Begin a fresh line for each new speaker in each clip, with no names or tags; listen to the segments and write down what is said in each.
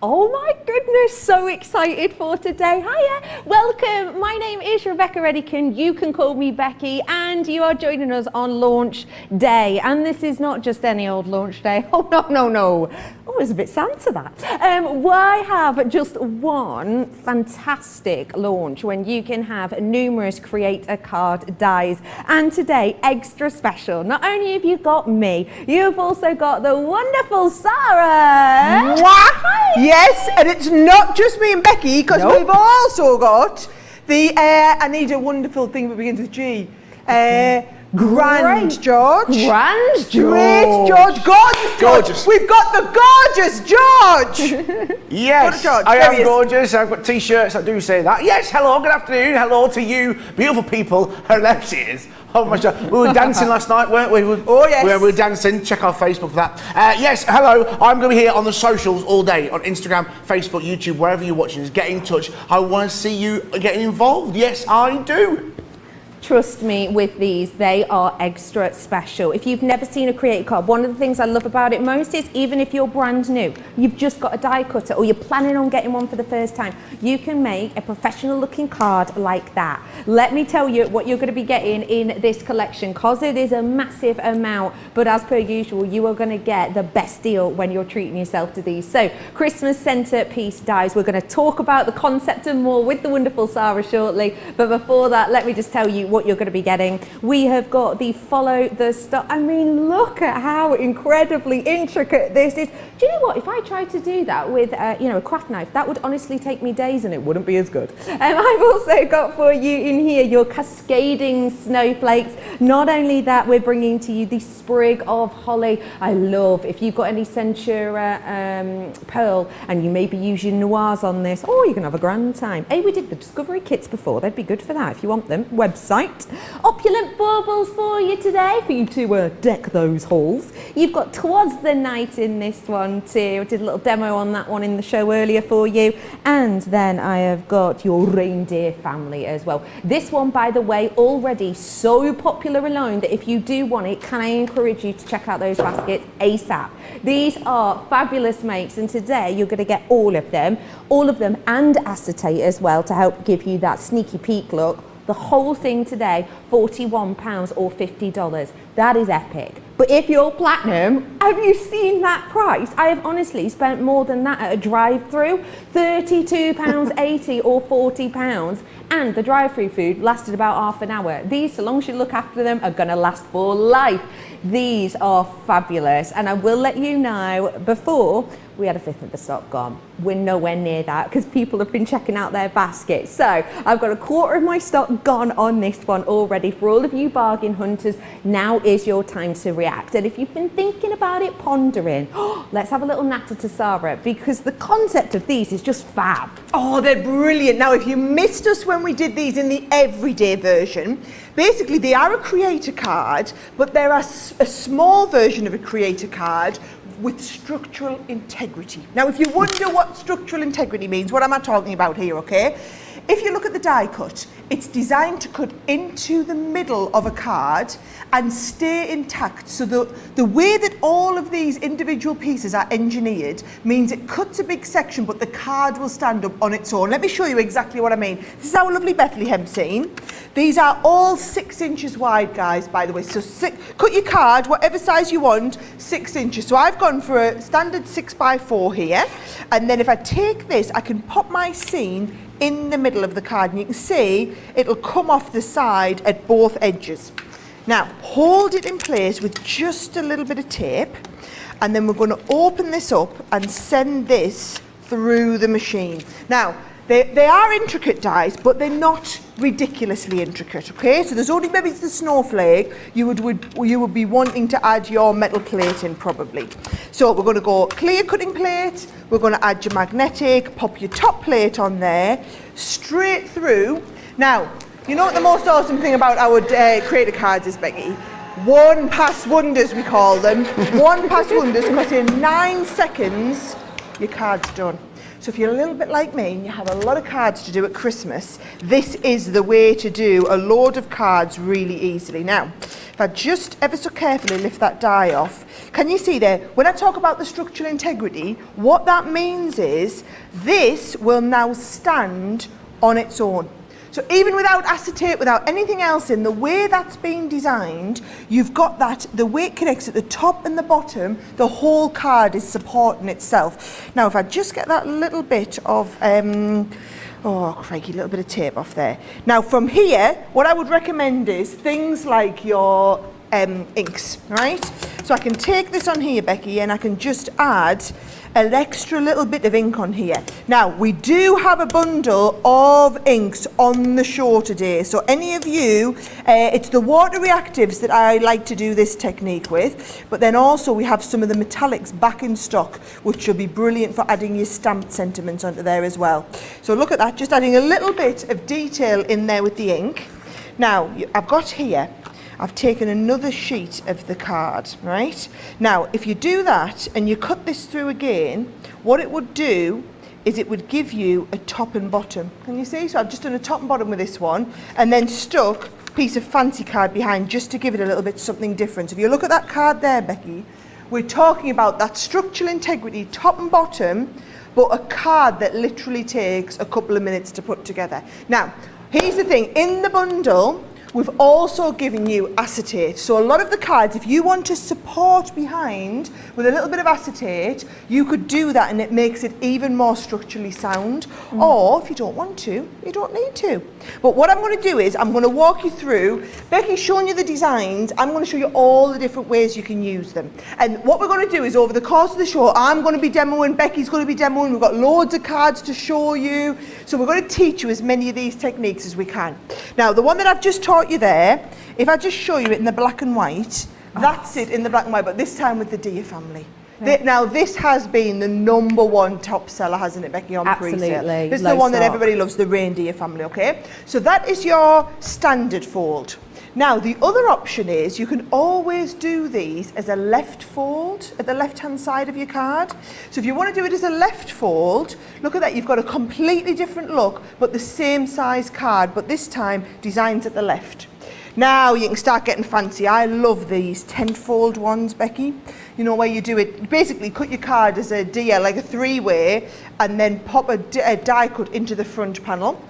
Oh my goodness, so excited for today. Hiya, welcome. My name is Rebecca Redican. You can call me Becky, and you are joining us on launch day. And this is not just any old launch day. Oh, no. Oh, it's a bit Santa that. Why have just one fantastic launch when you can have numerous create a card dies? And today, extra special. Not only have you got me, you've also got the wonderful Sara.
Hi. Yes, and it's not just me and Becky, because we've also got the, I need a wonderful thing that begins with G. Grand George.
Grand George.
Great George. Gorgeous. We've got the gorgeous George.
Yes,
George.
I am gorgeous. I've got t-shirts that do say that. Yes, hello, good afternoon. Hello to you, beautiful people. Hello, she is. Oh my God. We were dancing last night, weren't we?
Oh, yes.
We were dancing. Check our Facebook for that. Yes, hello. I'm going to be here on the socials all day, on Instagram, Facebook, YouTube, wherever you're watching us. Get in touch. I want to see you getting involved. Yes, I do.
Trust me with these, they are extra special. If you've never seen a create card, one of the things I love about it most is even if you're brand new, you've just got a die cutter or you're planning on getting one for the first time, you can make a professional looking card like that. Let me tell you what you're going to be getting in this collection, because it is a massive amount, but as per usual, you are going to get the best deal when you're treating yourself to these. So Christmas centerpiece dies. We're going to talk about the concept and more with the wonderful Sara shortly, but before that, let me just tell you what you're going to be getting. We have got the follow the star. I mean, look at how incredibly intricate this is. Do you know what? If I tried to do that with a craft knife, that would honestly take me days and it wouldn't be as good. I've also got for you in here your cascading snowflakes. Not only that, we're bringing to you the sprig of holly. I love if you've got any Centura pearl and you maybe use your noirs on this, oh, you can have a grand time. Hey, we did the discovery kits before. They'd be good for that if you want them. Website. Opulent baubles for you today, for you to deck those halls. You've got Twas the Night in this one too. I did a little demo on that one in the show earlier for you. And then I have got your reindeer family as well. This one, by the way, already so popular alone that if you do want it, can I encourage you to check out those baskets ASAP. These are fabulous makes, and today you're going to get all of them and acetate as well to help give you that sneaky peek look. The whole thing today, £41 or $50. That is epic. But if you're platinum, have you seen that price? I have honestly spent more than that at a drive-through, £32.80 or £40. And the drive-through food lasted about half an hour. These, so long as you look after them, are gonna last for life. These are fabulous. And I will let you know, before, we had a fifth of the stock gone. We're nowhere near that because people have been checking out their baskets. So I've got a quarter of my stock gone on this one already. For all of you bargain hunters, now is your time to react. And if you've been thinking about it, pondering, let's have a little natter to Sara, because the concept of these is just fab.
Oh, they're brilliant. Now, if you missed us when we did these in the everyday version, basically they are a creator card, but they're a small version of a creator card with structural integrity. Now, if you wonder what structural integrity means, what am I talking about here, okay? If you look at the die cut, it's designed to cut into the middle of a card and stay intact. So the way that all of these individual pieces are engineered means it cuts a big section, but the card will stand up on its own. Let me show you exactly what I mean. This is our lovely Bethlehem scene. These are all 6 inches wide, guys, by the way. So cut your card, whatever size you want, 6 inches. So I've gone for a standard 6x4 here. And then if I take this, I can pop my scene in the middle of the card, and you can see it'll come off the side at both edges. Now, hold it in place with just a little bit of tape, and then we're going to open this up and send this through the machine. Now, they are intricate dies, but they're not ridiculously intricate, okay? So there's only maybe it's the Snowflake you would be wanting to add your metal plate in probably. So we're going to go clear cutting plate, we're going to add your magnetic, pop your top plate on there, straight through. Now, you know what the most awesome thing about our creator cards is, Becky? One pass wonders, we call them. One pass wonders, because in 9 seconds, your card's done. So if you're a little bit like me and you have a lot of cards to do at Christmas, this is the way to do a load of cards really easily. Now, if I just ever so carefully lift that die off, can you see there, when I talk about the structural integrity, what that means is this will now stand on its own. So even without acetate, without anything else in, the way that's been designed, you've got that, the way it connects at the top and the bottom, the whole card is supporting itself. Now if I just get that little bit of, oh crikey, a little bit of tape off there. Now from here, what I would recommend is things like your inks, right? So I can take this on here, Becky, and I can just add an extra little bit of ink on here. Now, we do have a bundle of inks on the show today. So any of you, it's the water reactives that I like to do this technique with, but then also we have some of the metallics back in stock, which will be brilliant for adding your stamped sentiments onto there as well. So look at that, just adding a little bit of detail in there with the ink. Now, I've got here, I've taken another sheet of the card, right? Now, if you do that and you cut this through again, what it would do is it would give you a top and bottom. Can you see? So I've just done a top and bottom with this one and then stuck a piece of fancy card behind just to give it a little bit something different. So if you look at that card there, Becky, we're talking about that structural integrity, top and bottom, but a card that literally takes a couple of minutes to put together. Now, here's the thing, in the bundle, we've also given you acetate. So a lot of the cards, if you want to support behind with a little bit of acetate, you could do that and it makes it even more structurally sound. Or if you don't want to, you don't need to. But what I'm going to do is I'm going to walk you through, Becky's showing you the designs, I'm going to show you all the different ways you can use them. And what we're going to do is over the course of the show, I'm going to be demoing, Becky's going to be demoing, we've got loads of cards to show you. So we're going to teach you as many of these techniques as we can. Now, the one that I've just taught you there, if I just show you it in the black and white, that's it in the black and white, but this time with the deer family. Now, this has been the #1 top seller, hasn't it, Becky, on pre-sale?
Absolutely.
This is the one that everybody loves, the reindeer family, okay? So that is your standard fold. Now, the other option is you can always do these as a left fold at the left-hand side of your card. So if you want to do it as a left fold, look at that, you've got a completely different look, but the same size card, but this time designs at the left. Now you can start getting fancy. I love these 10-fold ones, Becky. You know, where you do it, basically cut your card as a deer, like a 3-way, and then pop a die cut into the front panel.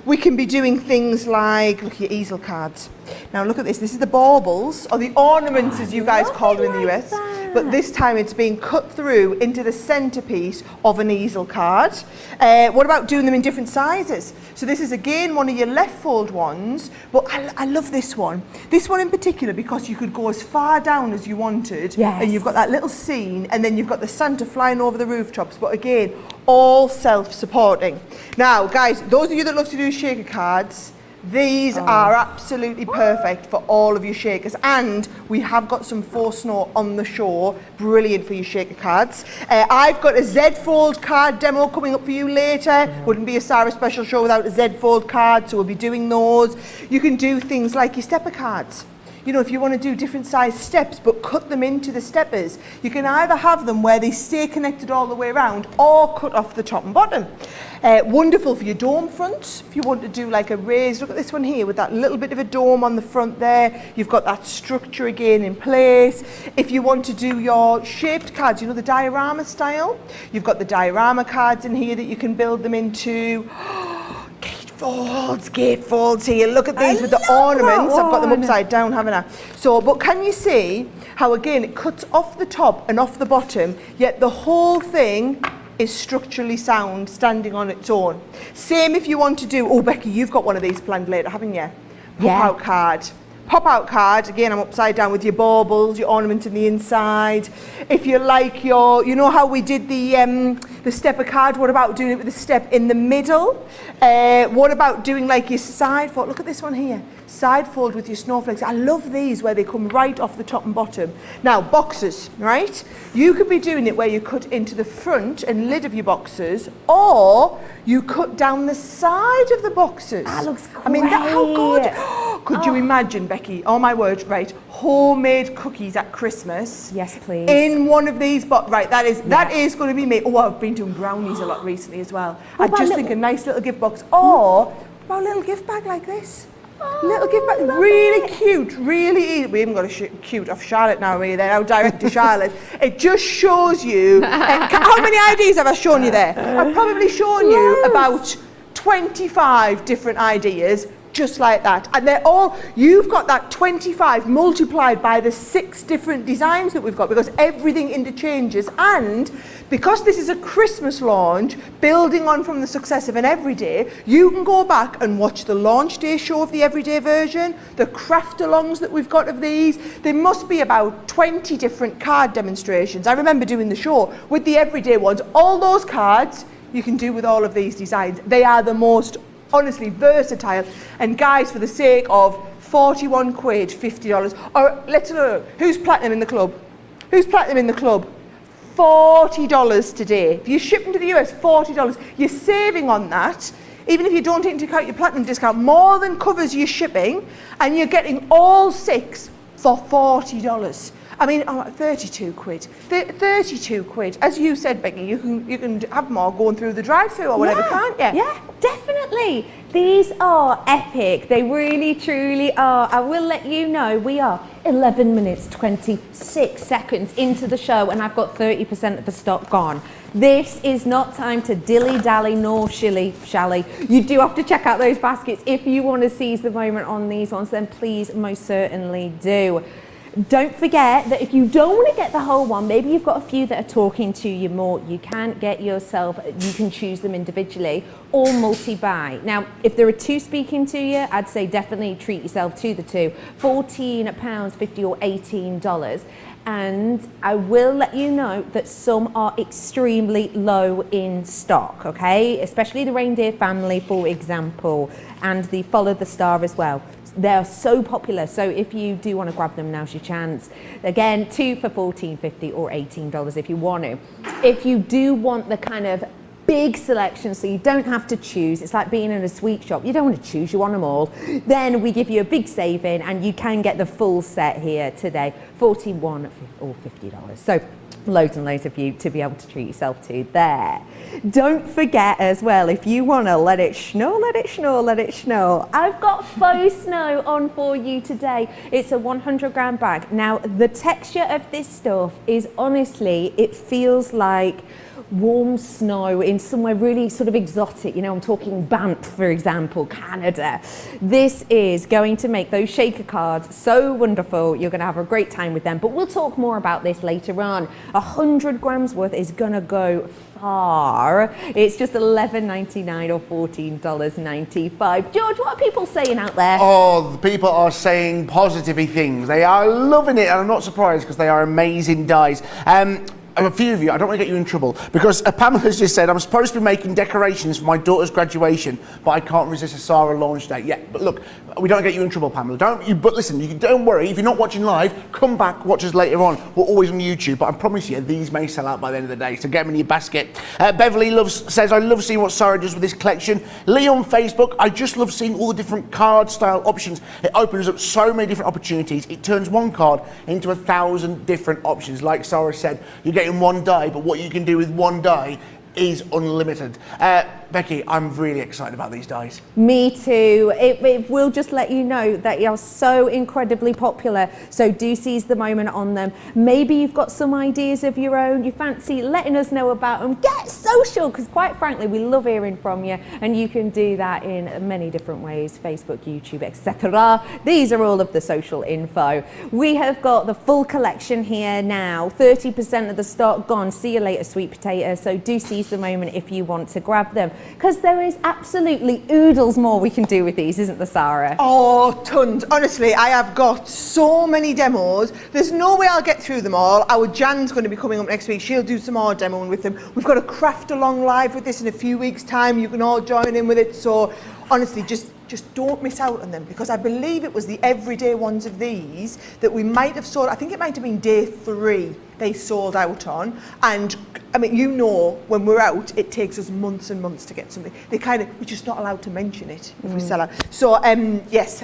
We can be doing things like, look at your easel cards. Now look at this is the baubles, or the ornaments as you guys call them in the US. But this time it's being cut through into the centerpiece of an easel card. What about doing them in different sizes? So this is again one of your left fold ones, but I love this one. This one in particular because you could go as far down as you wanted, and you've got that little scene, and then you've got the Santa flying over the rooftops, but again, all self-supporting. Now guys, those of you that love to do shaker cards, these are absolutely perfect for all of your shakers, and we have got some faux snow on the show, brilliant for your shaker cards. I've got a Zed-fold card demo coming up for you later. Wouldn't be a Sara special show without a Zed-fold card, so we'll be doing those. You can do things like your stepper cards. You know, if you want to do different size steps but cut them into the steppers, you can either have them where they stay connected all the way around or cut off the top and bottom. Wonderful for your dome fronts. If you want to do like a raised, look at this one here with that little bit of a dome on the front there. You've got that structure again in place. If you want to do your shaped cards, you know, the diorama style, you've got the diorama cards in here that you can build them into. Gatefolds here. Look at these with the ornaments. I've got them upside down, haven't I? So, but can you see how again it cuts off the top and off the bottom, yet the whole thing is structurally sound, standing on its own. Same if you want to do, oh Becky, you've got one of these planned later, haven't you? Pop-out card. Pop-out card, again I'm upside down with your baubles, your ornament in the inside. If you like your, you know how we did the stepper card, what about doing it with a step in the middle? What about doing like your side fold? Look at this one here, side fold with your snowflakes. I love these where they come right off the top and bottom. Now boxes, right? You could be doing it where you cut into the front and lid of your boxes, or you cut down the side of the boxes.
That looks great.
I mean, how good. Could you imagine, Becky, oh my word, right, homemade cookies at Christmas?
Yes, please.
In one of these, but right, that is going to be me. Oh, I've been doing brownies a lot recently as well. I just think a nice little gift box, or about a little gift bag like this. Little gift bag, really cute, really easy. We haven't got a cute off Charlotte now, really. There, I'll direct to Charlotte. It just shows you, how many ideas have I shown you there? I've probably shown you about 25 different ideas, just like that. And they're all, you've got that 25 multiplied by the 6 different designs that we've got, because everything interchanges. And because this is a Christmas launch, building on from the success of an everyday, you can go back and watch the launch day show of the everyday version, the craft alongs that we've got of these. There must be about 20 different card demonstrations. I remember doing the show with the everyday ones. All those cards you can do with all of these designs. They are the most, honestly, versatile. And guys, for the sake of 41 quid, $50, or let's look, who's platinum in the club? Who's platinum in the club? $40 today. If you're shipping to the US, $40. You're saving on that. Even if you don't take into account your platinum discount, more than covers your shipping, and you're getting all 6 for $40. I mean, 32 quid. 32 quid. As you said, Becky, you can have more going through the drive-through or whatever, can't you?
Yeah, definitely. These are epic. They really, truly are. I will let you know we are 11 minutes, 26 seconds into the show, and I've got 30% of the stock gone. This is not time to dilly-dally nor shally. You do have to check out those baskets. If you want to seize the moment on these ones, then please most certainly do. Don't forget that if you don't want to get the whole one, maybe you've got a few that are talking to you more, you can get yourself, you can choose them individually or multi-buy. Now, if there are 2 speaking to you, I'd say definitely treat yourself to the 2. £14.50 or $18. And I will let you know that some are extremely low in stock, okay? Especially the reindeer family, for example, and the follow the star as well. They're so popular, so if you do want to grab them, now's your chance. Again, 2 for $14.50 or $18 if you want to. If you do want the kind of big selection, so you don't have to choose, it's like being in a sweet shop, you don't want to choose, you want them all, then we give you a big saving and you can get the full set here today, $41 or $50. So loads and loads of you to be able to treat yourself to there. Don't forget as well, if you want to let it snow, let it snow, let it snow, I've got faux snow on for you today. It's a 100-gram bag. Now, the texture of this stuff is honestly, it feels like warm snow in somewhere really sort of exotic. You know, I'm talking Banff, for example, Canada. This is going to make those shaker cards so wonderful. You're going to have a great time with them, but we'll talk more about this later on. 100 grams worth is going to go far. It's just $11.99 or $14.95. George, what are people saying out there?
Oh, the people are saying positive things. They are loving it, and I'm not surprised because they are amazing dies. A few of you, I don't want to get you in trouble, because Pamela's just said, I'm supposed to be making decorations for my daughter's graduation, but I can't resist a Sara launch date. Yeah, but look, we don't get you in trouble, Pamela. But listen, don't worry, if you're not watching live, come back, watch us later on. We're always on YouTube, but I promise you, these may sell out by the end of the day, so get them in your basket. Beverly says, I love seeing what Sara does with this collection. Lee on Facebook, I just love seeing all the different card style options. It opens up so many different opportunities. It turns one card into 1,000 different options. Like Sara said, you get in one die, but what you can do with one die is unlimited. Becky, I'm really excited about these dies.
Me too. It will just let you know that you're so incredibly popular, so do seize the moment on them. Maybe you've got some ideas of your own, you fancy letting us know about them. Get social, because quite frankly, we love hearing from you, and you can do that in many different ways, Facebook, YouTube, etc. These are all of the social info. We have got the full collection here now, 30% of the stock gone. See you later, sweet potato. So do seize the moment if you want to grab them, because there is absolutely oodles more we can do with these, isn't there, Sara?
Oh, tons. Honestly, I have got so many demos. There's no way I'll get through them all. Our Jan's going to be coming up next week. She'll do some more demoing with them. We've got a craft along live with this in a few weeks' time. You can all join in with it. So honestly, just don't miss out on them, because I believe it was the everyday ones of these that we might have sold. I think it might have been day 3 they sold out on. And I mean, you know, when we're out, it takes us months and months to get something. We're just not allowed to mention it if we sell out. So yes,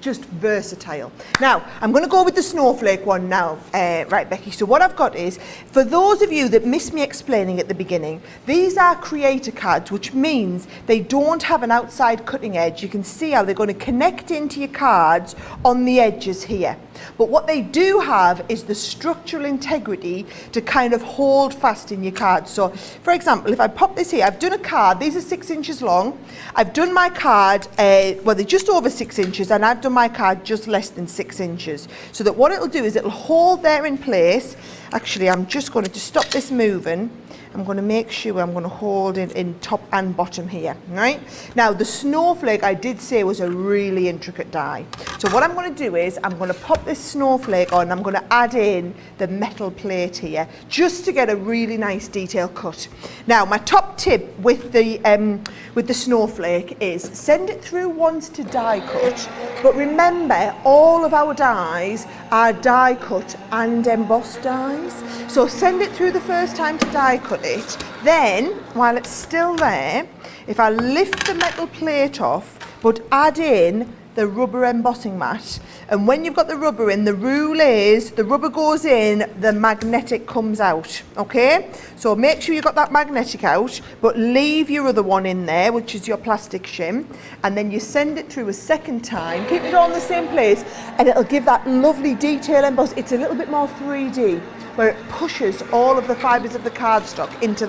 just versatile. Now, I'm going to go with the Snowflake one now, right, Becky? So what I've got is, for those of you that missed me explaining at the beginning, these are creator cards, which means they don't have an outside cutting edge. You can see how they're going to connect into your cards on the edges here. But what they do have is the structural integrity to kind of hold fast in your cards. So, for example, if I pop this here, I've done a card, these are 6 inches long. I've done my card, well, they're just over 6 inches, and I've done my card just less than 6 inches. So that what it'll do is it'll hold there in place. Actually, I'm just going to stop this moving. I'm going to make sure I'm going to hold it in top and bottom here, right? Now, the Snowflake, I did say, was a really intricate die. So what I'm going to do is I'm going to pop this Snowflake on. I'm going to add in the metal plate here just to get a really nice detail cut. Now, my top tip with the Snowflake is send it through once to die cut. But remember, all of our dies are die cut and embossed dies. So send it through the first time to die cut it. Then, while it's still there, if I lift the metal plate off, but add in the rubber embossing mat, and when you've got the rubber in, the rule is the rubber goes in, the magnetic comes out, okay? So make sure you've got that magnetic out, but leave your other one in there, which is your plastic shim, and then you send it through a second time, keep it all in the same place, and it'll give that lovely detail emboss. It's a little bit more 3D, where it pushes all of the fibres of the cardstock into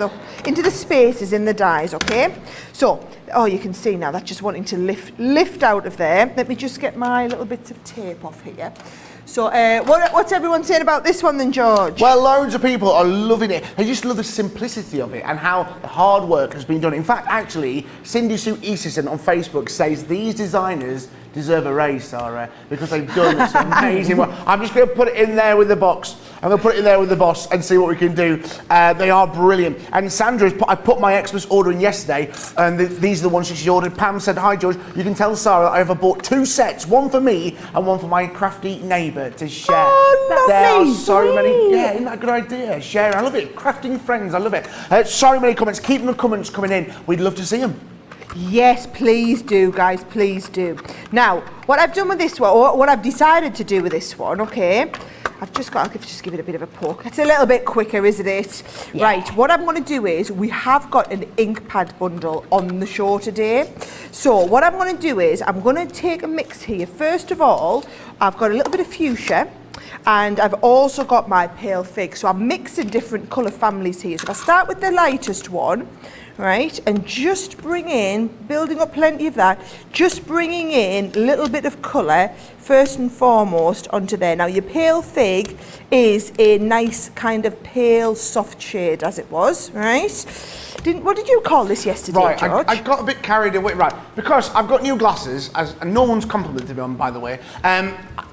the spaces in the dies, okay? So, oh, you can see now, that's just wanting to lift out of there. Let me just get my little bits of tape off here. So, what's everyone saying about this one then, George?
Well, loads of people are loving it. They just love the simplicity of it and how the hard work has been done. In fact, actually, Cindy Sue Easison on Facebook says these designers deserve a raise, Sarah, because they've done some amazing work. I'm just going to put it in there with the box. I'm going to put it in there with the boss and see what we can do. They are brilliant. And Sandra, I put my Xmas order in yesterday, and these are the ones she ordered. Pam said, "Hi, George, you can tell Sarah that I have bought 2 sets, one for me and one for my crafty neighbour to share."
Oh,
there
lovely.
are so many. Yeah, isn't that a good idea? Share. I love it. Crafting friends. I love it. So many comments. Keep the comments coming in. We'd love to see them.
Yes, please do, guys, please do. Now, what I've done with this one, or what I've decided to do with this one, okay, I'll just give it a bit of a poke. It's a little bit quicker, isn't it? Yeah. Right, what I'm going to do is, we have got an ink pad bundle on the show today. So what I'm going to do is, I'm going to take a mix here. First of all, I've got a little bit of fuchsia, and I've also got my pale fig. So I'm mixing different colour families here. So if I start with the lightest one, right, and just bring in, building up plenty of that, just bringing in a little bit of colour first and foremost onto there. Now your pale fig is a nice kind of pale soft shade as it was, right? What did you call this yesterday,
right,
George?
I got a bit carried away, right, because I've got new glasses, and no one's complimented me on, by the way.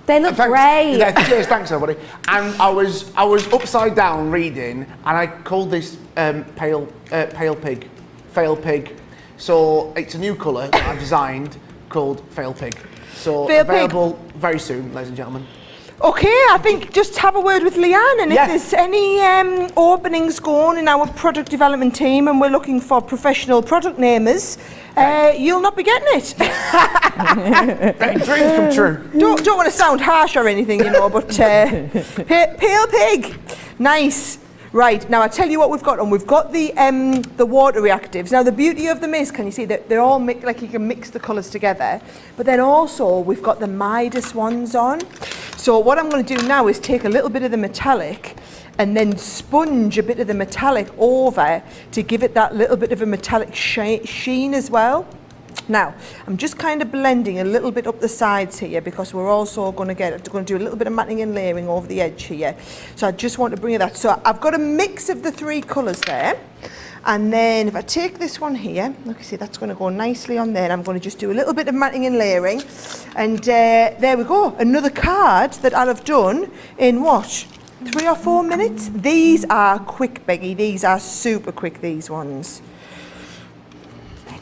They look great.
Cheers, thanks everybody. And I was upside down reading, and I called this pale pig. Fail pig. So it's a new colour that I've designed called Fail Pig. So
Fail
available very soon, ladies and gentlemen.
Okay, I think just have a word with Leanne, and if there's any openings going in our product development team and we're looking for professional product namers, you'll not be getting it.
Dreams come true.
Don't want to sound harsh or anything, you know, but pale pig, nice. Right, now I'll tell you what we've got on. We've got the water reactives. Now the beauty of them is, can you see that they're all like you can mix the colours together, but then also we've got the Midas ones on. So what I'm going to do now is take a little bit of the metallic and then sponge a bit of the metallic over to give it that little bit of a metallic sheen as well. Now, I'm just kind of blending a little bit up the sides here because we're also going to do a little bit of matting and layering over the edge here. So I just want to bring that. So I've got a mix of the 3 colours there. And then if I take this one here, look, see, that's going to go nicely on there. And I'm going to just do a little bit of matting and layering. And there we go. Another card that I'll have done in what? 3 or 4 minutes? These are quick, Becky. These are super quick, these ones.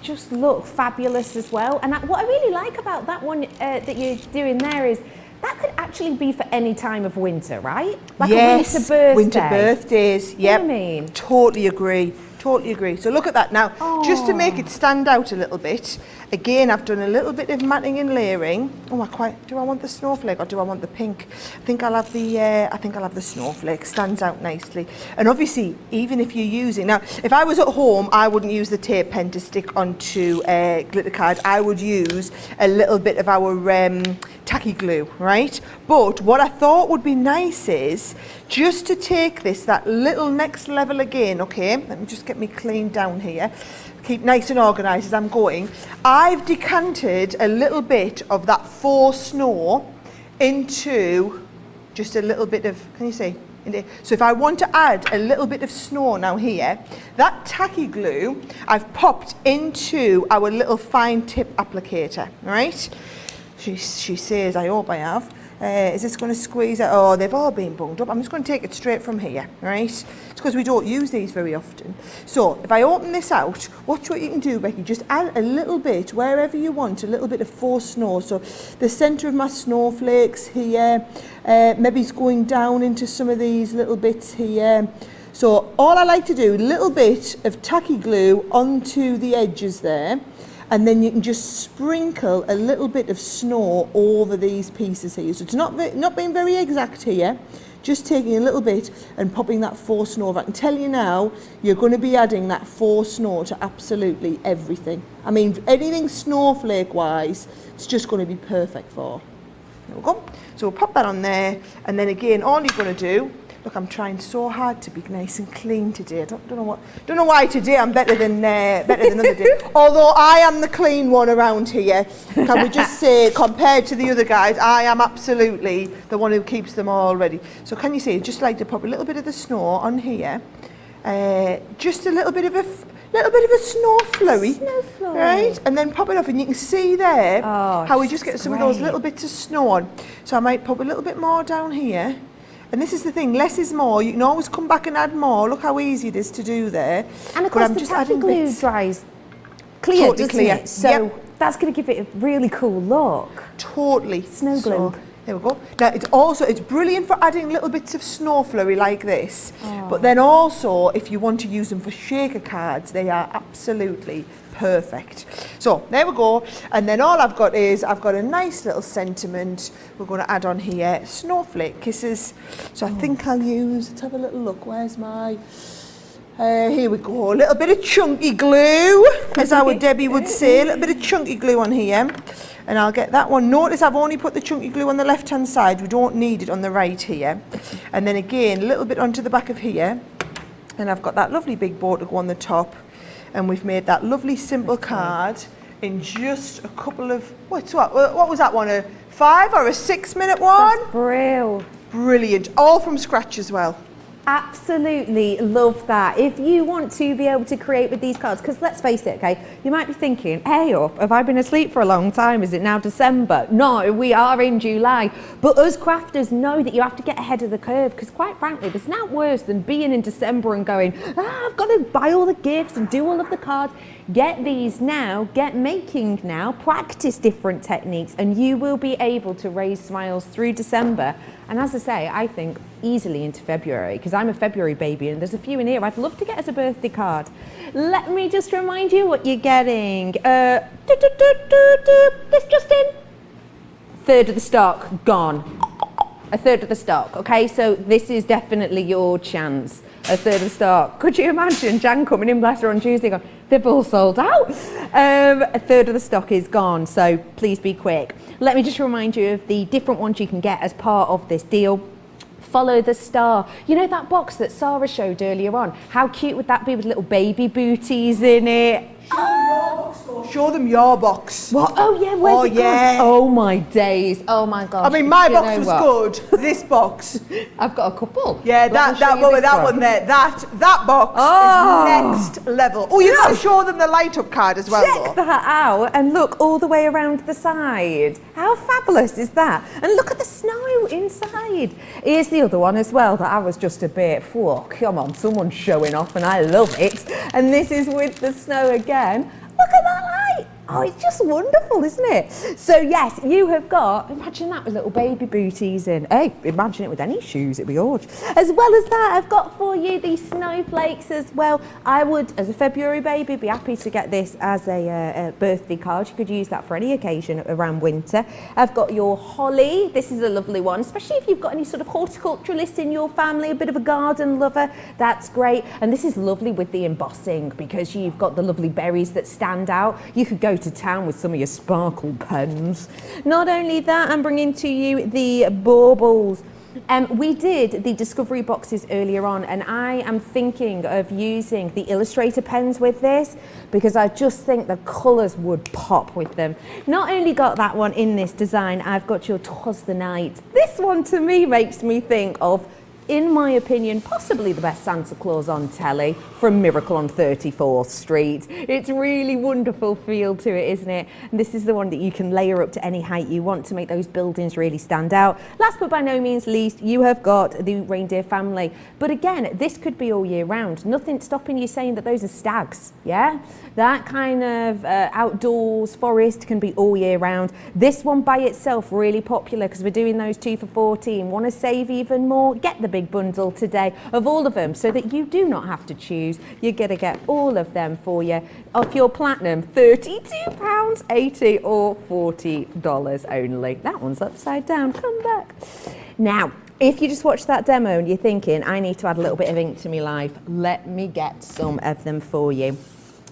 Just look fabulous as well. And what I really like about that one that you're doing there is that could actually be for any time of winter, right? Like
yes,
a winter birthday.
Winter birthdays. Yep.
I mean,
totally agree. Totally agree. So look at that now. Just to make it stand out a little bit, again, I've done a little bit of matting and layering. Oh, do I want the snowflake or do I want the pink? I think I'll have the snowflake. Stands out nicely. And obviously, even if you're using now, if I was at home, I wouldn't use the tape pen to stick onto glitter card. I would use a little bit of our tacky glue, right? But what I thought would be nice is just to take this that little next level again. Okay, let me just get me clean down here. Keep nice and organised as I'm going. I've decanted a little bit of that faux snow into just a little bit of, can you see? So if I want to add a little bit of snow now here, that tacky glue I've popped into our little fine tip applicator, right? She says, I hope I have. Is this going to squeeze out? Oh, they've all been bunged up. I'm just going to take it straight from here, right? It's because we don't use these very often. So if I open this out, watch what you can do, Becky. Just add a little bit, wherever you want, a little bit of faux snow. So the centre of my snowflakes here, maybe it's going down into some of these little bits here. So all I like to do, a little bit of tacky glue onto the edges there. And then you can just sprinkle a little bit of snow over these pieces here. So it's not being very exact here, just taking a little bit and popping that faux snow over. I can tell you now, you're going to be adding that faux snow to absolutely everything. I mean, anything snowflake-wise, it's just going to be perfect for. There we go. So we'll pop that on there, and then again, all you're going to do, look, I'm trying so hard to be nice and clean today. I don't know why today I'm better than other day. Although I am the clean one around here. Can we just say, compared to the other guys, I am absolutely the one who keeps them all ready. So can you see? Just like to pop a little bit of the snow on here, just a little bit of a snow flurry, right? And then pop it off, and you can see there how we just get some of those little bits of snow on. So I might pop a little bit more down here. And this is the thing, less is more. You can always come back and add more. Look how easy it is to do there.
And of course the tacky glue dries clear, totally doesn't it? So that's going to give it a really cool look.
Totally.
Snow glue.
So, there we go. Now it's brilliant for adding little bits of snow flurry like this. But then also, if you want to use them for shaker cards, they are absolutely perfect. So there we go. And then all I've got a nice little sentiment. We're going to add on here snowflake kisses. So I think I'll use, let's have a little look. Where's my, here we go. A little bit of chunky glue, as our Debbie would say. A little bit of chunky glue on here. And I'll get that one. Notice I've only put the chunky glue on the left hand side. We don't need it on the right here. And then again, a little bit onto the back of here. And I've got that lovely big bow to go on the top. And we've made that lovely simple card in just a couple of, what was that one, a 5 or a 6 minute one?
That's brilliant.
Brilliant, all from scratch as well.
Absolutely love that. If you want to be able to create with these cards, because let's face it, okay, you might be thinking, hey up, have I been asleep for a long time? Is it now December? No, we are in July. But us crafters know that you have to get ahead of the curve, because quite frankly, there's not worse than being in December and going, I've got to buy all the gifts and do all of the cards. Get these now, get making now, practice different techniques, and you will be able to raise smiles through December. And as I say, I think easily into February, because I'm a February baby and there's a few in here I'd love to get as a birthday card. Let me just remind you what you're getting. This just in. Third of the stock gone. A third of the stock, okay? So this is definitely your chance. A third of the stock. Could you imagine Jan coming in, bless her, on Tuesday going, they've all sold out. A third of the stock is gone, so please be quick. Let me just remind you of the different ones you can get as part of this deal. Follow the star. You know that box that Sara showed earlier on? How cute would that be with little baby booties in it?
Show them your box.
What? Oh yeah, where's it gone? Oh my days. Oh my gosh.
I mean, my box was good. This box.
I've got a couple.
Yeah, that one there. That box is next level. Oh, you got to show them the light up card as well.
Check that out and look all the way around the side. How fabulous is that? And look at the snow inside. Here's the other one as well that I was just a bit, whoa, come on, someone's showing off and I love it. And this is with the snow again. Look at that light. Oh, it's just wonderful, isn't it? So yes, you have got, imagine that with little baby booties in. Hey, imagine it with any shoes, it'd be gorgeous. As well as that, I've got for you these snowflakes as well. I would, as a February baby, be happy to get this as a birthday card. You could use that for any occasion around winter. I've got your holly. This is a lovely one, especially if you've got any sort of horticulturalist in your family, a bit of a garden lover, that's great. And this is lovely with the embossing because you've got the lovely berries that stand out. You could go to town with some of your sparkle pens. Not only that, I'm bringing to you the baubles. We did the discovery boxes earlier on, and I am thinking of using the Illustrator pens with this because I just think the colours would pop with them. Not only got that one in this design, I've got your 'Twas the Night. This one to me makes me think of, in my opinion, possibly the best Santa Claus on telly from Miracle on 34th Street. It's really wonderful feel to it, isn't it? And this is the one that you can layer up to any height you want to make those buildings really stand out. Last but by no means least, you have got the reindeer family. But again, this could be all year round. Nothing stopping you saying that those are stags, yeah? That kind of outdoors forest can be all year round. This one by itself really popular because we're doing those 2 for $14. Want to save even more? Get the big bundle today of all of them so that you do not have to choose. You're going to get all of them for you. Off your platinum, £32.80 or $40 only. That one's upside down. Come back. Now, if you just watched that demo and you're thinking, I need to add a little bit of ink to my life, let me get some of them for you.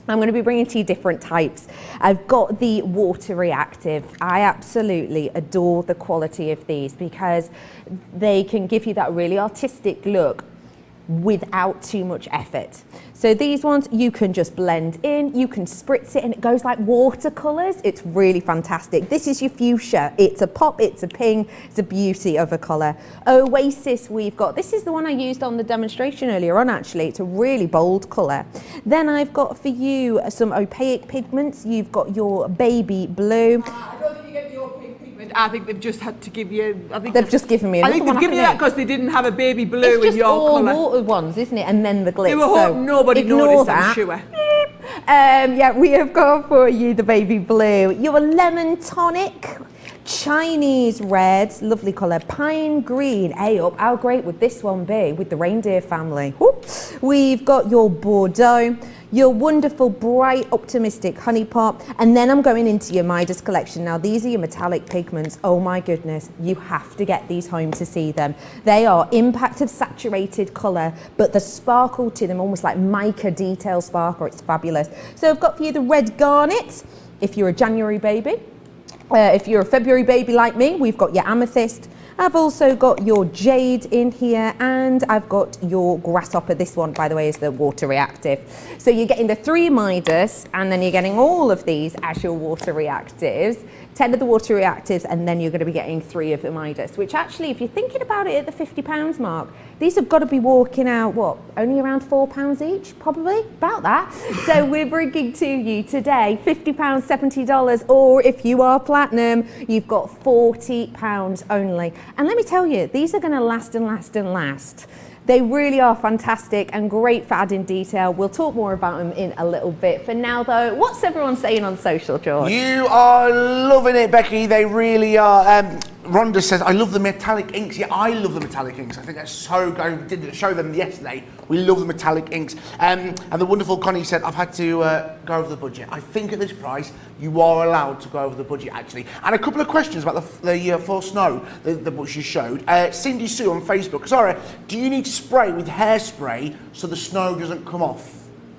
I'm going to be bringing to you different types. I've got the water reactive. I absolutely adore the quality of these because they can give you that really artistic look without too much effort. So these ones you can just blend in, you can spritz it and it goes like watercolours. It's really fantastic. This is your fuchsia. It's a pop, it's a ping, it's a beauty of a colour. Oasis we've got. This is the one I used on the demonstration earlier on actually. It's a really bold colour. Then I've got for you some opaque pigments. You've got your baby blue.
I don't think you get the opaque pigment. I think they've just had to give you...
They've just given me another one.
I think they've given you that because they didn't have a baby blue in your colour.
It's just all water ones, isn't it? And then the glitz.
They were hoping nobody noticed, I'm sure.
Yeah, we have got for you the baby blue. Your lemon tonic. Chinese red, lovely colour, pine green, up. How great would this one be with the reindeer family? Whoop. We've got your Bordeaux, your wonderful bright optimistic honey pot, and then I'm going into your Midas collection. Now these are your metallic pigments. Oh my goodness, you have to get these home to see them. They are impact of saturated colour, but the sparkle to them, almost like mica detail sparkle. It's fabulous. So I've got for you the red garnet if you're a January baby. If you're a February baby like me, we've got your amethyst. I've also got your jade in here, and I've got your grasshopper. This one, by the way, is the water reactive. So you're getting the 3 Midas, and then you're getting all of these as your water reactives. 10 of the water reactives, and then you're going to be getting 3 of the Midas, which actually, if you're thinking about it at the £50 mark, these have got to be walking out, what, only around £4 each? Probably, about that. So we're bringing to you today £50, $70, or if you are platinum, you've got £40 only. And let me tell you, these are going to last and last and last. They really are fantastic and great for adding detail. We'll talk more about them in a little bit. For now, though, what's everyone saying on social, George?
You are loving it, Becky. They really are. Rhonda says, I love the metallic inks. Yeah, I love the metallic inks. I think that's so good. I did show them yesterday. We love the metallic inks. And the wonderful Connie said, I've had to go over the budget. I think at this price, you are allowed to go over the budget, actually. And a couple of questions about the Faux Snow, the which you showed. Cindy Sue on Facebook. Sara, do you need to spray with hairspray so the snow doesn't come off?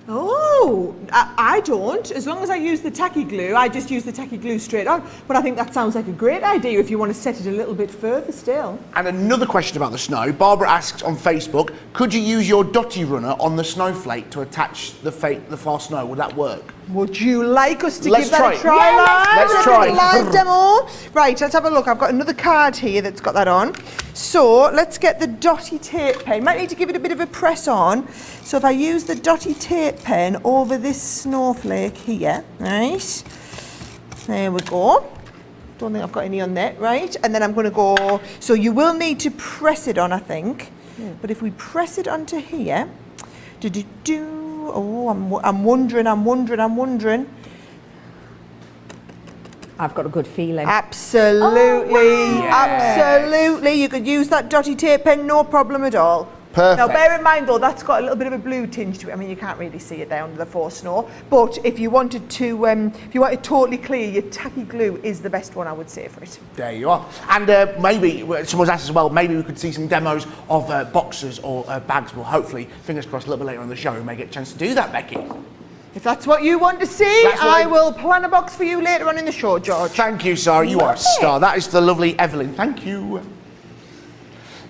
Oh, I don't. As long as I use the tacky glue, I just use the tacky glue straight on. But I think that sounds like a great idea if you want to set it a little bit further still.
And another question about the snow. Barbara asks on Facebook, could you use your dotty runner on the snowflake to attach the Faux Snow? Would that work?
Would you like us to
Let's
give that a try?
Yeah, let's try.
Live demo. Right, let's have a look. I've got another card here that's got that on. So let's get the dotty tape pen. Might need to give it a bit of a press on. So if I use the dotty tape pen over this snowflake here, right? There we go. Don't think I've got any on there, right? And then I'm going to go. So you will need to press it on, I think. But if we press it onto here, oh, I'm wondering.
I've got a good feeling.
Absolutely,
Oh, wow.
absolutely. You could use that dotty tape pen, no problem at all.
Perfect.
Now bear in mind though, that's got a little bit of a blue tinge to it. I mean, you can't really see it there under the Faux snow. But if you wanted to, if you want it totally clear, your tacky glue is the best one, I would say, for it.
There you are. And maybe, someone's asked as well, maybe we could see some demos of boxes or bags. Well, hopefully, fingers crossed, a little bit later on the show, we may get a chance to do that, Becky.
If that's what you want to see, I will plan a box for you later on in the show, George.
Thank you, Sarah. You are a star. That is the lovely Evelyn. Thank you.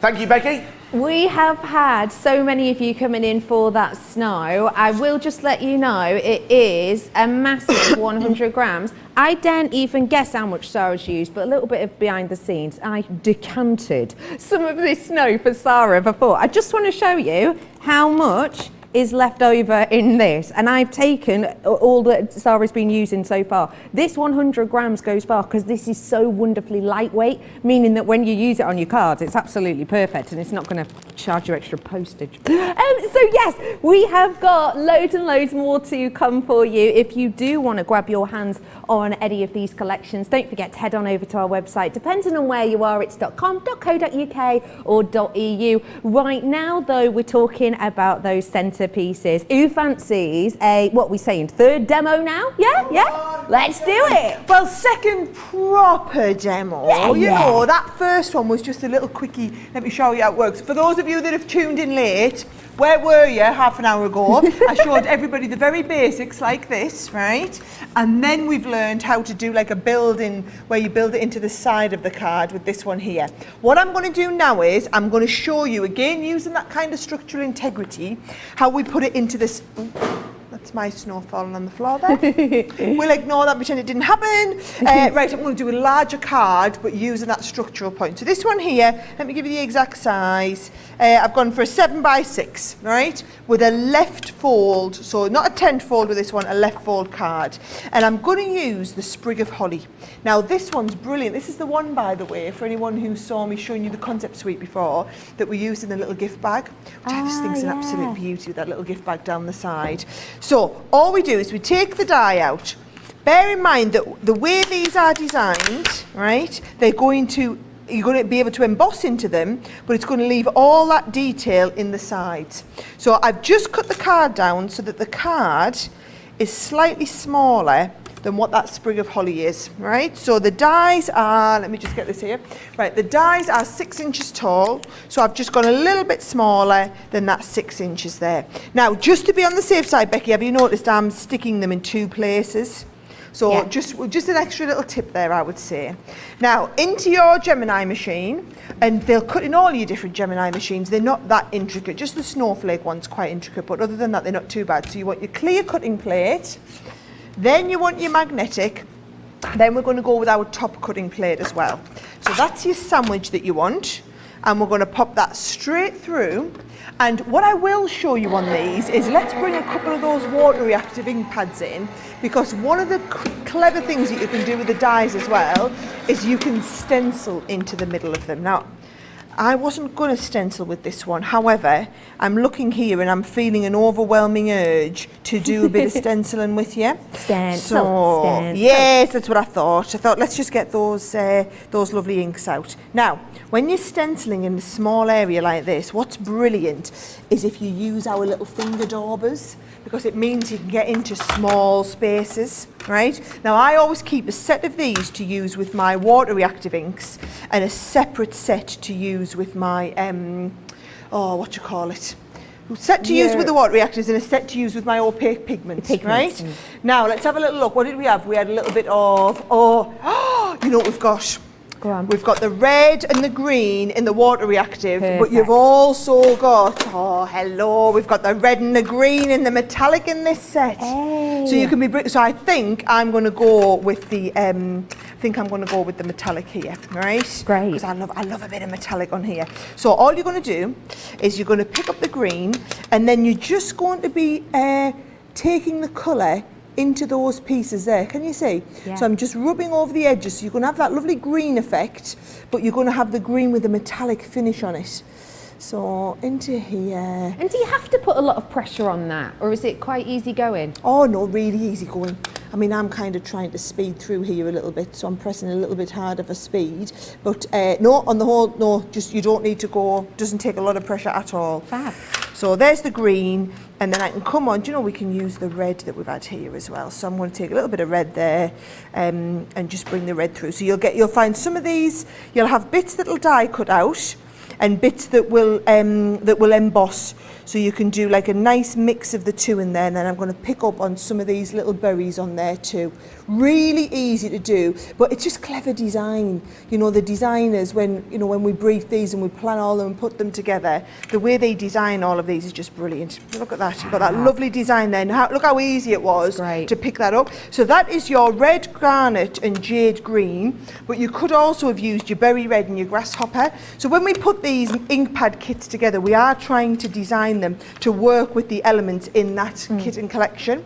Thank you, Becky.
We have had so many of you coming in for that snow. I will just let you know it is a massive 100 grams. I daren't even guess how much Sarah's used, but a little bit of behind the scenes. I decanted some of this snow for Sarah before. I just want to show you how much is left over in this, and I've taken all that Sarah's been using so far. This 100 grams goes far because this is so wonderfully lightweight, meaning that when you use it on your cards, it's absolutely perfect and it's not going to charge you extra postage. So yes, we have got loads and loads more to come for you. If you do want to grab your hands on any of these collections, don't forget to head on over to our website. Depending on where you are, it's .com.co.uk or .eu. Right now though, we're talking about those centerpieces. Who fancies a, what we saying, third demo now? Yeah? Let's do it.
Well, second proper demo. You know, that first one was just a little quickie. Let me show you how it works. For those of you that have tuned in late, where were you half an hour ago? I showed everybody the very basics like this, right? And then we've learned how to do like a building where you build it into the side of the card with this one here. What I'm going to do now is I'm going to show you, again using that kind of structural integrity, how we put it into this. That's my snow falling on the floor there. We'll ignore that, pretend it didn't happen. Right, I'm going to do a larger card, but using that structural point. So this one here, let me give you the exact size. I've gone for a 7x6, right? With a left fold, so not a 10th fold with this one, a left fold card. And I'm going to use the sprig of holly. Now this one's brilliant. This is the one, by the way, for anyone who saw me showing you the concept suite before, that we used in the little gift bag, which I just think is an absolute beauty with that little gift bag down the side. So all we do is we take the die out. Bear in mind that the way these are designed, right, you're going to be able to emboss into them, but it's going to leave all that detail in the sides. So I've just cut the card down so that the card is slightly smaller than what that sprig of holly is, right? So the dies are, let me just get this here. Right, the dies are 6 inches tall, so I've just gone a little bit smaller than that 6 inches there. Now, just to be on the safe side, Becky, have you noticed I'm sticking them in 2 places? So just an extra little tip there, I would say. Now, into your Gemini machine, and they'll cut in all your different Gemini machines. They're not that intricate, just the Snowflake one's quite intricate, but other than that, they're not too bad. So you want your clear cutting plate, then you want your magnetic, then we're going to go with our top cutting plate as well. So that's your sandwich that you want, and we're going to pop that straight through. And what I will show you on these is, let's bring a couple of those water reactive ink pads in, because one of the clever things that you can do with the dies as well is you can stencil into the middle of them. Now, I wasn't going to stencil with this one. However, I'm looking here and I'm feeling an overwhelming urge to do a bit of stenciling with you. Stencil. Yes, that's what I thought. I thought, let's just get those lovely inks out. Now, when you're stenciling in a small area like this, what's brilliant is if you use our little finger daubers, because it means you can get into small spaces, right? Now, I always keep a set of these to use with my water reactive inks and a separate set to use with my, set to use with the water reactors and a set to use with my opaque pigments, right? Now, let's have a little look. What did we have? We had a little bit of, you know what we've got?
Go on.
We've got the red and the green in the water reactive,
Perfect.
but you've also got, we've got the red and the green and the metallic in this set.
Hey.
So you can be, so I think I'm going to go with the, the metallic here, right?
Great.
Because I love a bit of metallic on here. So all you're going to do is you're going to pick up the green, and then you're just going to be taking the colour into those pieces there. Can you see?
Yeah.
So I'm just rubbing over the edges, so you're going to have that lovely green effect, but you're going to have the green with the metallic finish on it. So into here.
And do you have to put a lot of pressure on that, or is it quite easy going?
Oh no, really easy going. I mean, I'm kind of trying to speed through here a little bit, so I'm pressing a little bit harder for speed. But no, on the whole, no, just you don't need to go, doesn't take a lot of pressure at all.
Fab.
So there's the green, and then I can come on, do you know, we can use the red that we've had here as well. So I'm going to take a little bit of red there and just bring the red through. So you'll find some of these, you'll have bits that'll die cut out and bits that will emboss. So you can do like a nice mix of the two in there, and then I'm going to pick up on some of these little berries on there too. Really easy to do, but it's just clever design. You know, the designers, when we brief these and we plan all of them and put them together, the way they design all of these is just brilliant. Look at that, you've got that lovely design there. Now, look how easy it was to pick that up. So that is your red garnet and jade green, but you could also have used your berry red and your grasshopper. So when we put these ink pad kits together, we are trying to design them to work with the elements in that kit and collection.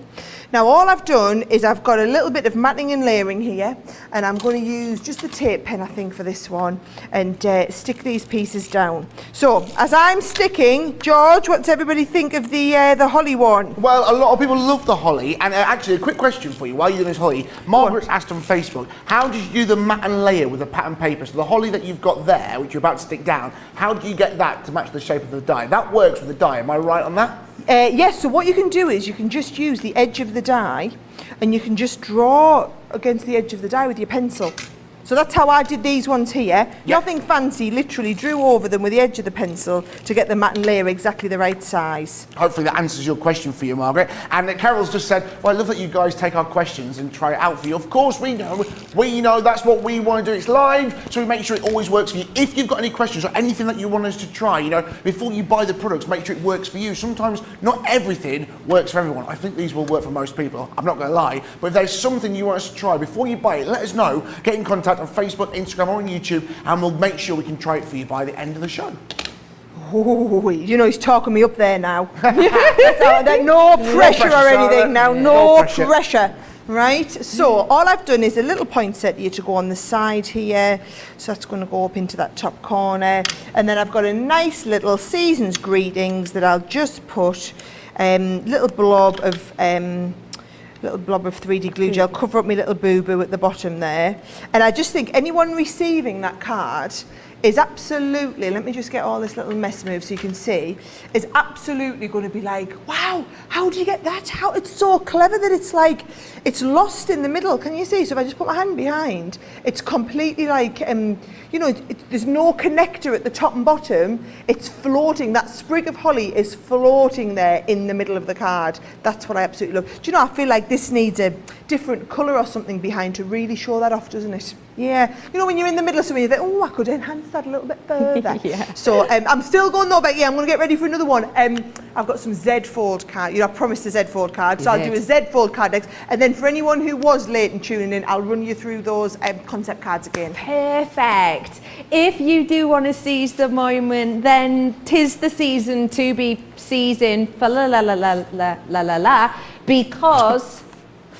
Now all I've done is I've got a little bit of matting and layering here, and I'm going to use just the tape pen, I think, for this one, and stick these pieces down. So as I'm sticking, George, what does everybody think of the holly one?
Well, a lot of people love the holly, and actually a quick question for you while you're doing this holly. Margaret's asked on Facebook, how did you do the mat and layer with the pattern paper? So the holly that you've got there, which you're about to stick down, how do you get that to match the shape of the die? That works with the die, am I right on that?
Yes, so what you can do is you can just use the edge of the die and you can just draw against the edge of the die with your pencil. So that's how I did these ones here. Yep. Nothing fancy, literally drew over them with the edge of the pencil to get the mat and layer exactly the right size.
Hopefully that answers your question for you, Margaret. And Carol's just said, well, I love that you guys take our questions and try it out for you. Of course we know that's what we want to do. It's live, so we make sure it always works for you. If you've got any questions or anything that you want us to try, before you buy the products, make sure it works for you. Sometimes not everything works for everyone. I think these will work for most people, I'm not going to lie. But if there's something you want us to try, before you buy it, let us know. Get in contact on Facebook, Instagram or on YouTube, and we'll make sure we can try it for you by the end of the show.
Oh, he's talking me up there now. No pressure or anything now, no pressure. Right, so all I've done is a little poinsettia here to go on the side here, so that's going to go up into that top corner, and then I've got a nice little season's greetings that I'll just put little blob of 3D glue gel, cover up my little boo-boo at the bottom there. And I just think anyone receiving that card is absolutely, let me just get all this little mess moved so you can see, is absolutely going to be like, wow, how do you get that? How it's so clever that it's like, it's lost in the middle. Can you see? So if I just put my hand behind, it's completely like, there's no connector at the top and bottom. It's floating. That sprig of holly is floating there in the middle of the card. That's what I absolutely love. Do you know, I feel like this needs a different colour or something behind to really show that off, doesn't it? Yeah. You know, when you're in the middle of something, you think, oh, I could enhance that a little bit further.
Yeah.
So I'm still going though, but yeah, I'm going to get ready for another one. I've got some Zed-fold card. I promised a Zed-fold card, so I'll do a Zed-fold card next. And then for anyone who was late and tuning in, I'll run you through those concept cards again.
Perfect. If you do want to seize the moment, then 'tis the season to be seizing for because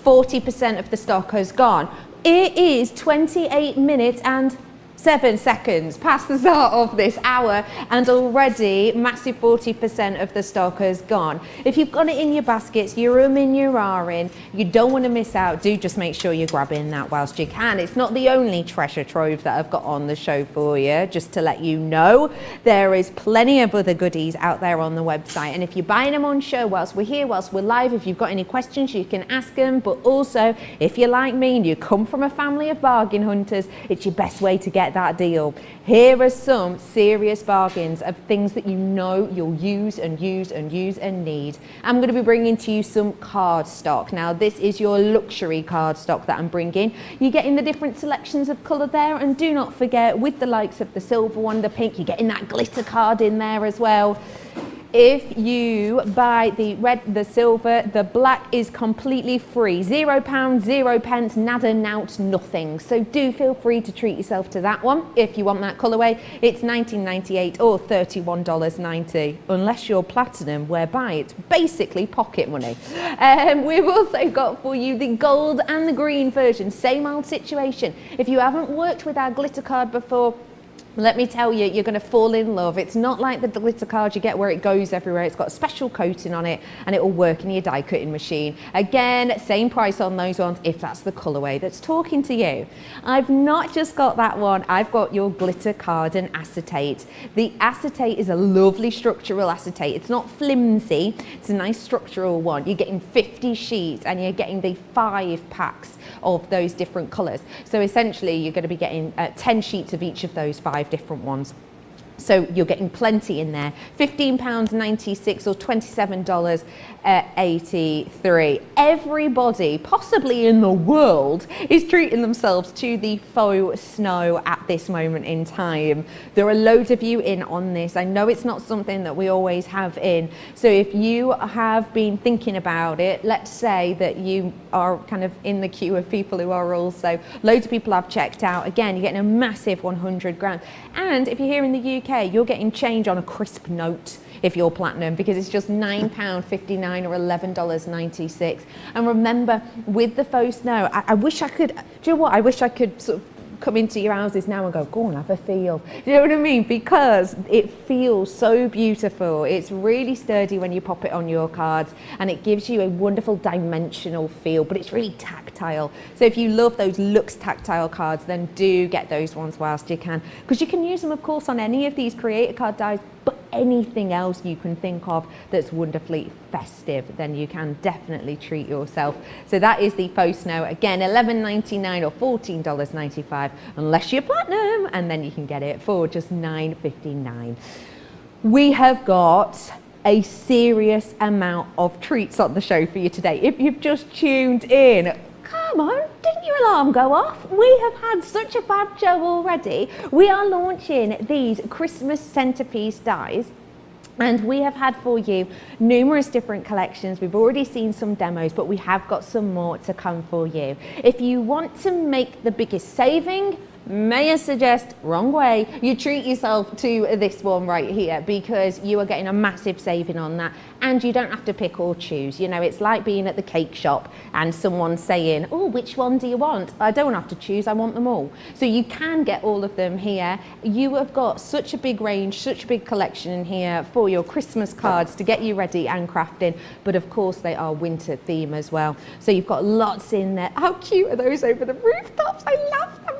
40% of the stock has gone. It is 28 minutes and 7 seconds past the start of this hour, and already massive 40% of the stock has gone. If you've got it in your baskets, you're in, you're ahhing, you don't want to miss out, do just make sure you're grabbing that whilst you can. It's not the only treasure trove that I've got on the show for you, just to let you know. There is plenty of other goodies out there on the website, and if you're buying them on show whilst we're here, whilst we're live, if you've got any questions, you can ask them. But also, if you're like me and you come from a family of bargain hunters, it's your best way to get that deal. Here are some serious bargains of things that you know you'll use and use and use and need. I'm going to be bringing to you some card stock. Now this is your luxury card stock that I'm bringing. You're getting the different selections of colour there, and do not forget, with the likes of the silver one, the pink, you're getting that glitter card in there as well. If you buy the red, the silver, the black is completely free. £0, 0 pence, nada, nout, nothing. So do feel free to treat yourself to that one. If you want that colourway, it's $19.98 or $31.90, unless you're platinum, whereby it's basically pocket money. We've also got for you the gold and the green version, same old situation. If you haven't worked with our glitter card before, Let me tell you, you're going to fall in love. It's not like the glitter card you get where it goes everywhere. It's got a special coating on it and it will work in your die cutting machine. Again, same price on those ones if that's the colourway that's talking to you. I've not just got that one, I've got your glitter card and acetate. The acetate is a lovely structural acetate. It's not flimsy, it's a nice structural one. You're getting 50 sheets and you're getting the 5 packs of those different colours. So essentially you're going to be getting 10 sheets of each of those 5 different ones. So you're getting plenty in there. £15.96 or $27.83. Everybody, possibly in the world, is treating themselves to the faux snow at this moment in time. There are loads of you in on this. I know it's not something that we always have in. So if you have been thinking about it, let's say that you are kind of in the queue of people who are also, loads of people have checked out. Again, you're getting a massive 100 grams. And if you're here in the UK, you're getting change on a crisp note if you're platinum, because it's just £9.59 or $11.96. And remember, with the faux snow, I wish I could, do you know what, I wish I could sort of come into your houses now and go, go on, have a feel. Do you know what I mean? Because it feels so beautiful. It's really sturdy when you pop it on your cards, and it gives you a wonderful dimensional feel, but it's really tactile. So if you love those luxe tactile cards, then do get those ones whilst you can, because you can use them, of course, on any of these creator card dies, but anything else you can think of that's wonderfully festive, then you can definitely treat yourself. So that is the faux snow. Again, $11.99 or $14.95 unless you're platinum, and then you can get it for just $9.59. We have got a serious amount of treats on the show for you today. If you've just tuned in, come on, didn't your alarm go off? We have had such a bad show already. We are launching these Christmas centerpiece dies, and we have had for you numerous different collections. We've already seen some demos, but we have got some more to come for you. If you want to make the biggest saving, may I suggest, wrong way, you treat yourself to this one right here, because you are getting a massive saving on that, and you don't have to pick or choose. You know, it's like being at the cake shop and someone saying, oh, which one do you want? I don't have to choose, I want them all. So you can get all of them here. You have got such a big range, such a big collection in here for your Christmas cards to get you ready and crafting, but of course they are winter theme as well. So you've got lots in there. How cute are those over the rooftops? I love them.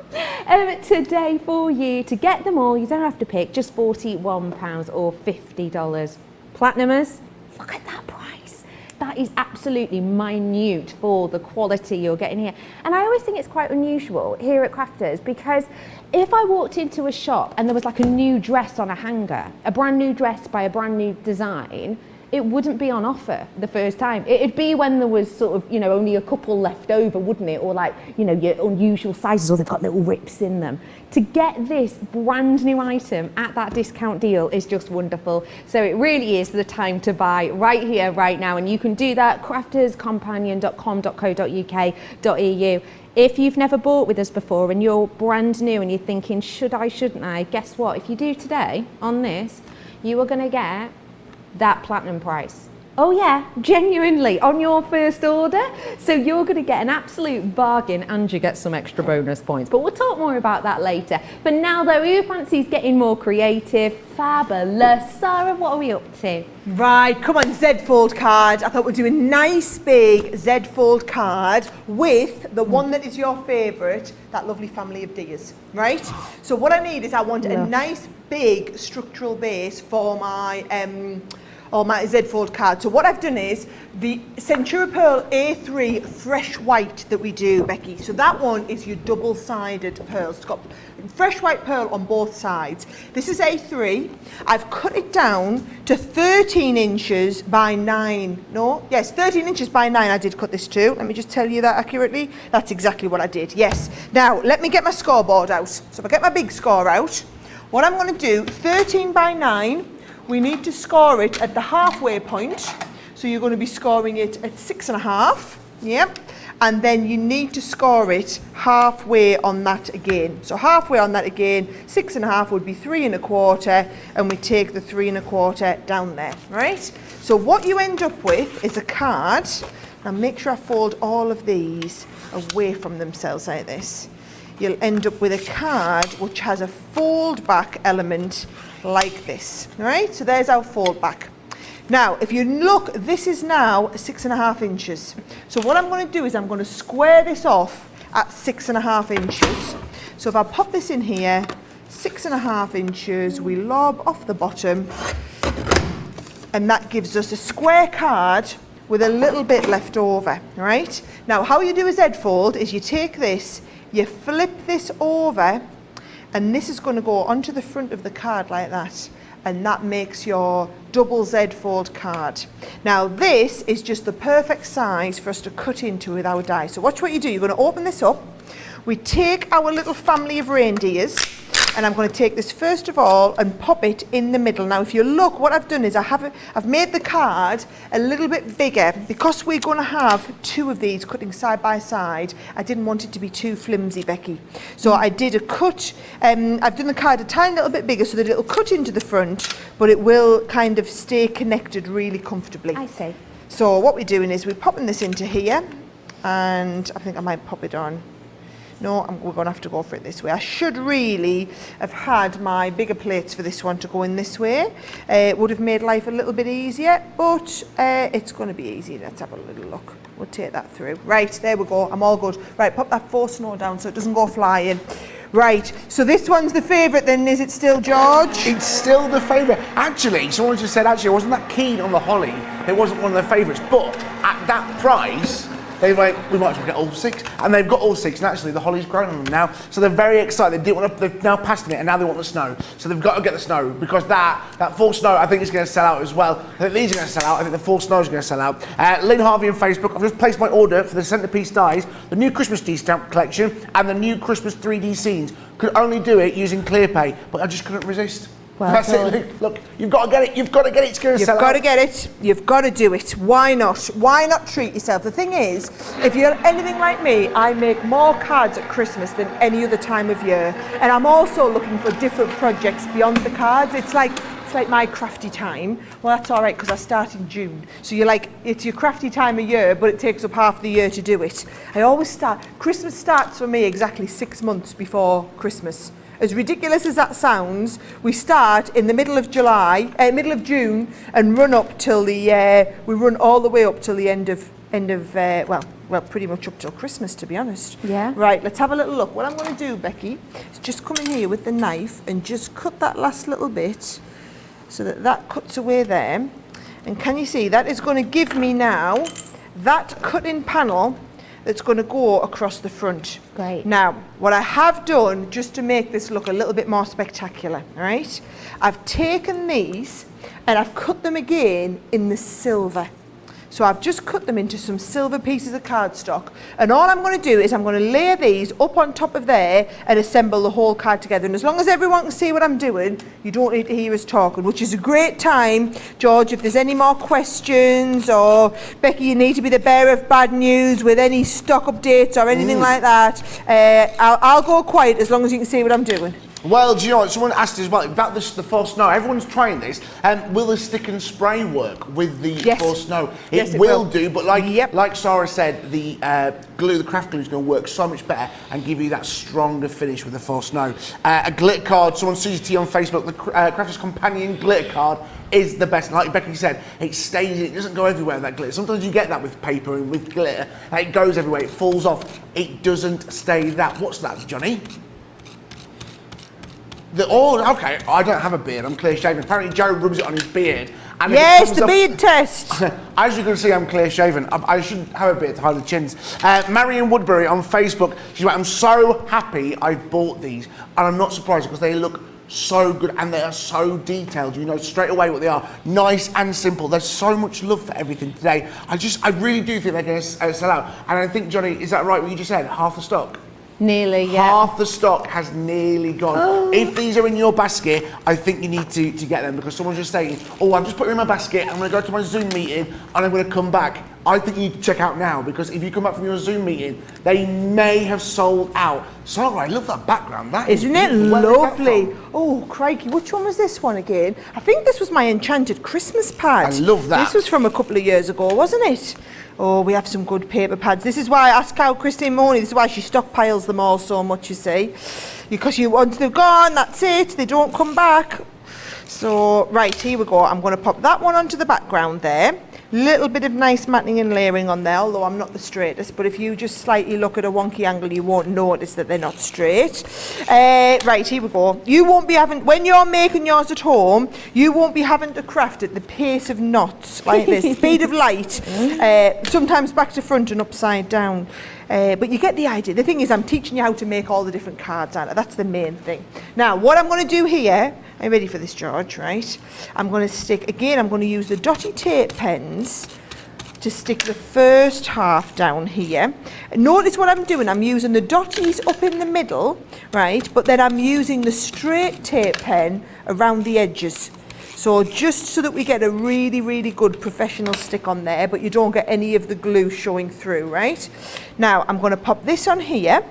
Today for you, to get them all, you don't have to pick, just £41 or $50. Platinumers, look at that price. That is absolutely minute for the quality you're getting here. And I always think it's quite unusual here at Crafters, because if I walked into a shop and there was like a new dress on a hanger, a brand new dress by a brand new design, it wouldn't be on offer the first time. It'd be when there was sort of, you know, only a couple left over, wouldn't it? Or like, you know, your unusual sizes, or they've got little rips in them. To get this brand new item at that discount deal is just wonderful. So it really is the time to buy right here, right now. And you can do that, crafterscompanion.com.co.uk.eu. If you've never bought with us before and you're brand new and you're thinking, should I, shouldn't I? Guess what? If you do today on this, you are going to get that platinum price. Oh yeah, genuinely, on your first order. So you're going to get an absolute bargain, and you get some extra bonus points. But we'll talk more about that later. For now though, who fancies getting more creative? Fabulous. Sarah, what are we up to?
Right, come on, Zed-fold card. I thought we'd do a nice big Zed-fold card with the one that is your favourite, that lovely family of deers, right? So what I need is, I want a nice big structural base for my my Zed-fold card. So what I've done is the Centura Pearl A3 fresh white that we do, Becky. So that one is your double-sided pearl. It's got fresh white pearl on both sides. This is A3. I've cut it down to 13 inches by 9. No? Yes, 13 inches by 9 I did cut this to. Let me just tell you that accurately. That's exactly what I did, yes. Now, let me get my scoreboard out. So if I get my big score out, what I'm going to do, 13 by 9, we need to score it at the halfway point. So you're going to be scoring it at 6.5. Yep. And then you need to score it halfway on that again. So halfway on that again, 6.5 would be 3.25, and we take the 3.25 down there, right? So what you end up with is a card, and make sure I fold all of these away from themselves like this. you'll end up with a card which has a fold back element like this. All right, so there's our fold back. Now, if you look, this is now 6.5 inches. So what I'm going to do is I'm going to square this off at 6.5 inches. So if I pop this in here, 6.5 inches, we lob off the bottom, and that gives us a square card with a little bit left over, right? Now, how you do a Z-fold is you take this, you flip this over, and this is going to go onto the front of the card like that. And that makes your double Z-fold card. Now this is just the perfect size for us to cut into with our die. So watch what you do. You're going to open this up. We take our little family of reindeers, and I'm going to take this first of all and pop it in the middle. Now if you look, what I've done is I've made the card a little bit bigger because we're going to have 2 of these cutting side by side. I didn't want it to be too flimsy, Becky. So I did a cut, I've done the card a tiny little bit bigger so that it'll cut into the front, but it will kind of stay connected really comfortably.
I see.
So what we're doing is we're popping this into here, and I think I might pop it on. No, we're going to have to go for it this way. I should really have had my bigger plates for this one to go in this way. It would have made life a little bit easier, but it's going to be easy. Let's have a little look. We'll take that through. Right, there we go. I'm all good. Right, pop that Faux snow down so it doesn't go flying. Right, so this one's the favourite then, is it still, George?
It's still the favourite. Actually, someone just said, actually, I wasn't that keen on the holly. It wasn't one of their favourites, but at that price, they went, we might as well get all 6, and they've got all 6, and actually the holly's grown on them now, so they're very excited. They didn't want to, they've now passed it, and now they want the snow, so they've got to get the snow, because that Faux snow I think is going to sell out as well. I think these are going to sell out. I think the Faux snow is going to sell out. Lynn Harvey on Facebook, I've just placed my order for the Centrepiece dies, the new Christmas D-stamp collection, and the new Christmas 3D scenes. Could only do it using ClearPay, but I just couldn't resist.
Well
That's
done.
it. Look, you've got to get it. You've got to get it. It's going to sell out.
You've got to get it. You've got to do it. Why not? Why not treat yourself? The thing is, if you're anything like me, I make more cards at Christmas than any other time of year. And I'm also looking for different projects beyond the cards. It's like my crafty time. Well, that's all right because I start in June. So you're like, it's your crafty time of year, but it takes up half the year to do it. I always start, Christmas starts for me exactly 6 months before Christmas. As ridiculous as that sounds, we start in the middle of June, and run up till we run all the way up till the end of well, pretty much up till Christmas, to be honest.
Yeah.
Right, let's have a little look. What I'm going to do, Becky, is just come in here with the knife and just cut that last little bit so that cuts away there. And can you see, that is going to give me now that cut-in panel that's going to go across the front.
Great.
Now, what I have done, just to make this look a little bit more spectacular, all right? I've taken these and I've cut them again in the silver. So I've just cut them into some silver pieces of cardstock, and all I'm going to do is I'm going to layer these up on top of there and assemble the whole card together. And as long as everyone can see what I'm doing, you don't need to hear us talking, which is a great time, George, if there's any more questions, or Becky, you need to be the bearer of bad news with any stock updates or anything like that, I'll go quiet as long as you can see what I'm doing.
Well, do you know what? Someone asked as well about the Faux snow. Everyone's trying this. Will the stick and spray work with the Faux snow? It will do, but like Sara said, the glue, the craft glue, is going to work so much better and give you that stronger finish with the Faux snow. A glitter card. Someone Susie T on Facebook. The Crafter's Companion glitter card is the best. Like Becky said, it stays. It doesn't go everywhere. That glitter. Sometimes you get that with paper and with glitter. It goes everywhere. It falls off. It doesn't stay that. What's that, Johnny? Okay, I don't have a beard, I'm clear shaven. Apparently Joe rubs it on his beard. And
yes, the beard test.
As you can see, I'm clear shaven. I shouldn't have a beard to hide the chins. Marion Woodbury on Facebook, she's like, I'm so happy I've bought these. And I'm not surprised because they look so good and they are so detailed. You know straight away what they are. Nice and simple. There's so much love for everything today. I really do think they're going to sell out. And I think, Johnny, is that right what you just said? Half the stock?
Nearly, yeah.
Half the stock has nearly gone. Oh. If these are in your basket, I think you need to get them because someone's just saying, oh, I'm just putting them in my basket, I'm going to go to my Zoom meeting and I'm going to come back. I think you need to check out now, because if you come back from your Zoom meeting, they may have sold out. Sara, I love that background. That
Isn't it
beautiful. Where did that
lovely?
come?
Oh, crikey, which one was this one again? I think this was my enchanted Christmas pad.
I love that.
This was from a couple of years ago, wasn't it? Oh, we have some good paper pads. This is why I asked how Christine Mooney, this is why she stockpiles them all so much, you see. Because once they're gone, that's it, they don't come back. So, right, here we go. I'm going to pop that one onto the background there. Little bit of nice matting and layering on there, although I'm not the straightest, but if you just slightly look at a wonky angle, you won't notice that they're not straight. Right, here we go. You won't be having, when you're making yours at home, you won't be having to craft at the pace of knots like this, speed of light, sometimes back to front and upside down. But you get the idea. The thing is, I'm teaching you how to make all the different cards out of it. That's the main thing. Now, what I'm going to do here, are you ready for this, George, right? I'm going to stick, again, I'm going to use the dotty tape pens to stick the first half down here. Notice what I'm doing. I'm using the dotties up in the middle, right? But then I'm using the straight tape pen around the edges. So just so that we get a really, really good professional stick on there, but you don't get any of the glue showing through, right? Now, I'm going to pop this on here.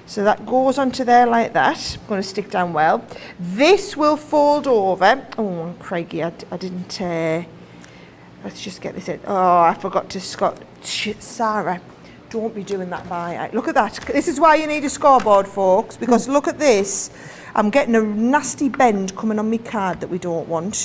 So that goes onto there like that. I'm going to stick down well. This will fold over. Oh, crikey, I didn't... let's just get this in. Oh, I forgot to... Sarah, don't be doing that by eye. Look at that. This is why you need a scoreboard, folks, because look at this. I'm getting a nasty bend coming on my card that we don't want.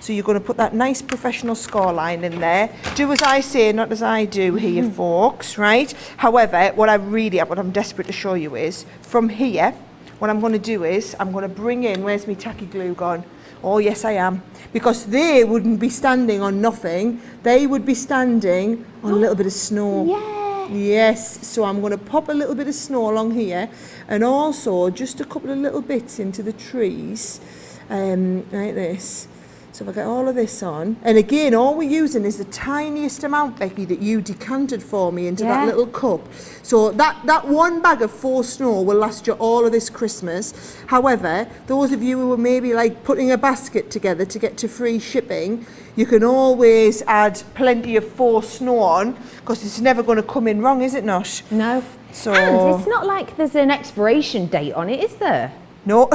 So you're going to put that nice professional score line in there. Do as I say, not as I do here, folks, right? However, what I'm desperate to show you is, from here, what I'm going to do is, I'm going to bring in, where's my tacky glue gone? Oh, yes, I am. Because they wouldn't be standing on nothing. They would be standing on a little bit of snow.
Yeah.
Yes, so I'm going to pop a little bit of snow along here, and also just a couple of little bits into the trees, like this. So if I get all of this on, and again, all we're using is the tiniest amount, Becky, that you decanted for me into that little cup. So that one bag of Faux snow will last you all of this Christmas. However, those of you who are maybe like putting a basket together to get to free shipping, you can always add plenty of Faux snow on, because it's never going to come in wrong, is it not?
No.
So,
and it's not like there's an expiration date on it, is there?
no,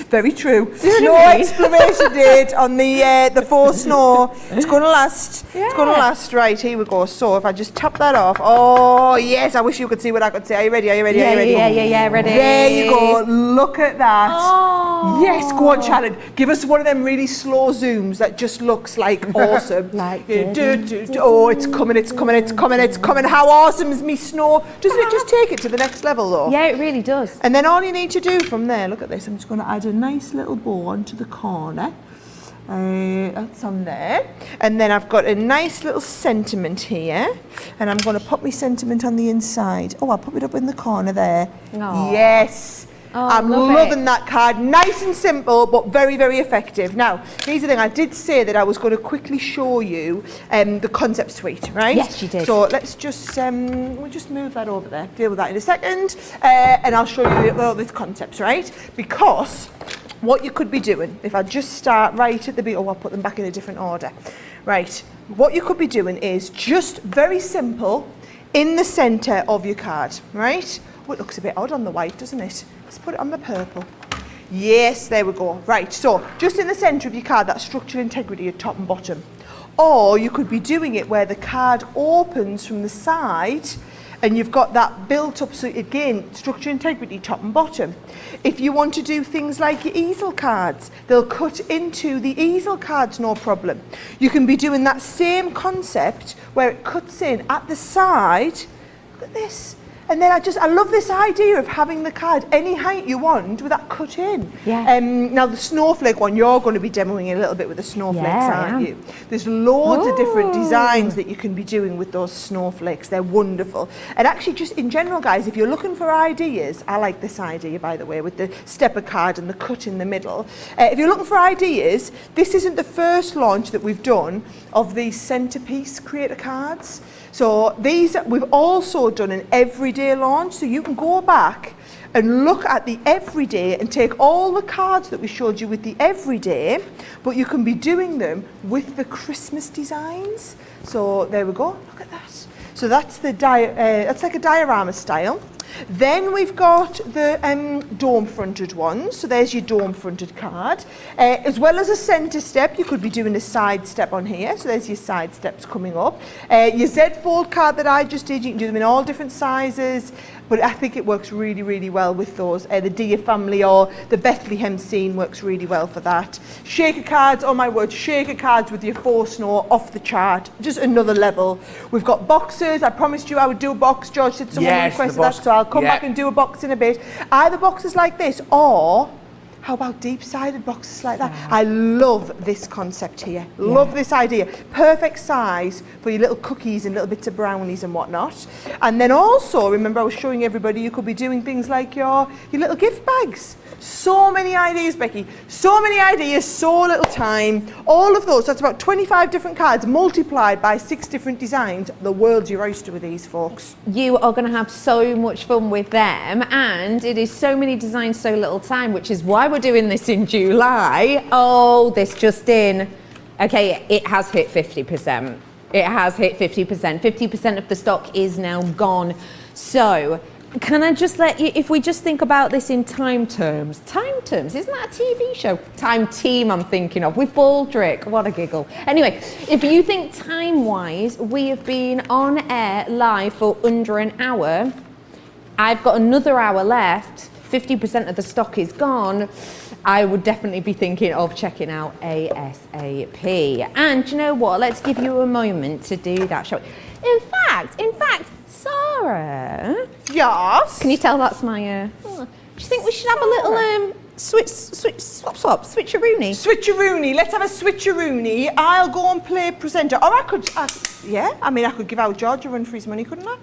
very true. No expiration date on the Faux snow. It's going to last.
Yeah.
It's going to last. Right, here we go. So if I just tap that off. Oh, yes, I wish you could see what I could see. Are you ready? Are you ready? Are you ready?
Yeah, ready.
There you go. Look at that.
Oh.
Yes, go on, Shannon. Give us one of them really slow zooms that just looks like awesome.
Like
oh, it's coming, it's coming, it's coming, it's coming. How awesome is me snow? Doesn't it just take it to the next level, though?
Yeah, it really does.
And then all you need to do from there, look at this, I'm just going to add a nice little bow onto the corner. That's on there. And then I've got a nice little sentiment here. And I'm going to pop my sentiment on the inside. Oh, I'll pop it up in the corner there.
Aww.
Yes.
Oh,
I'm loving that card. Nice and simple, but very, very effective. Now, here's the thing. I did say that I was going to quickly show you the concept suite, right?
Yes, you did.
So let's just, we'll just move that over there. Deal with that in a second. And I'll show you all these concepts, right? Because what you could be doing, if I just start right at the beginning, oh, I'll put them back in a different order. Right. What you could be doing is just very simple in the centre of your card, right? Oh, it looks a bit odd on the white, doesn't it? Let's put it on the purple. Yes, there we go. Right, so just in the centre of your card, that structural integrity at top and bottom. Or you could be doing it where the card opens from the side and you've got that built up, so again, structural integrity top and bottom. If you want to do things like your easel cards, they'll cut into the easel cards, no problem. You can be doing that same concept where it cuts in at the side. Look at this. And then I love this idea of having the card any height you want with that cut in.
Yeah.
Now the snowflake one, you're going to be demoing a little bit with the snowflakes, aren't you? There's loads of different designs that you can be doing with those snowflakes. They're wonderful. And actually, just in general, guys, if you're looking for ideas, I like this idea, by the way, with the stepper card and the cut in the middle. If you're looking for ideas, this isn't the first launch that we've done of these centerpiece creator cards. So these, we've also done an everyday launch, so you can go back and look at the everyday and take all the cards that we showed you with the everyday, but you can be doing them with the Christmas designs. So there we go, look at that. So that's that's like a diorama style. Then we've got the dome-fronted ones. So there's your dome-fronted card. As well as a centre step, you could be doing a side step on here. So there's your side steps coming up. Your Z-fold card that I just did, you can do them in all different sizes. But I think it works really, really well with those. The Dear Family or the Bethlehem scene works really well for that. Shaker cards, oh my word, shaker cards with your Faux snow off the chart. Just another level. We've got boxes. I promised you I would do a box. George said someone requested that, so I'll come back and do a box in a bit. Either boxes like this or how about deep-sided boxes like that? I love this concept here. Love this idea. Perfect size for your little cookies and little bits of brownies and whatnot. And then also, remember I was showing everybody, you could be doing things like your little gift bags. So many ideas, Becky. So many ideas, so little time. All of those, that's about 25 different cards multiplied by 6 different designs. The world's your oyster with these, folks.
You are going to have so much fun with them, and it is so many designs, so little time, which is why we're doing this in July. Oh, this just in. Okay, it has hit 50%. It has hit 50%. 50% of the stock is now gone. So, can I just let you, if we just think about this in time terms, isn't that a TV show? Time Team I'm thinking of, with Baldrick, what a giggle. Anyway, if you think time-wise, we have been on air live for under an hour. I've got another hour left, 50% of the stock is gone. I would definitely be thinking of checking out ASAP. And you know what, let's give you a moment to do that, shall we? In fact, Sara.
Yes?
Can you tell that's my, do you think we should have a little switcheroony?
Switcheroony, let's have a switcheroony. I'll go and play presenter. Or I could give out George a run for his money, couldn't I?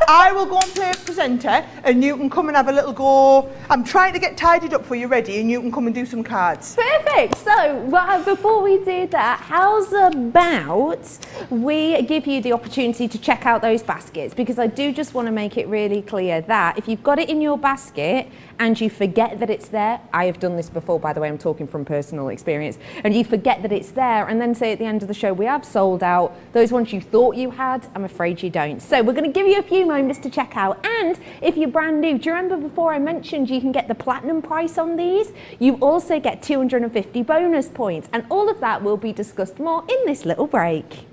I will go and play presenter and you can come and have a little go. I'm trying to get tidied up for you ready and you can come and do some cards.
Perfect. So, before we do that, how's about we give you the opportunity to check out those baskets, because I do just want to make it really clear that if you've got it in your basket and you forget that it's there, I have done this before, by the way, I'm talking from personal experience, and you forget that it's there and then say at the end of the show, we have sold out, those ones you thought you had, I'm afraid you don't. So we're going to give you a few moments to check out. And if you're brand new, do you remember before I mentioned you can get the platinum price on these? You also get 250 bonus points, and all of that will be discussed more in this little break.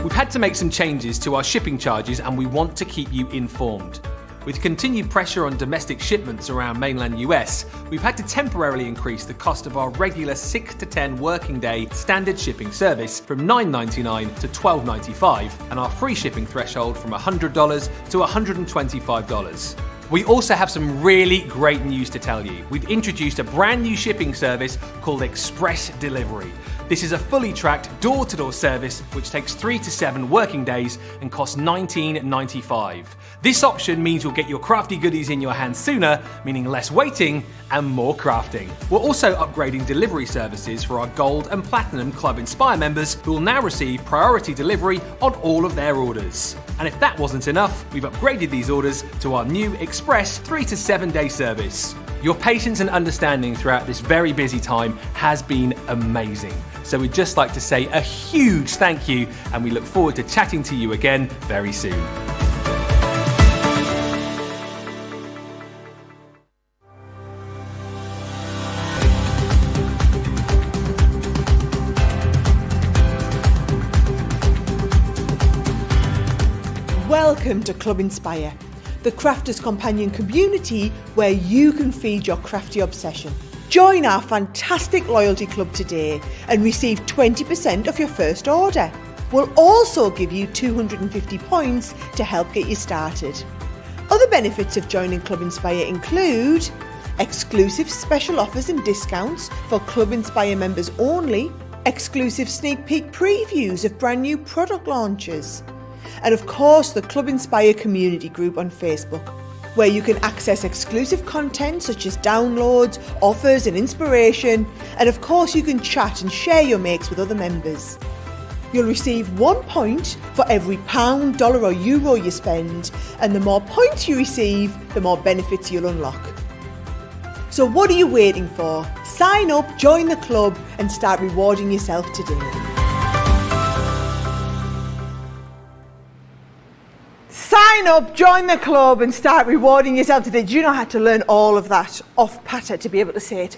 We've had to make some changes to our shipping charges and we want to keep you informed. With continued pressure on domestic shipments around mainland US, we've had to temporarily increase the cost of our regular 6 to 10 working day standard shipping service from $9.99 to $12.95 and our free shipping threshold from $100 to $125. We also have some really great news to tell you. We've introduced a brand new shipping service called Express Delivery. This is a fully tracked door-to-door service which takes 3 to 7 working days and costs $19.95. This option means you'll get your crafty goodies in your hands sooner, meaning less waiting and more crafting. We're also upgrading delivery services for our Gold and Platinum Club Inspire members, who will now receive priority delivery on all of their orders. And if that wasn't enough, we've upgraded these orders to our new Express 3 to 7 day service. Your patience and understanding throughout this very busy time has been amazing. So we'd just like to say a huge thank you, and we look forward to chatting to you again very soon.
Welcome to Club Inspire, the crafters' companion community where you can feed your crafty obsession. Join our fantastic loyalty club today and receive 20% off your first order. We'll also give you 250 points to help get you started. Other benefits of joining Club Inspire include exclusive special offers and discounts for Club Inspire members only, exclusive sneak peek previews of brand new product launches, and of course the Club Inspire community group on Facebook, where you can access exclusive content such as downloads, offers and inspiration, and of course you can chat and share your makes with other members. You'll receive 1 point for every pound, dollar or euro you spend, and the more points you receive, the more benefits you'll unlock. So what are you waiting for? Sign up, join the club and start rewarding yourself today. Sign up, join the club and start rewarding yourself today. Do you know how to learn all of that off patter to be able to say it?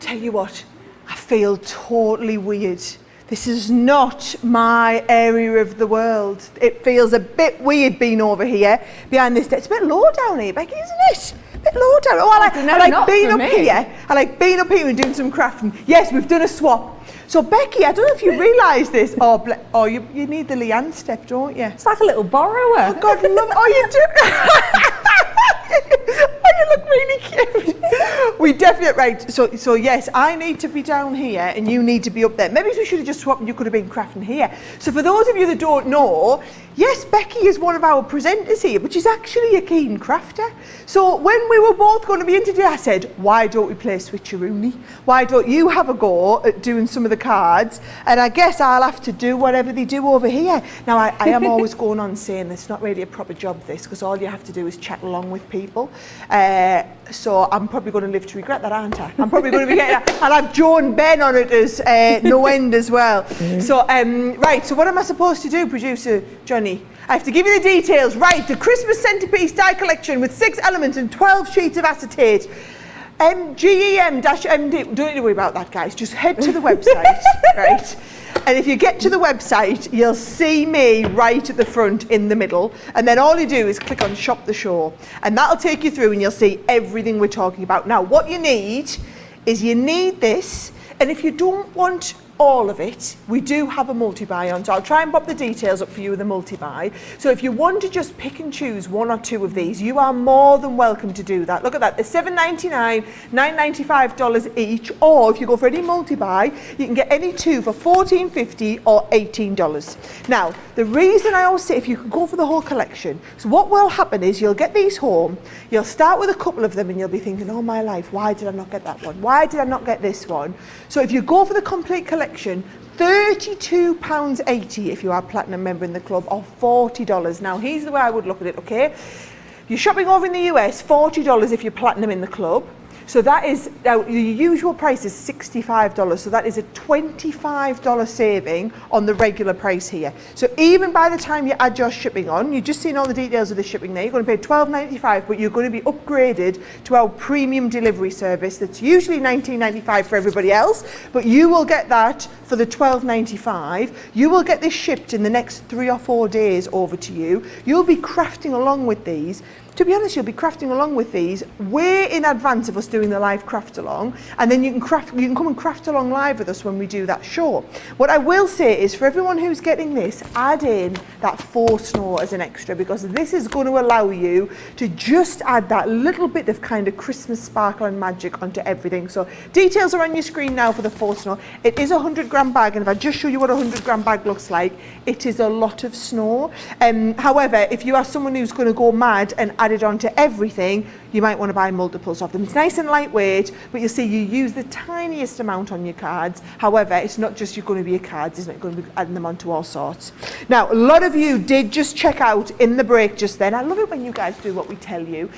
Tell you what, I feel totally weird. This is not my area of the world. It feels a bit weird being over here behind this desk. It's a bit low down here, Becky, isn't it? A bit low down. Oh, I like being up here. I like being up here and doing some crafting. Yes, we've done a swap. So Becky, I don't know if you realise this. Oh, you need the Leanne step, don't you?
It's like a little borrower.
Oh God, love. Oh, you do. Oh, you look really cute. We definitely, right, so yes, I need to be down here and you need to be up there. Maybe we should have just swapped and you could have been crafting here. So for those of you that don't know, yes, Becky is one of our presenters here, but she's actually a keen crafter. So when we were both going to be in today, I said, why don't we play switcheroony? Why don't you have a go at doing some of the cards? And I guess I'll have to do whatever they do over here. Now, I am always going on saying it's not really a proper job, this, because all you have to do is chat along with people. So I'm probably going to live to regret that, aren't I? I'm probably going to be getting that. I'll have Joe and Ben on it as no end as well. So, right, so what am I supposed to do, producer Johnny? I have to give you the details. Right, the Christmas Centrepiece die collection with 6 elements and 12 sheets of acetate. GEM-MD, don't need to worry about that, guys. Just head to the website, right? And if you get to the website, you'll see me right at the front in the middle. And then all you do is click on Shop the Show. And that'll take you through and you'll see everything we're talking about. Now, what you need is you need this. And if you don't want all of it, we do have a multi-buy on, so I'll try and pop the details up for you with the multi-buy. So if you want to just pick and choose 1 or 2 of these, you are more than welcome to do that. Look at that, they're $7.99, $9.95 each, or if you go for any multi-buy, you can get any 2 for $14.50 or $18. Now, the reason I always say if you can go for the whole collection, so what will happen is you'll get these home, you'll start with a couple of them and you'll be thinking, oh my life, why did I not get that one? Why did I not get this one? So if you go for the complete collection, £32.80 if you are a platinum member in the club, or $40. Now here's the way I would look at it, okay? You're shopping over in the US, $40 if you're platinum in the club. So that is, now the usual price is $65, so that is a $25 saving on the regular price here. So even by the time you add your shipping on, you've just seen all the details of the shipping there, you're going to pay $12.95, but you're going to be upgraded to our premium delivery service that's usually $19.95 for everybody else, but you will get that for the $12.95. You will get this shipped in the next 3 or 4 days over to you. You'll be crafting along with these. To be honest, you'll be crafting along with these way in advance of us doing the live craft along, and then you can come and craft along live with us when we do that show. What I will say is for everyone who's getting this, add in that faux snow as an extra, because this is going to allow you to just add that little bit of kind of Christmas sparkle and magic onto everything. So details are on your screen now for the faux snow. It is a 100-gram bag, and if I just show you what a 100-gram bag looks like, it is a lot of snow. However, if you are someone who's going to go mad and add it onto everything, you might want to buy multiples of them. It's nice and lightweight, but you'll see you use the tiniest amount on your cards. However, it's not just you're going to be your cards, isn't it? You're going to be adding them onto all sorts. Now, a lot of you did just check out in the break just then. I love it when you guys do what we tell you.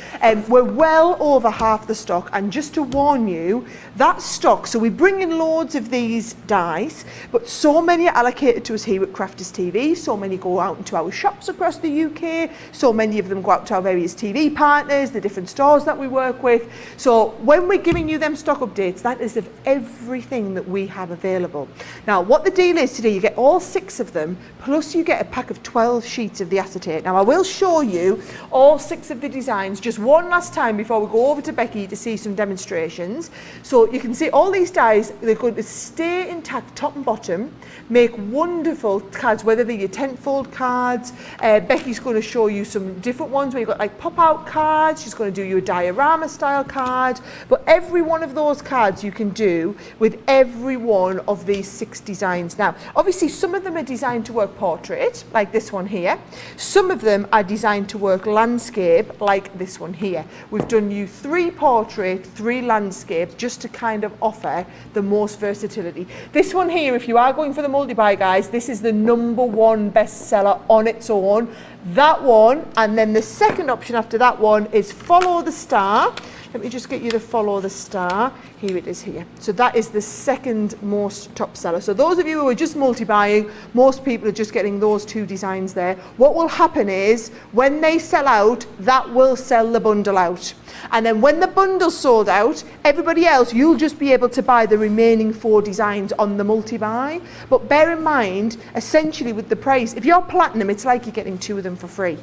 We're well over half the stock, and just to warn you, that stock, so we bring in loads of these dies, but so many are allocated to us here at Crafters TV, so many go out into our shops across the UK, so many of them go out to our various TV partners, the different stores that we work with. So when we're giving you them stock updates, that is of everything that we have available. Now, what the deal is today, you get all 6 of them, plus you get a pack of 12 sheets of the acetate. Now, I will show you all 6 of the designs just one last time before we go over to Becky to see some demonstrations. So you can see all these dies, they're going to stay intact top and bottom, make wonderful cards, whether they're your tent-fold cards. Becky's going to show you some different ones where you've got like pop-out cards. She's going to do you a diorama style card, but every one of those cards you can do with every one of these 6 designs. Now, obviously some of them are designed to work portrait, like this one here. Some of them are designed to work landscape, like this one here. We've done you 3 portrait, 3 landscape, just to kind of offer the most versatility. This one here, if you are going for the multi-buy, guys, this is the #1 bestseller on its own. That one, and then the second option after that one is Follow the Star. Let me just get you the Follow the Star. Here it is here. So that is the second most top seller. So those of you who are just multi-buying, most people are just getting those 2 designs there. What will happen is when they sell out, that will sell the bundle out. And then when the bundle's sold out, everybody else, you'll just be able to buy the remaining 4 designs on the multi-buy. But bear in mind, essentially with the price, if you're platinum, it's like you're getting 2 of them for free.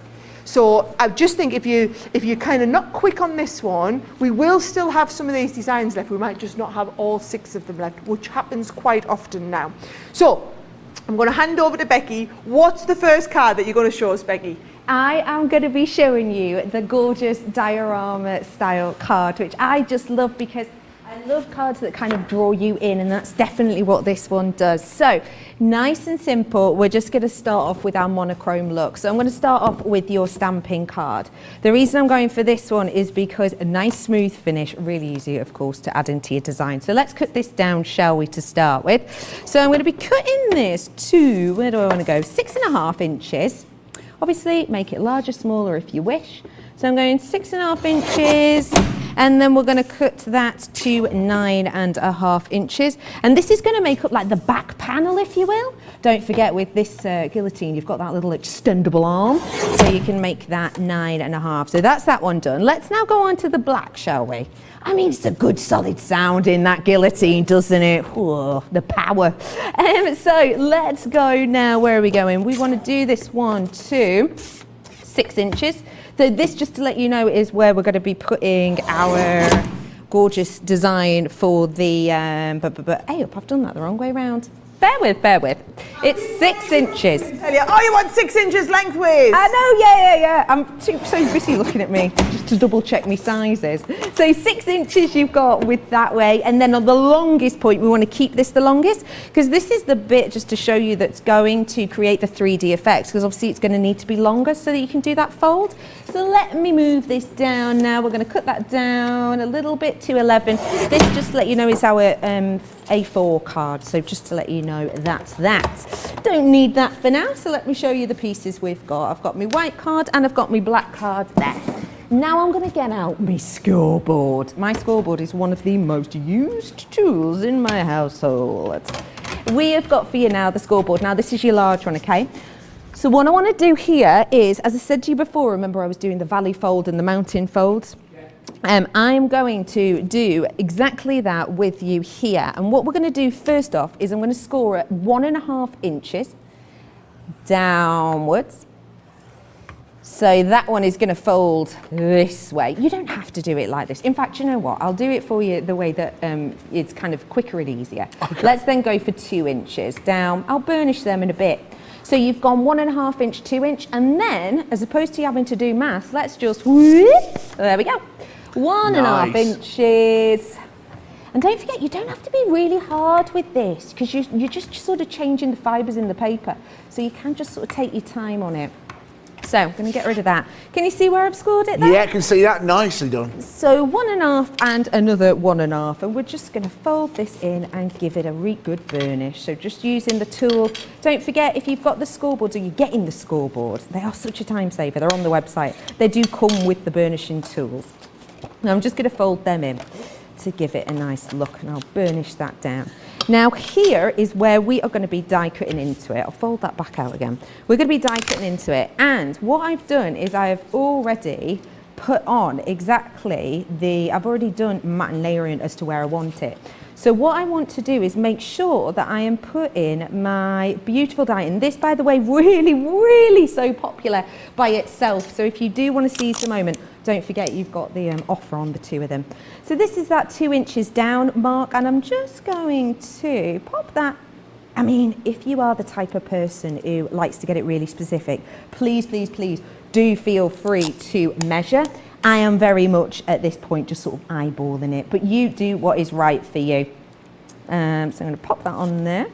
So I just think if you're kind of not quick on this one, we will still have some of these designs left. We might just not have all 6 of them left, which happens quite often now. So I'm going to hand over to Becky. What's the first card that you're going to show us, Becky?
I am going to be showing you the gorgeous diorama style card, which I just love because I love cards that kind of draw you in, and that's definitely what this one does. So nice and simple, we're just going to start off with our monochrome look. So I'm going to start off with your stamping card. The reason I'm going for this one is because a nice smooth finish, really easy of course to add into your design. So let's cut this down, shall we, to start with. So I'm going to be cutting this to, where do I want to go, 6.5 inches. Obviously make it larger, smaller if you wish. So I'm going 6.5 inches, and then we're going to cut that to 9.5 inches. And this is going to make up like the back panel, if you will. Don't forget with this guillotine, you've got that little extendable arm, so you can make that 9.5. So that's that one done. Let's now go on to the black, shall we? I mean, it's a good solid sound in that guillotine, doesn't it? Whoa, the power. So let's go now. Where are we going? We want to do this one to 6 inches. So this, just to let you know, is where we're going to be putting our gorgeous design for the, hey, I've done that the wrong way around. Bear with. It's 6 inches.
Oh, you want 6 inches lengthways?
I know, yeah. I'm so busy looking at me just to double check my sizes. So 6 inches you've got with that way, and then on the longest point, we want to keep this the longest, because this is the bit just to show you that's going to create the 3D effect, because obviously it's going to need to be longer so that you can do that fold. So let me move this down now. We're going to cut that down a little bit to 11. This, just to let you know, is our A4 card, so just to let you know that's that. Don't need that for now, so let me show you the pieces we've got. I've got my white card and I've got my black card there. Now I'm going to get out my scoreboard. My scoreboard is one of the most used tools in my household. We have got for you now the scoreboard. Now this is your large one, okay? So what I want to do here is, as I said to you before, remember I was doing the valley fold and the mountain folds? I'm going to do exactly that with you here. And what we're going to do first off is I'm going to score at 1.5 inches downwards. So that one is going to fold this way. You don't have to do it like this. In fact, you know what? I'll do it for you the way that it's kind of quicker and easier. Okay. Let's then go for 2 inches down. I'll burnish them in a bit. So you've gone 1.5 inch, 2 inch, and then, as opposed to having to do maths, let's just whoop, there we go. 1.5 inches. And don't forget, you don't have to be really hard with this, because you're just sort of changing the fibres in the paper. So you can just sort of take your time on it. So I'm going to get rid of that. Can you see where I've scored it there?
Yeah, I can see that. Nicely done.
So 1.5 and another 1.5. And we're just going to fold this in and give it a really good burnish. So just using the tool. Don't forget, if you've got the scoreboards or you're getting the scoreboard, they are such a time saver. They're on the website. They do come with the burnishing tools. Now I'm just going to fold them in to give it a nice look, and I'll burnish that down. Now here is where we are going to be die cutting into it. I'll fold that back out again. We're going to be die cutting into it, and what I've done is I have already put on exactly I've already done matte and layering as to where I want it. So what I want to do is make sure that I am putting my beautiful die, and this, by the way, really so popular by itself. So if you do want to seize the moment, don't forget you've got the offer on the 2 of them. So this is that 2 inches down mark, and I'm just going to pop that. I mean, if you are the type of person who likes to get it really specific, please do feel free to measure. I am very much at this point just sort of eyeballing it, but you do what is right for you. So I'm going to pop that on there.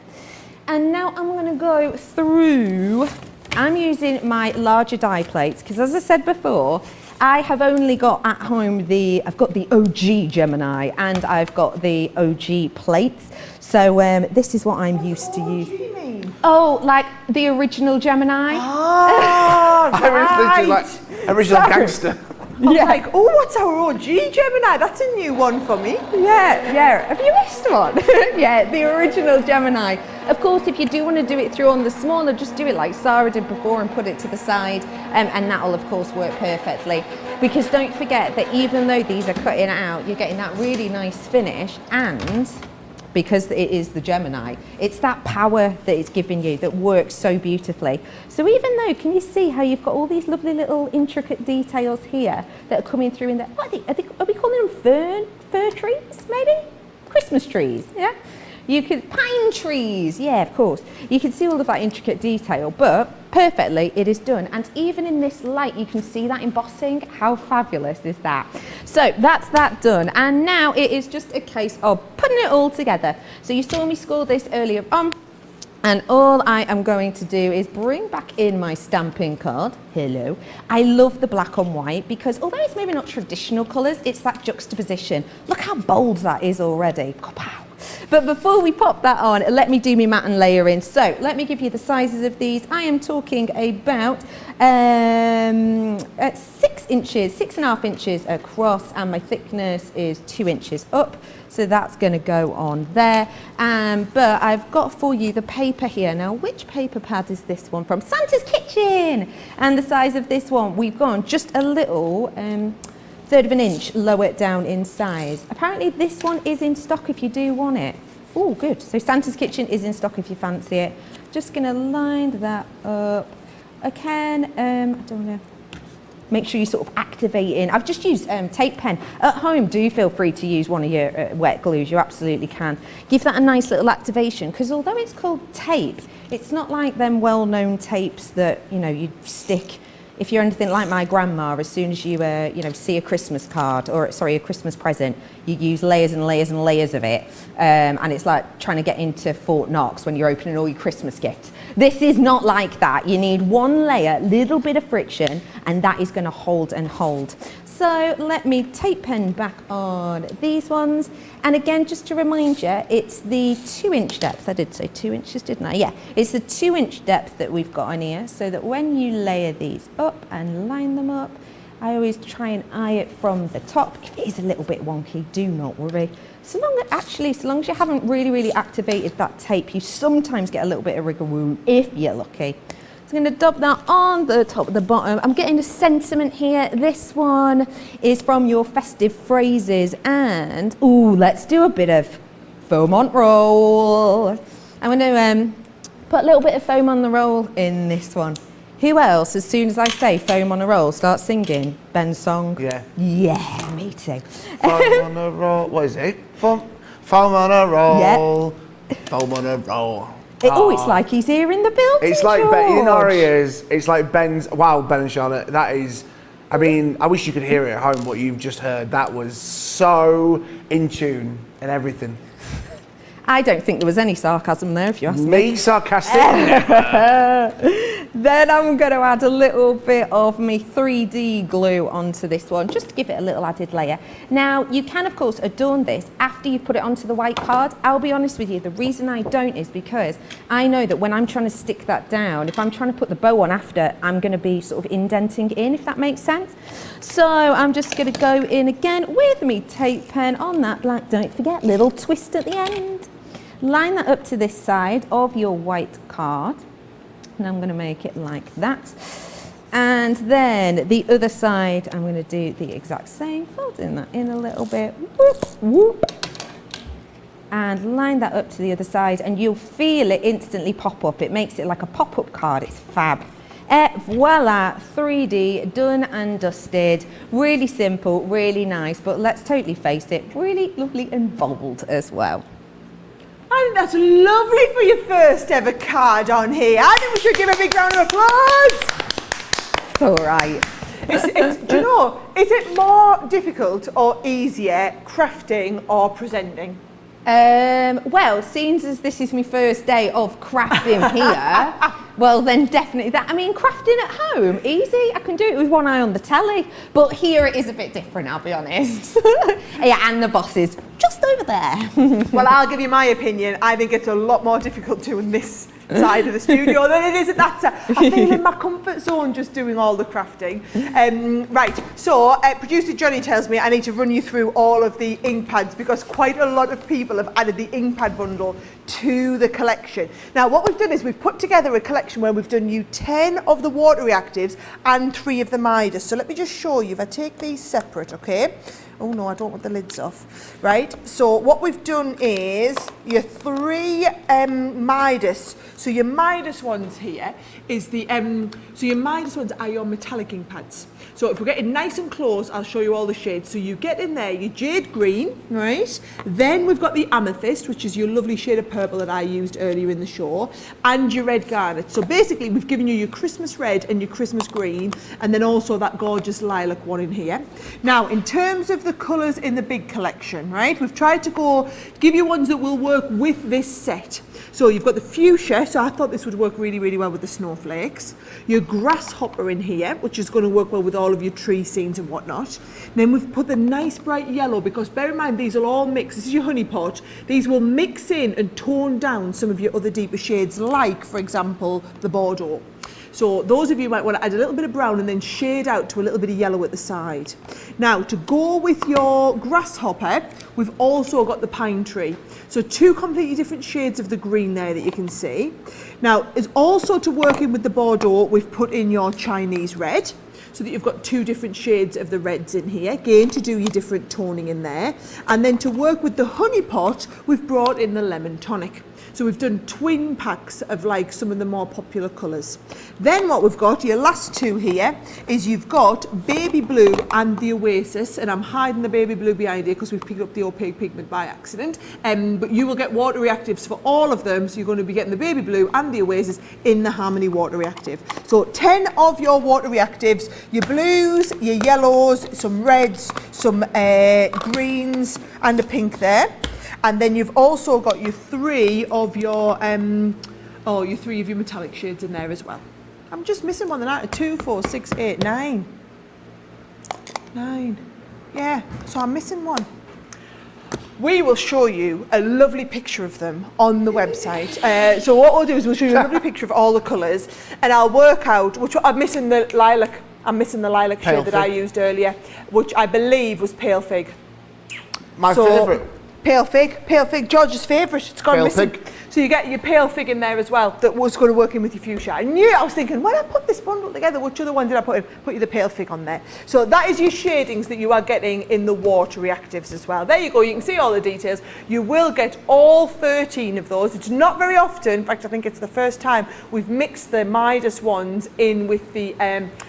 And now I'm going to go through, I'm using my larger die plates because, as I said before, I have only got at home I've got the OG Gemini and I've got the OG plates. So this is what I'm used to using. Oh, like the original Gemini?
Oh,
I was thinking like original gangster.
I was like, oh, what's our OG Gemini? That's a new one for me.
Yeah. Have you missed one? Yeah, the original Gemini. Of course, if you do want to do it through on the smaller, just do it like Sara did before and put it to the side, and that'll of course work perfectly. Because don't forget that even though these are cutting out, you're getting that really nice finish, and because it is the Gemini, it's that power that it's giving you that works so beautifully. So even though, can you see how you've got all these lovely little intricate details here that are coming through in there? What are we calling them fir trees, maybe? Christmas trees, yeah? You could, pine trees, yeah, of course. You can see all of that intricate detail, but perfectly it is done. And even in this light, you can see that embossing. How fabulous is that? So that's that done. And now it is just a case of putting it all together. So you saw me score this earlier on. And all I am going to do is bring back in my stamping card. Hello. I love the black on white because although it's maybe not traditional colours, it's that juxtaposition. Look how bold that is already. Kapow. But before we pop that on, let me do my mat and layering. So let me give you the sizes of these. I am talking about 6 inches, 6.5 inches across, and my thickness is 2 inches up. So that's going to go on there. But I've got for you the paper here. Now, which paper pad is this one from? Santa's Kitchen. And the size of this one, we've gone just a little 1/3 of an inch lower down in size. Apparently this one is in stock if you do want it. Oh, good. So Santa's Kitchen is in stock if you fancy it. Just going to line that up. Again, I don't know. Make sure you sort of activate in. I've just used tape pen. At home, do feel free to use one of your wet glues. You absolutely can. Give that a nice little activation because although it's called tape, it's not like them well-known tapes that, you know, you stick. If you're anything like my grandma, as soon as you see a Christmas card or a Christmas present, you use layers and layers and layers of it, and it's like trying to get into Fort Knox when you're opening all your Christmas gifts. This is not like that. You need one layer, little bit of friction, and that is going to hold and hold. So let me tape pen back on these ones. And again, just to remind you, it's the 2-inch depth. I did say 2 inches, didn't I? Yeah, it's the 2-inch depth that we've got on here, so that when you layer these up and line them up, I always try and eye it from the top. It is a little bit wonky, do not worry. So long as you haven't really activated that tape, you sometimes get a little bit of rigmarole if you're lucky. So I'm going to dub that on the top of the bottom. I'm getting a sentiment here. This one is from your festive phrases, and let's do a bit of foam on roll. I'm going to put a little bit of foam on the roll in this one. Who else, as soon as I say foam on a roll, starts singing Ben's song?
Yeah.
Yeah, me too.
Foam on a roll. What is it? Foam on a roll. Yeah. Foam on a roll.
It's like he's here in the building.
It's like
George.
in our ears. It's like Ben's. Wow, Ben and Charlotte. That is. I mean, I wish you could hear it at home. What you've just heard. That was so in tune and everything.
I don't think there was any sarcasm there, if you ask me.
Me sarcastic?
Then I'm going to add a little bit of my 3D glue onto this one, just to give it a little added layer. Now, you can, of course, adorn this after you've put it onto the white card. I'll be honest with you, the reason I don't is because I know that when I'm trying to stick that down, if I'm trying to put the bow on after, I'm going to be sort of indenting in, if that makes sense. So I'm just going to go in again with me tape pen on that black. Don't forget, little twist at the end. Line that up to this side of your white card. And I'm going to make it like that. And then the other side, I'm going to do the exact same, folding that in a little bit. Whoop, whoop. And line that up to the other side, and you'll feel it instantly pop up. It makes it like a pop-up card. It's fab. Voila, 3D, done and dusted. Really simple, really nice, but let's totally face it, really lovely and bold as well.
I think that's lovely for your first ever card on here. I think we should give a big round of applause.
It's all right.
Do you know, is it more difficult or easier crafting or presenting?
Well, seeing as this is my first day of crafting here, well then definitely that. I mean, crafting at home, easy. I can do it with one eye on the telly. But here it is a bit different, I'll be honest. Yeah, and the boss is just over there.
Well, I'll give you my opinion. I think it's a lot more difficult doing this side of the studio than it is at that side. I feel in my comfort zone just doing all the crafting. Right, so producer Johnny tells me I need to run you through all of the ink pads because quite a lot of people have added the ink pad bundle to the collection. Now what we've done is we've put together a collection where we've done you 10 of the water reactives and 3 of the Midas. So let me just show you if I take these separate, okay? Oh no, I don't want the lids off. Right, so what we've done is your 3 Midas. So your Midas ones here is the, so your Midas ones are your metallic ink pads. So if we're getting nice and close, I'll show you all the shades. So you get in there your jade green, right? Then we've got the amethyst, which is your lovely shade of purple that I used earlier in the show, and your red garnet. So basically we've given you your Christmas red and your Christmas green, and then also that gorgeous lilac one in here. Now, in terms of the colours in the big collection, right? We've tried to give you ones that will work with this set. So you've got the fuchsia, so I thought this would work really, really well with the snowflakes. Your grasshopper in here, which is going to work well with all of your tree scenes and whatnot. Then we've put the nice bright yellow, because bear in mind these will all mix. This is your honey pot. These will mix in and tone down some of your other deeper shades, like, for example, the Bordeaux. So those of you might want to add a little bit of brown and then shade out to a little bit of yellow at the side. Now, to go with your grasshopper, we've also got the pine tree. So 2 completely different shades of the green there that you can see. Now, is also to work in with the Bordeaux, we've put in your Chinese red, so that you've got 2 different shades of the reds in here, again to do your different toning in there. And then to work with the honey pot, we've brought in the lemon tonic. So we've done twin packs of like some of the more popular colours. Then what we've got, your last 2 here, is you've got baby blue and the Oasis, and I'm hiding the baby blue behind here because we've picked up the opaque pigment by accident. But you will get water reactives for all of them, so you're going to be getting the baby blue and the Oasis in the Harmony water reactive. So 10 of your water reactives, your blues, your yellows, some reds, some greens, and a pink there. And then you've also got your 3 of your metallic shades in there as well. I'm just missing one. 2, 4, 6, 8, 9. 9. Yeah, so I'm missing one. We will show you a lovely picture of them on the website. So what we'll do is we'll show you a lovely picture of all the colours, and I'll work out which I'm missing the lilac. I'm missing the lilac shade that I used earlier, which I believe was pale fig.
My favourite.
Pale fig, George's favourite. It's gone missing.
Fig.
So you get your pale fig in there as well, that was going to work in with your fuchsia. I was thinking, when I put this bundle together, which other one did I put in? Put you the pale fig on there. So that is your shadings that you are getting in the water reactives as well. There you go, you can see all the details. You will get all 13 of those. It's not very often, in fact I think it's the first time, we've mixed the Midas ones in with the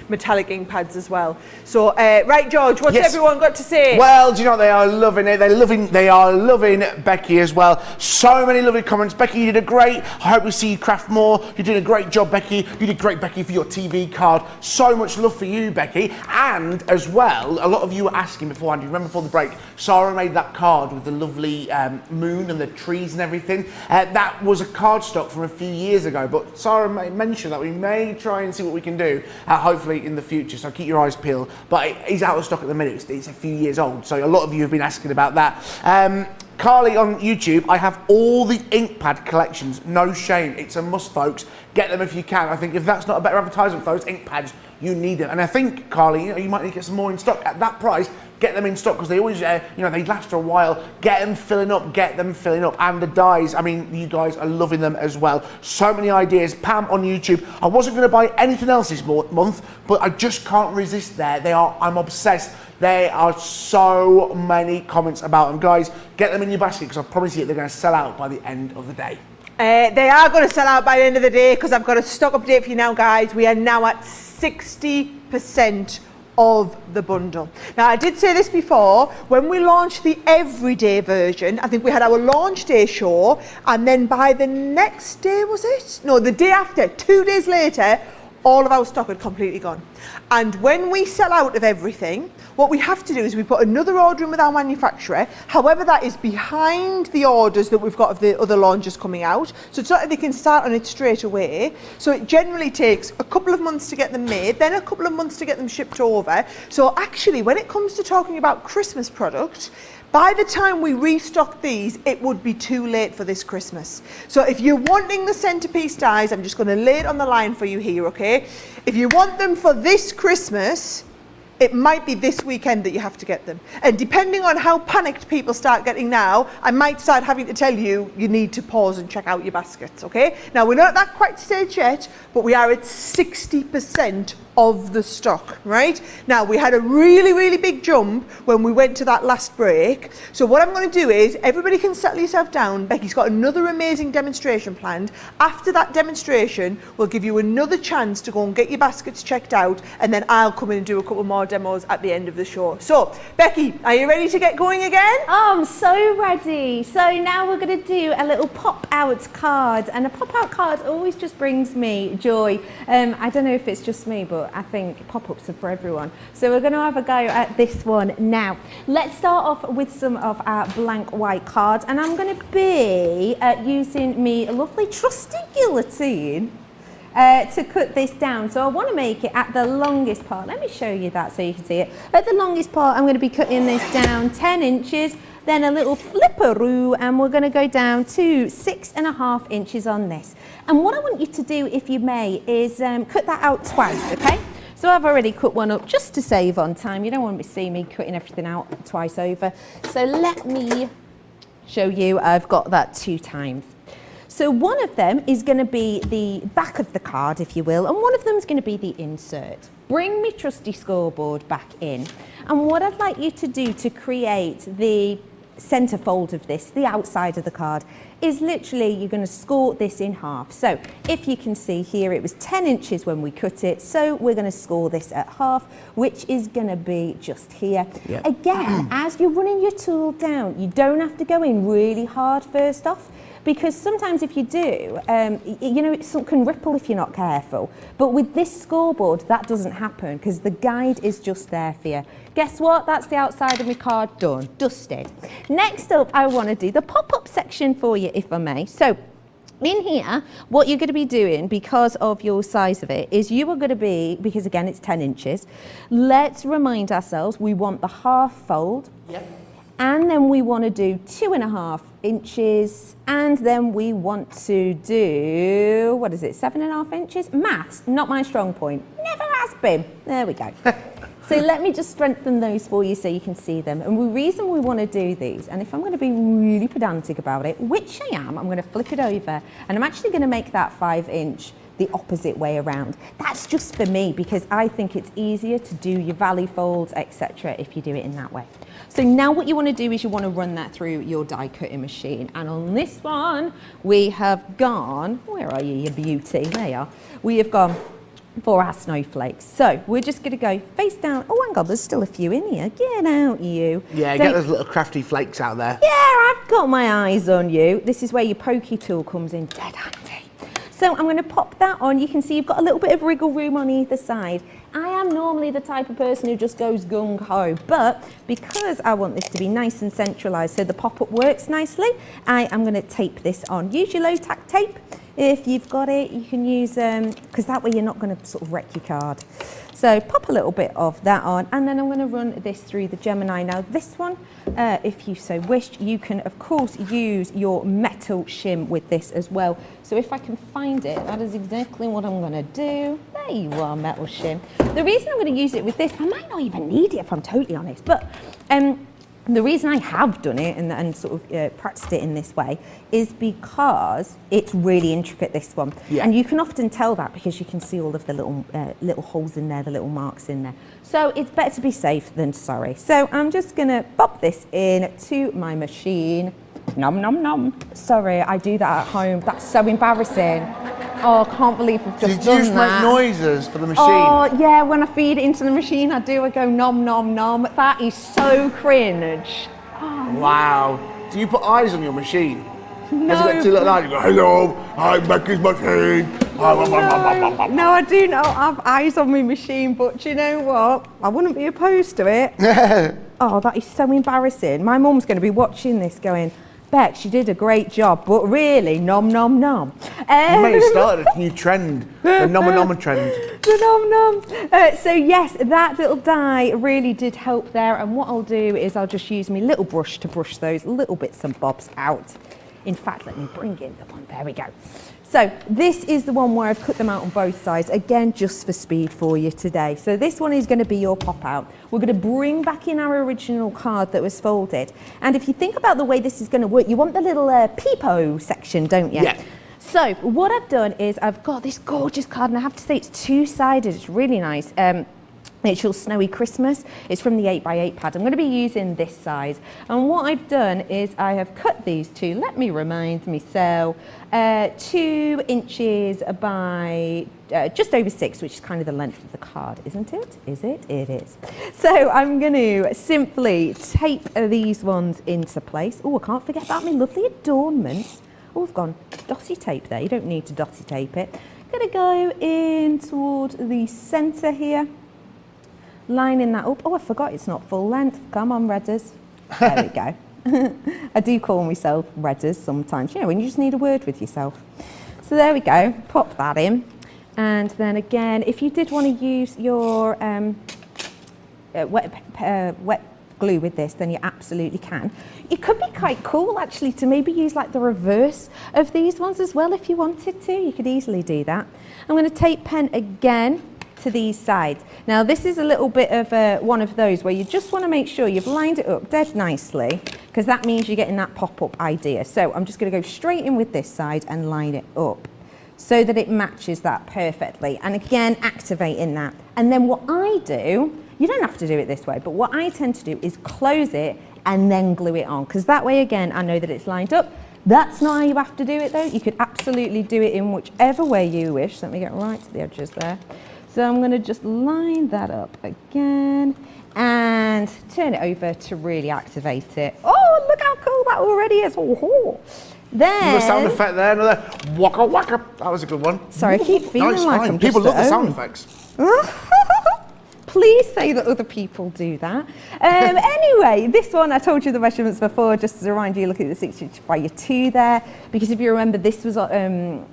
metallic ink pads as well. So, right George, what's everyone got to say?
Well, do you know what? They are loving it. They are loving Becky as well. So many lovely comments. Becky, you did a great. I hope we see you craft more. You did a great job, Becky. You did great, Becky, for your TV card. So much love for you, Becky. And as well, a lot of you were asking beforehand, you remember before the break, Sara made that card with the lovely moon and the trees and everything. That was a cardstock from a few years ago, but Sara mentioned that we may try and see what we can do, hopefully in the future, so keep your eyes peeled. But he's out of stock at the minute. It's a few years old, so a lot of you have been asking about that. Carly on YouTube, I have all the ink pad collections, no shame, it's a must folks, get them if you can. I think if that's not a better advertisement for those ink pads, you need them. And I think, Carly, you might need to get some more in stock at that price. Get them in stock because they always, they last for a while. Get them filling up, and the dyes. I mean, you guys are loving them as well. So many ideas. Pam on YouTube, I wasn't going to buy anything else this month, but I just can't resist there. I'm obsessed. There are so many comments about them. Guys, get them in your basket because I promise you they're going to sell out by the end of the day.
They are going to sell out by the end of the day because I've got a stock update for you now, guys. We are now at 60% of the bundle. Now, I did say this before, when we launched the everyday version, I think we had our launch day show, and then by the next day, was it? No, the day after, 2 days later, all of our stock had completely gone. And when we sell out of everything, what we have to do is we put another order in with our manufacturer. However, that is behind the orders that we've got of the other launches coming out. So it's not that they can start on it straight away. So it generally takes a couple of months to get them made, then a couple of months to get them shipped over. So actually, when it comes to talking about Christmas product, by the time we restock these, it would be too late for this Christmas. So if you're wanting the centerpiece dies, I'm just going to lay it on the line for you here, okay? If you want them for this Christmas, it might be this weekend that you have to get them. And depending on how panicked people start getting now, I might start having to tell you, you need to pause and check out your baskets, okay? Now, we're not at that quite stage yet, but we are at 60% of the stock, right? Now, we had a really, really big jump when we went to that last break. So what I'm going to do is, everybody can settle yourself down. Becky's got another amazing demonstration planned. After that demonstration, we'll give you another chance to go and get your baskets checked out, and then I'll come in and do a couple more demos at the end of the show. So, Becky, are you ready to get going again?
Oh, I'm so ready. So now we're going to do a little pop-out card, and a pop-out card always just brings me joy. I don't know if it's just me, but I think pop-ups are for everyone. So we're going to have a go at this one now. Let's start off with some of our blank white cards, and I'm going to be using me lovely trusty guillotine to cut this down. So I want to make it at the longest part. Let me show you that so you can see it. At the longest part, I'm going to be cutting this down 10 inches, then a little flipperoo, and we're going to go down to 6.5 inches on this. And what I want you to do, if you may, is cut that out twice, okay? So I've already cut one up just to save on time. You don't want to see me cutting everything out twice over. So let me show you. I've got that 2 times. So one of them is going to be the back of the card, if you will, and one of them is going to be the insert. Bring me trusty scoreboard back in. And what I'd like you to do to create the center fold of this, the outside of the card, is literally you're going to score this in half. So if you can see here, it was 10 inches when we cut it, so we're going to score this at half, which is going to be just here. Yep. Again, as you're running your tool down, you don't have to go in really hard first off, because sometimes if you do, you know, it can ripple if you're not careful. But with this scoreboard, that doesn't happen because the guide is just there for you. Guess what? That's the outside of my card done, dusted. Next up, I want to do the pop-up section for you, if I may. So in here, what you're going to be doing, because of your size of it, is you are going to be, because again, it's 10 inches, let's remind ourselves we want the half fold. Yep. And then we want to do 2.5 inches, and then we want to do, what is it, 7.5 inches? Maths, not my strong point. Never has been. There we go. So let me just strengthen those for you so you can see them. And the reason we want to do these, and if I'm going to be really pedantic about it, which I am, I'm going to flip it over, and I'm actually going to make that 5-inch the opposite way around. That's just for me, because I think it's easier to do your valley folds, etc., if you do it in that way. So now what you want to do is you want to run that through your die cutting machine. And on this one, we have gone, where are you, you beauty? There you are. We have gone for our snowflakes. So we're just going to go face down. Oh, hang on, there's still a few in here. Get out, you.
Yeah,
so,
get those little crafty flakes out there.
Yeah, I've got my eyes on you. This is where your pokey tool comes in. Dead handy. So I'm going to pop that on. You can see you've got a little bit of wriggle room on either side. I am normally the type of person who just goes gung-ho, but because I want this to be nice and centralised so the pop-up works nicely, I am going to tape this on. Use your low-tack tape. If you've got it, you can use, because that way you're not going to sort of wreck your card. So pop a little bit of that on, and then I'm going to run this through the Gemini. Now this one, if you so wished, you can of course use your metal shim with this as well. So if I can find it, that is exactly what I'm going to do. There you are, metal shim. The reason I'm going to use it with this, I might not even need it if I'm totally honest, but the reason I have done it and sort of practiced it in this way is because it's really intricate, this one. Yeah. And you can often tell that because you can see all of the little holes in there, the little marks in there. So it's better to be safe than sorry. So I'm just going to pop this in to my machine. Nom, nom, nom. Sorry, I do that at home. That's so embarrassing. Oh, I can't believe we've just done that.
Did you just make noises for the machine?
Oh, yeah, when I feed it into the machine, I go nom, nom, nom. That is so cringe. Oh,
wow. Do you put eyes on your machine?
No.
Has it got two little eyes? You go, hello, I'm Becky's machine.
No, I do not have eyes on my machine, but do you know what? I wouldn't be opposed to it. Oh, that is so embarrassing. My mum's going to be watching this going, Bex, you did a great job, but really, nom nom nom.
You may have started a new trend, the nom trend.
The nom nom. So yes, that little die really did help there. And what I'll do is I'll just use my little brush to brush those little bits and bobs out. In fact, let me bring in the one. There we go. So this is the one where I've cut them out on both sides, again, just for speed for you today. So this one is going to be your pop out. We're going to bring back in our original card that was folded. And if you think about the way this is going to work, you want the little peepo section, don't you?
Yeah.
So what I've done is I've got this gorgeous card, and I have to say it's two-sided. It's really nice. It's your Snowy Christmas. It's from the 8x8 pad. I'm going to be using this size. And what I've done is I have cut these to, let me remind myself, 2 inches by just over 6, which is kind of the length of the card, isn't it? Is it? It is. So I'm going to simply tape these ones into place. Oh, I can't forget about my lovely adornments. Oh, I've gone dotty tape there. You don't need to dotty tape it. I'm going to go in toward the centre here. Lining that up. Oh, I forgot it's not full length. Come on, Redders. There we go. I do call myself Redders sometimes, you know, when you just need a word with yourself. So there we go. Pop that in. And then again, if you did want to use your wet glue with this, then you absolutely can. It could be quite cool, actually, to maybe use like the reverse of these ones as well if you wanted to. You could easily do that. I'm going to tape pen again to these sides. Now this is a little bit of one of those where you just want to make sure you've lined it up dead nicely, because that means you're getting that pop-up idea. So I'm just going to go straight in with this side and line it up so that it matches that perfectly, and again activating that. And then what I do, you don't have to do it this way, but what I tend to do is close it and then glue it on, because that way again I know that it's lined up. That's not how you have to do it though. You could absolutely do it in whichever way you wish. Let me get right to the edges there. So I'm going to just line that up again and turn it over to really activate it. Oh, look how cool that already is. Oh. Then,
another sound effect there, another waka waka. That was a good one.
Sorry, I keep feeling
no,
like
fine.
I'm
People
just
love the sound effects.
Please say that other people do that. Anyway, this one, I told you the measurements before, just as a reminder, you look at the 6 inch by your 2 there, because if you remember, this was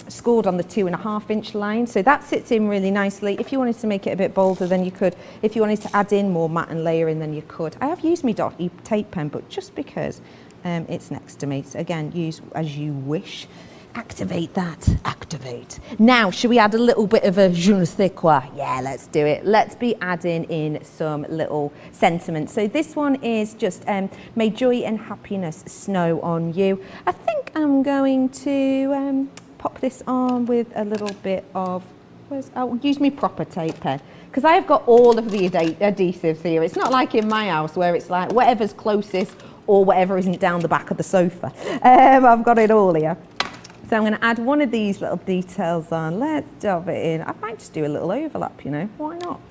scored on the 2.5 inch line, so that sits in really nicely. If you wanted to make it a bit bolder, then you could. If you wanted to add in more matte and layering, then you could. I have used my dotty tape pen, but just because it's next to me, so again, use as you wish. Activate that, activate. Now, should we add a little bit of a je ne sais quoi? Yeah, let's do it. Let's be adding in some little sentiments. So this one is just, may joy and happiness snow on you. I think I'm going to pop this on with a little bit of, I'll use my proper tape pen, because I have got all of the adhesives here. It's not like in my house where it's like whatever's closest or whatever isn't down the back of the sofa. I've got it all here. So I'm going to add one of these little details on. Let's dab it in. I might just do a little overlap, you know. Why not?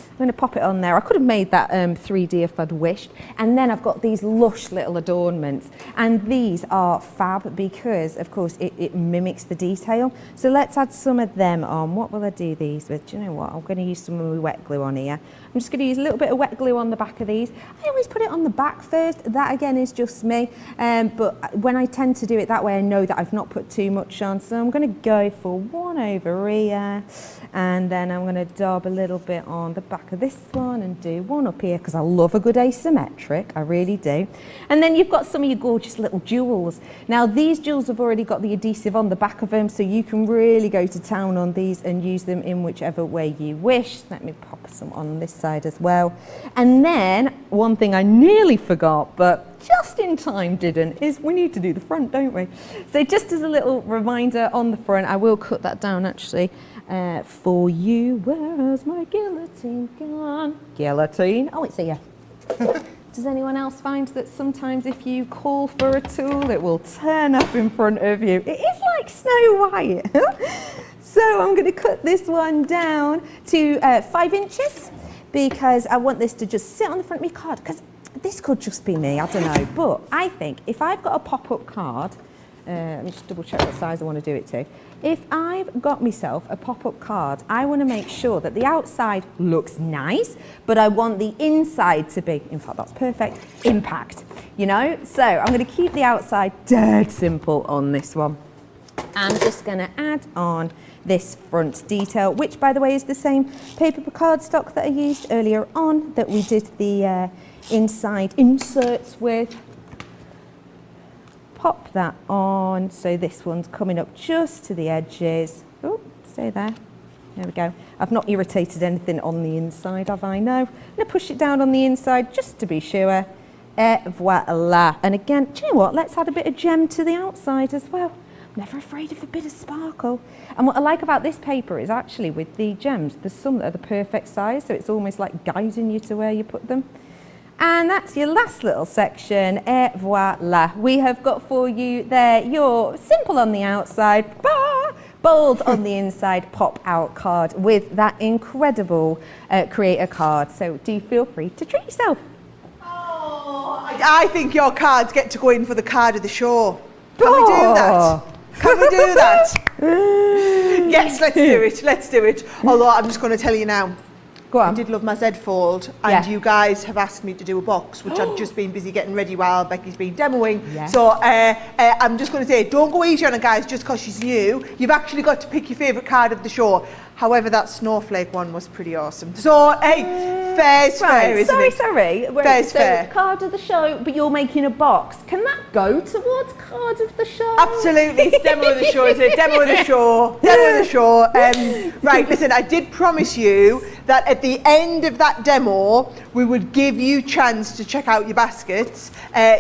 I'm going to pop it on there. I could have made that 3D if I'd wished. And then I've got these lush little adornments. And these are fab because, of course, it mimics the detail. So let's add some of them on. What will I do these with? Do you know what? I'm going to use some of my wet glue on here. I'm just going to use a little bit of wet glue on the back of these. I always put it on the back first. That, again, is just me. But when I tend to do it that way, I know that I've not put too much on. So I'm going to go for one over here. And then I'm going to dab a little bit on the back of this one and do one up here, because I love a good asymmetric, I really do. And then you've got some of your gorgeous little jewels. Now these jewels have already got the adhesive on the back of them, so you can really go to town on these and use them in whichever way you wish. Let me pop some on this side as well. And then one thing I nearly forgot, but just in time didn't, is we need to do the front, don't we? So just as a little reminder on the front, I will cut that down actually for you. Where's my guillotine gone? Guillotine? Oh, it's here. Does anyone else find that sometimes if you call for a tool, it will turn up in front of you? It is like Snow White. So I'm going to cut this one down to 5 inches because I want this to just sit on the front of my card, because this could just be me, I don't know. But I think if I've got a pop-up card let me just double check what size I want to do it to. If I've got myself a pop-up card, I want to make sure that the outside looks nice, but I want the inside to be, in fact, that's perfect, impact, you know? So I'm going to keep the outside dead simple on this one. I'm just going to add on this front detail, which, by the way, is the same paper cardstock that I used earlier on that we did the inside inserts with. Pop that on, so this one's coming up just to the edges. Oh, stay there. There we go. I've not irritated anything on the inside, have I? No. I'm going to push it down on the inside just to be sure. Voila. And again, do you know what? Let's add a bit of gem to the outside as well. I'm never afraid of a bit of sparkle. And what I like about this paper is actually with the gems, there's some that are the perfect size, so it's almost like guiding you to where you put them. And that's your last little section, et voila. We have got for you there your simple on the outside, bold on the inside, pop out card with that incredible creator card. So do feel free to treat yourself.
Oh, I think your cards get to go in for the card of the show. Can we do that? Can we do that? Yes, let's do it, let's do it. Although I'm just going to tell you now,
Go on.
I did love my Zed-fold, and you guys have asked me to do a box, which I've just been busy getting ready while Becky's been demoing. Yes. So I'm just going to say, don't go easy on her, guys, just because she's new. You've actually got to pick your favourite card of the show. However, that Snowflake one was pretty awesome. So, hey, fair's fair, isn't it?
Sorry.
Fair's fair.
Card of the show, but you're making a box. Can that go towards card of the show?
Absolutely. It's demo of the show, isn't it? Demo of the show. Demo of the show. Right, listen, I did promise you that at the end of that demo, we would give you chance to check out your baskets.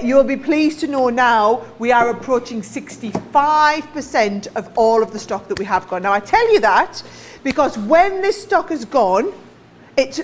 You'll be pleased to know now we are approaching 65% of all of the stock that we have gone. Now, I tell you that because when this stock is gone, it's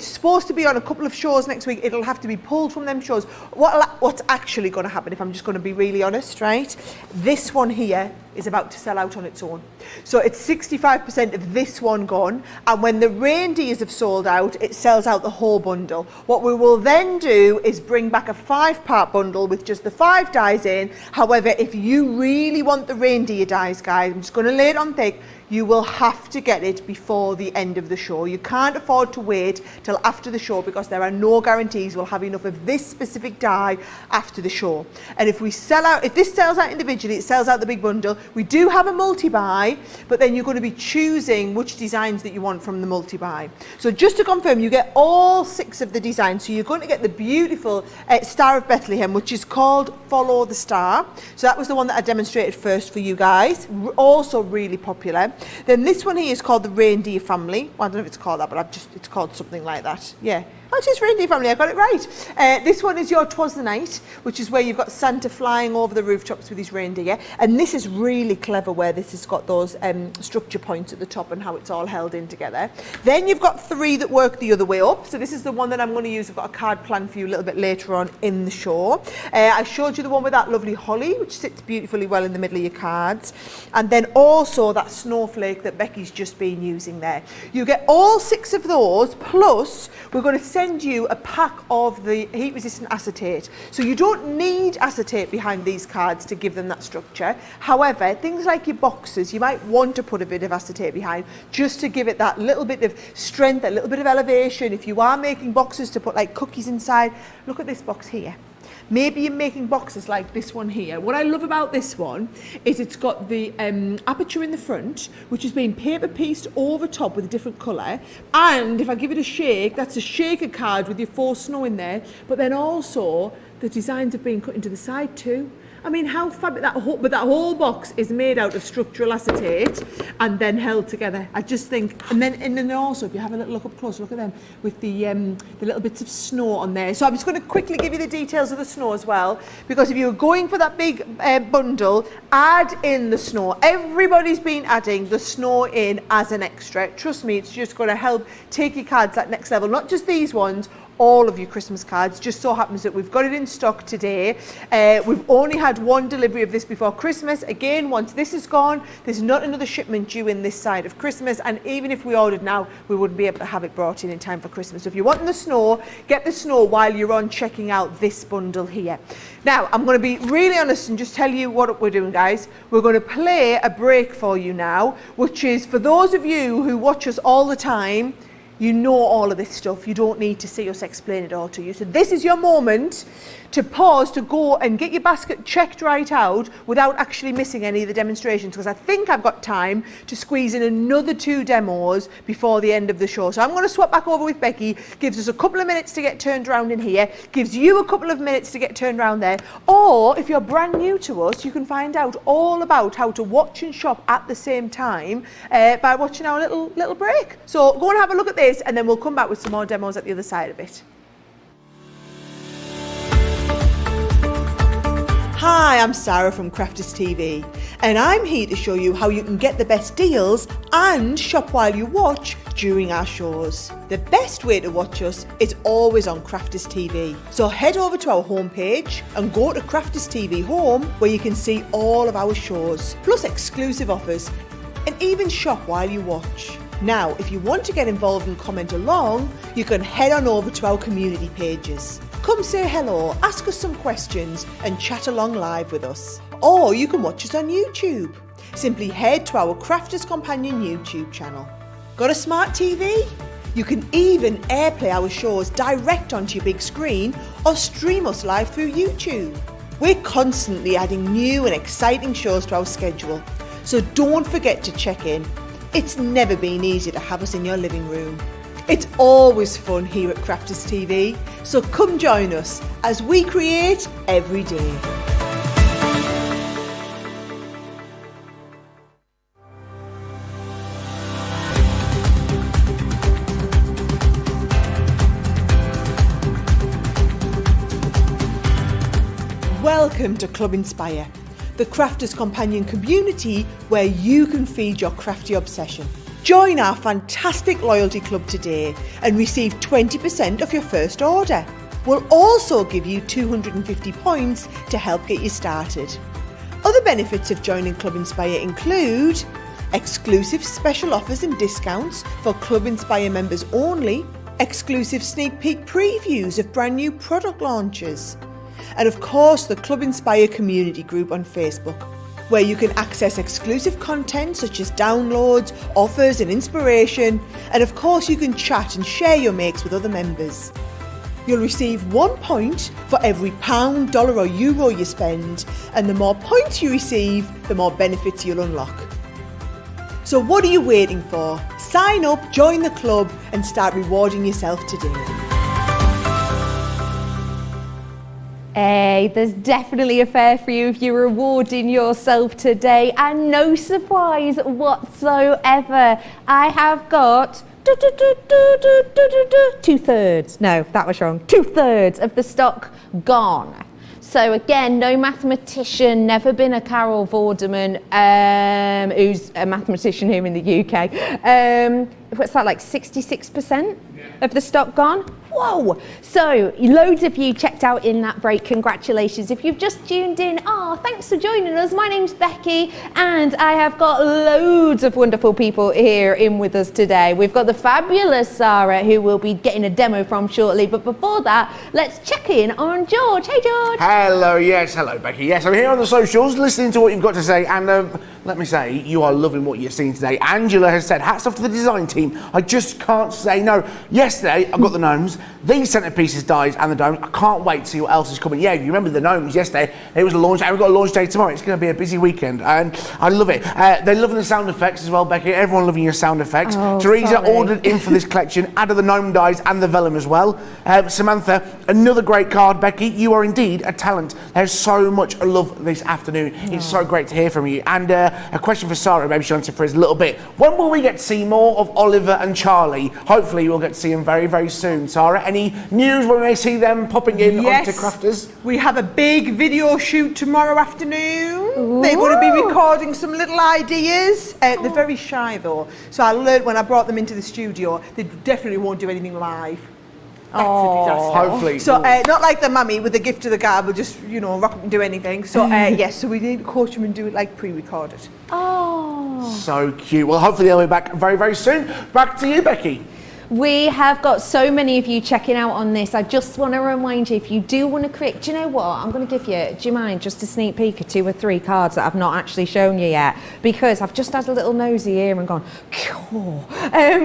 supposed to be on a couple of shows next week. It'll have to be pulled from them shows. What's actually going to happen, if I'm just going to be really honest, right? This one here is about to sell out on its own. So it's 65% of this one gone. And when the reindeers have sold out, it sells out the whole bundle. What we will then do is bring back a 5-part bundle with just the 5 dies in. However, if you really want the reindeer dies, guys, I'm just going to lay it on thick. You will have to get it before the end of the show. You can't afford to wait till after the show because there are no guarantees we'll have enough of this specific die after the show. And if this sells out individually, it sells out the big bundle. We do have a multi-buy, but then you're going to be choosing which designs that you want from the multi-buy. So just to confirm, you get all 6 of the designs. So you're going to get the beautiful Star of Bethlehem, which is called Follow the Star. So that was the one that I demonstrated first for you guys. Also really popular. Then this one here is called the Reindeer Family. Well, I don't know if it's called that, but it's called something like that. Yeah. Oh, it is Reindeer Family, I got it right. This one is your 'Twas the Night, which is where you've got Santa flying over the rooftops with his reindeer. And this is really clever where this has got those structure points at the top and how it's all held in together. Then you've got 3 that work the other way up. So this is the one that I'm going to use. I've got a card plan for you a little bit later on in the show. I showed you the one with that lovely holly, which sits beautifully well in the middle of your cards. And then also that snowflake that Becky's just been using there. You get all 6 of those, plus we're going to send you a pack of the heat resistant acetate. So you don't need acetate behind these cards to give them that structure. However, things like your boxes, you might want to put a bit of acetate behind just to give it that little bit of strength, a little bit of elevation. If you are making boxes to put like cookies inside, look at this box here. Maybe you're making boxes like this one here. What I love about this one is it's got the aperture in the front, which has been paper pieced over top with a different colour. And if I give it a shake, that's a shaker card with your faux snow in there. But then also the designs have been cut into the side too. I mean, how fabulous, but that whole box is made out of structural acetate and then held together. I just think, and then also, if you have a little look up close, look at them with the little bits of snow on there. So I'm just going to quickly give you the details of the snow as well, because if you're going for that big bundle, add in the snow. Everybody's been adding the snow in as an extra. Trust me, it's just going to help take your cards that next level, not just these ones, all of your Christmas cards. Just so happens that we've got it in stock today. We've only had one delivery of this before Christmas. Again, once this is gone, there's not another shipment due in this side of Christmas, and even if we ordered now, we wouldn't be able to have it brought in time for Christmas. So if you're wanting the snow, get the snow while you're on checking out this bundle here. Now, I'm going to be really honest and just tell you what we're doing, guys. We're going to play a break for you now, which is for those of you who watch us all the time. You know all of this stuff. You don't need to see us explain it all to you. So this is your moment to pause, to go and get your basket checked right out without actually missing any of the demonstrations, because I think I've got time to squeeze in another 2 demos before the end of the show. So I'm going to swap back over with Becky, gives us a couple of minutes to get turned around in here, gives you a couple of minutes to get turned around there. Or if you're brand new to us, you can find out all about how to watch and shop at the same time by watching our little break. So go and have a look at this, and then we'll come back with some more demos at the other side of it. Hi, I'm Sara from Crafters TV, and I'm here to show you how you can get the best deals and shop while you watch during our shows. The best way to watch us is always on Crafters TV. So head over to our homepage and go to Crafters TV Home, where you can see all of our shows, plus exclusive offers, and even shop while you watch. Now, if you want to get involved and comment along, you can head on over to our community pages. Come say hello, ask us some questions and chat along live with us. Or you can watch us on YouTube. Simply head to our Crafters Companion YouTube channel. Got a smart TV? You can even airplay our shows direct onto your big screen or stream us live through YouTube. We're constantly adding new and exciting shows to our schedule, so don't forget to check in. It's never been easier to have us in your living room. It's always fun here at Crafters TV, so come join us as we create every day. Welcome to Club Inspire, the Crafters Companion community where you can feed your crafty obsession. Join our fantastic loyalty club today and receive 20% off your first order. We'll also give you 250 points to help get you started. Other benefits of joining Club Inspire include exclusive special offers and discounts for Club Inspire members only, exclusive sneak peek previews of brand new product launches, and of course the Club Inspire community group on Facebook, where you can access exclusive content such as downloads, offers and inspiration, and of course you can chat and share your makes with other members. You'll receive 1 point for every pound, dollar or euro you spend, and the more points you receive, the more benefits you'll unlock. So what are you waiting for? Sign up, join the club and start rewarding yourself today.
Hey, there's definitely a fare for you if you're rewarding yourself today, and no surprise whatsoever. I have got 2/3. No, that was wrong. 2/3 of the stock gone. So again, no mathematician, never been a Carol Vorderman, who's a mathematician here in the UK. What's that, like 66% of the stock gone? Whoa! So loads of you checked out in that break. Congratulations. If you've just tuned in, thanks for joining us. My name's Becky and I have got loads of wonderful people here in with us today. We've got the fabulous Sara, who we'll be getting a demo from shortly. But before that, let's check in on George. Hey, George.
Hello, yes, hello, Becky. Yes, I'm here on the socials listening to what you've got to say, and let me say, you are loving what you're seeing today. Angela has said, hats off to the design team. I just can't say no. Yesterday, I got the gnomes, these centerpieces dies and the domes. I can't wait to see what else is coming. Yeah, you remember the gnomes yesterday? It was a launch day. We've got a launch day tomorrow. It's going to be a busy weekend, and I love it. They're loving the sound effects as well, Becky. Everyone loving your sound effects. Teresa ordered in for this collection, added the gnome dies and the vellum as well. Samantha, another great card, Becky. You are indeed a talent. There's so much love this afternoon. It's so great to hear from you. And a question for Sara, maybe she'll answer for us a little bit. When will we get to see more of Oliver and Charlie? Hopefully we'll get to see them very, very soon. Sara, any news when we may see them popping in onto Crafters?
We have a big video shoot tomorrow afternoon. Ooh. They're going to be recording some little ideas. They're very shy though, so I learned when I brought them into the studio, they definitely won't do anything live. That's a disaster.
Hopefully.
So not like the mummy with the gift of the gab, will just, you know, rock up and do anything. So yes, so we need to coach them and do it like pre-recorded.
Oh.
So cute. Well, hopefully they'll be back very, very soon. Back to you, Becky.
We have got so many of you checking out on this. I just want to remind you, if you do want to create, do you know what? I'm going to give you, do you mind, just a sneak peek of 2 or 3 cards that I've not actually shown you yet, because I've just had a little nosy here and gone,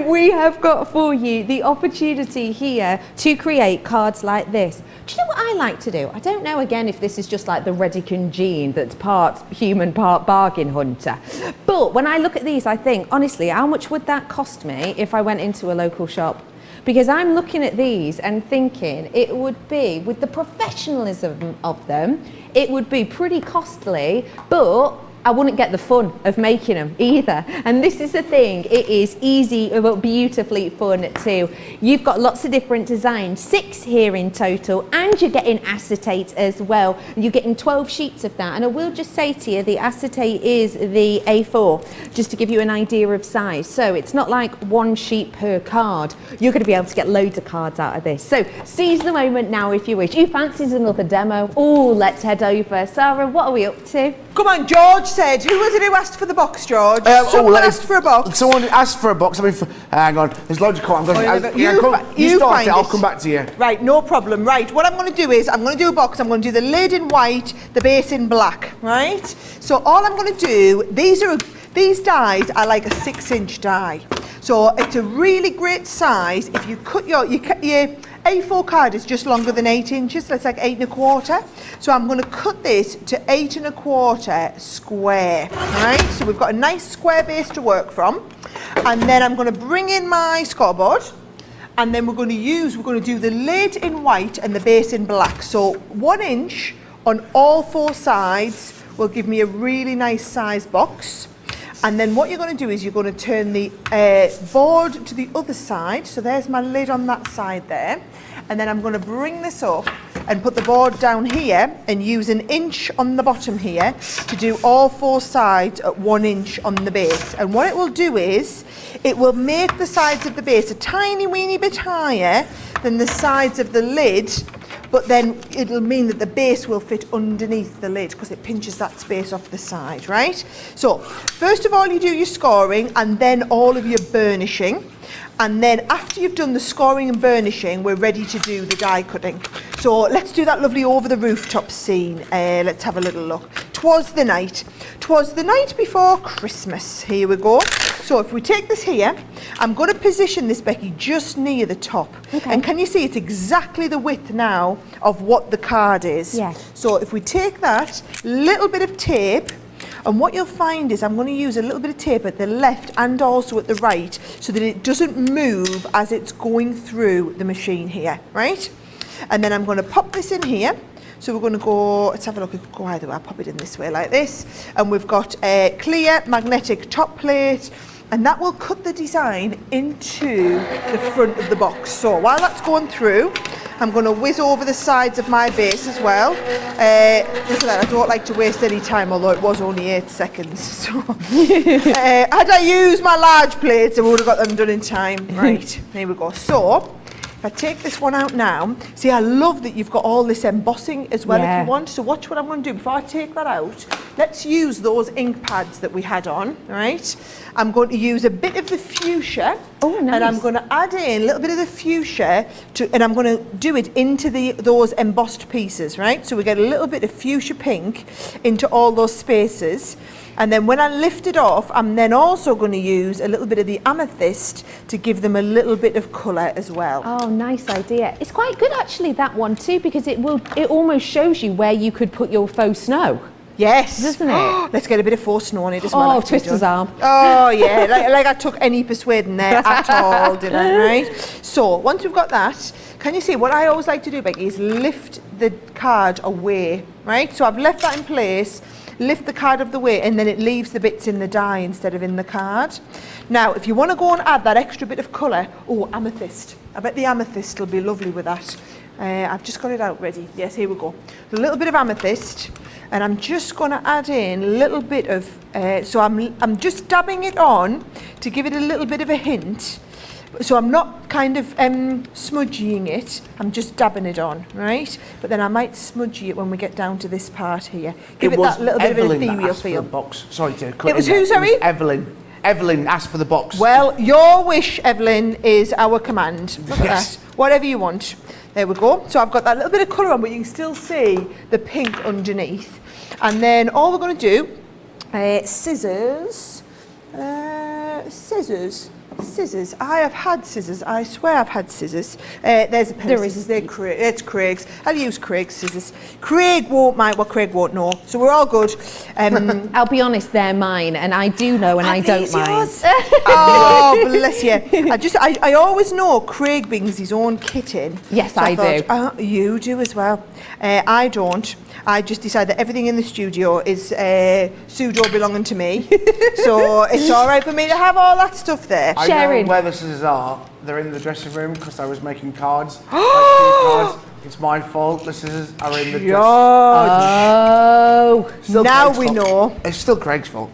we have got for you the opportunity here to create cards like this. Do you know what I like to do? I don't know, again, if this is just like the Redican gene that's part human, part bargain hunter. But when I look at these, I think, honestly, how much would that cost me if I went into a local shop? Because I'm looking at these and thinking it would be, with the professionalism of them, it would be pretty costly, but I wouldn't get the fun of making them either. And this is the thing, it is easy but beautifully fun too. You've got lots of different designs, 6 here in total, and you're getting acetate as well. You're getting 12 sheets of that. And I will just say to you, the acetate is the A4, just to give you an idea of size. So it's not like 1 sheet per card. You're going to be able to get loads of cards out of this. So seize the moment now if you wish. You fancy another demo? Oh, let's head over. Sarah, what are we up to?
Come on, George said. Who was it who asked for the box, George? Someone asked for a box.
Someone asked for a box. I mean, hang on. There's loads of cards. You start it. I'll come back to you. Right,
no problem. Right, what I'm going to do is I'm going to do a box. I'm going to do the lid in white, the base in black. Right. So all I'm going to do. These dies are like a 6-inch die. So it's a really great size. If you cut your A4 card is just longer than 8 inches, that's like 8 1/4. So I'm going to cut this to 8 1/4 square, right? So we've got a nice square base to work from. And then I'm going to bring in my scoreboard, and then we're going to do the lid in white and the base in black. So 1 inch on all 4 sides will give me a really nice size box. And then what you're going to do is you're going to turn the board to the other side. So there's my lid on that side there. And then I'm going to bring this up and put the board down here and use 1 inch on the bottom here to do all 4 sides at 1 inch on the base. And what it will do is it will make the sides of the base a tiny weeny bit higher than the sides of the lid, but then it'll mean that the base will fit underneath the lid because it pinches that space off the side, right? So first of all you do your scoring and then all of your burnishing. And then after you've done the scoring and burnishing, we're ready to do the die cutting. So let's do that lovely over the rooftop scene. Let's have a little look. 'Twas the night before Christmas. Here we go. So if we take this here, I'm going to position this, Becky, just near the top.
Okay.
And can you see it's exactly the width now of what the card is?
Yes.
So if we take that little bit of tape, and what you'll find is I'm going to use a little bit of tape at the left and also at the right so that it doesn't move as it's going through the machine here, right? And then I'm going to pop this in here. So we're going to go, let's have a look, go either way, I'll pop it in this way like this. And we've got a clear magnetic top plate, and that will cut the design into the front of the box. So while that's going through, I'm going to whiz over the sides of my base as well. Look at that, I don't like to waste any time, although it was only 8 seconds. So, had I used my large plates, I would have got them done in time. Right, here we go. So, if I take this one out now, see, I love that you've got all this embossing as well if you want. So watch what I'm going to do. Before I take that out, let's use those ink pads that we had on, right? I'm going to use a bit of the fuchsia.
Oh, nice.
And I'm going to add in a little bit of the fuchsia, and I'm going to do it into those embossed pieces, right? So we get a little bit of fuchsia pink into all those spaces. And then when I lift it off, I'm then also going to use a little bit of the amethyst to give them a little bit of colour as well.
Oh, nice idea. It's quite good actually, that one too, because it almost shows you where you could put your faux snow.
Yes.
Doesn't it?
Let's get a bit of faux snow on it as well.
Oh, twist his arm.
Oh, yeah. like I took any persuading there at all, did I, right? So, once we've got that, can you see, what I always like to do, Becky, is lift the card away, right? So I've left that in place, lift the card of the way, and then it leaves the bits in the die instead of in the card. Now, if you want to go and add that extra bit of colour, oh, amethyst. I bet the amethyst will be lovely with that. I've just got it out ready. Yes, here we go. A little bit of amethyst, and I'm just going to add in a little bit of, so I'm just dabbing it on to give it a little bit of a hint. So I'm not kind of smudging it, I'm just dabbing it on, right? But then I might smudge it when we get down to this part here. Give it that little bit of an ethereal feel.
Box. Sorry to cut
It was
in there.
who, sorry?
It was Evelyn. Evelyn asked for the box.
Well, your wish, Evelyn, is our command. Look at
Yes.
that. Whatever you want. There we go. So I've got that little bit of colour on, but you can still see the pink underneath. And then all we're going to do, scissors. Scissors. I have had scissors. I swear I've had scissors. There's a pair of scissors. It's Craig's. I'll use Craig's scissors. Craig won't mind what Craig won't know. So we're all good.
I'll be honest, they're mine, and I do know, and I don't mind.
Oh, bless you. I always know Craig brings his own kit in.
Yes,
So
I do.
thought, you do as well. I don't. I just decide that everything in the studio is pseudo belonging to me. So it's all right for me to have all that stuff there.
I
Sharing.
know where the scissors are. They're in the dressing room because I was making cards. Cards. It's my fault. The scissors are in the dressing room.
Oh,
Now we know.
It's still Craig's fault.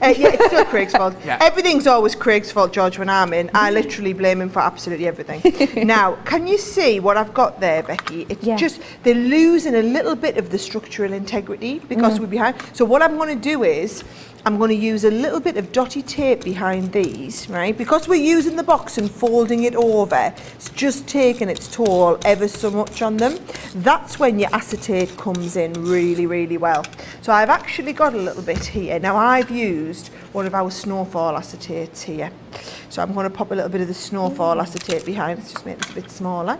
Yeah, it's still Craig's fault.
Yeah.
Everything's always Craig's fault, George, when I'm in. I literally blame him for absolutely everything. Now, can you see what I've got there, Becky? It's just, they're losing a little bit of the structural integrity because we're behind. So what I'm going to do is, I'm going to use a little bit of dotty tape behind these, right? Because we're using the box and folding it over, it's just taking its toll ever so much on them. That's when your acetate comes in really, really well. So I've actually got a little bit here. Now I've used one of our snowfall acetates here. So I'm going to pop a little bit of the snowfall acetate behind. Let's just make this a bit smaller.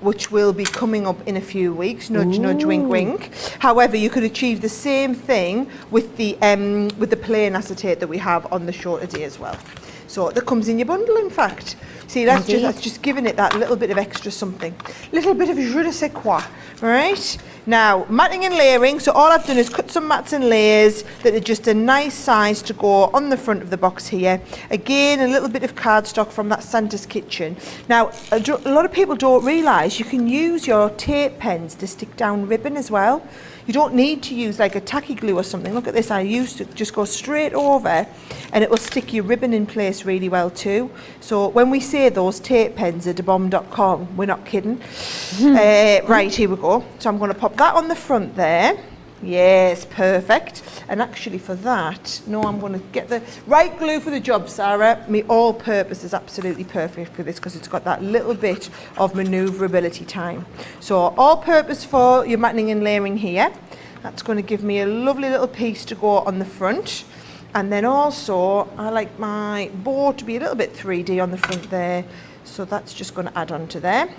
Which will be coming up in a few weeks. Nudge, nudge, wink, wink. However, you could achieve the same thing with the plain acetate that we have on the shorter day as well. So that comes in your bundle, in fact. See, that's just giving it that little bit of extra something. Little bit of je ne sais quoi, right? Now, matting and layering. So all I've done is cut some mats and layers that are just a nice size to go on the front of the box here. Again, a little bit of cardstock from that Santa's Kitchen. Now, a lot of people don't realise you can use your tape pens to stick down ribbon as well. You don't need to use like a tacky glue or something. Look at this, I used to just go straight over and it will stick your ribbon in place really well too. So when we say those tape pens are debomb.com, we're not kidding. Right, here we go. So I'm going to pop that on the front there. Yes, perfect. And actually for that, no, I'm going to get the right glue for the job, Sarah. My all-purpose is absolutely perfect for this because it's got that little bit of manoeuvrability time. So all-purpose for your matting and layering here. That's going to give me a lovely little piece to go on the front. And then also, I like my bow to be a little bit 3D on the front there. So that's just going to add on to there.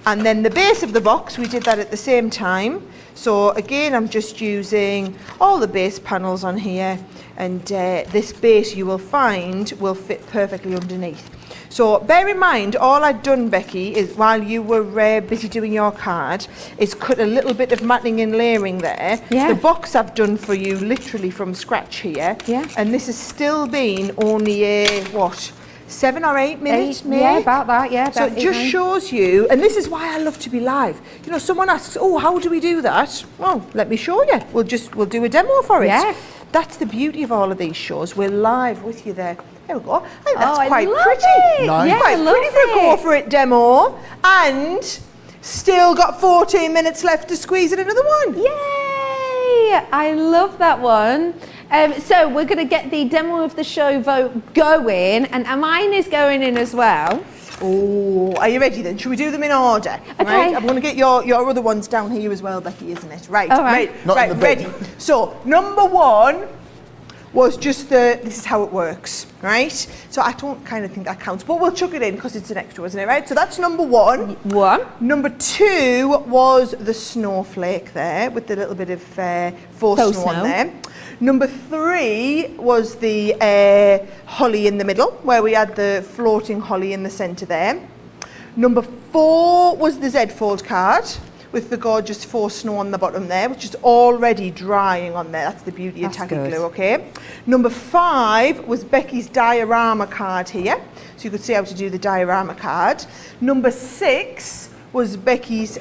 And then the base of the box, we did that at the same time. So again, I'm just using all the base panels on here. And this base you will find will fit perfectly underneath. So bear in mind, all I'd done, Becky, is while you were busy doing your card, is cut a little bit of matting and layering there.
Yeah.
The box I've done for you literally from scratch here.
Yeah.
And this has still been only a, what, 7 or 8 minutes, maybe?
Yeah, about that, yeah.
So it just shows you, and this is why I love to be live. You know, someone asks, oh, how do we do that? Well, let me show you. We'll do a demo for it.
Yeah.
That's the beauty of all of these shows. We're live with you there. There we go. I think that's
I
quite
love
pretty.
it.
Nice.
Yeah,
Quite
I love
pretty for a go
it.
for it demo. And still got 14 minutes left to squeeze in another one.
Yay! I love that one. So we're going to get the demo of the show vote going, and mine is going in as well.
Oh, are you ready then? Should we do them in order?
Okay.
Right? I'm going to get your other ones down here as well, Becky, isn't it? Right.
All right.
Right.
Not in
Right.
the bin.
Ready. So number one was just this is how it works, right? So I don't kind of think that counts, but we'll chuck it in because it's an extra, isn't it? Right. So that's number one. Number two was the snowflake there with the little bit of faux snow on there. Number three was the holly in the middle, where we had the floating holly in the centre there. Number four was the Zed-fold card with the gorgeous faux snow on the bottom there, which is already drying on there. That's the beauty of tacky glue, okay? Number five was Becky's diorama card here, so you could see how to do the diorama card. Number six was Becky's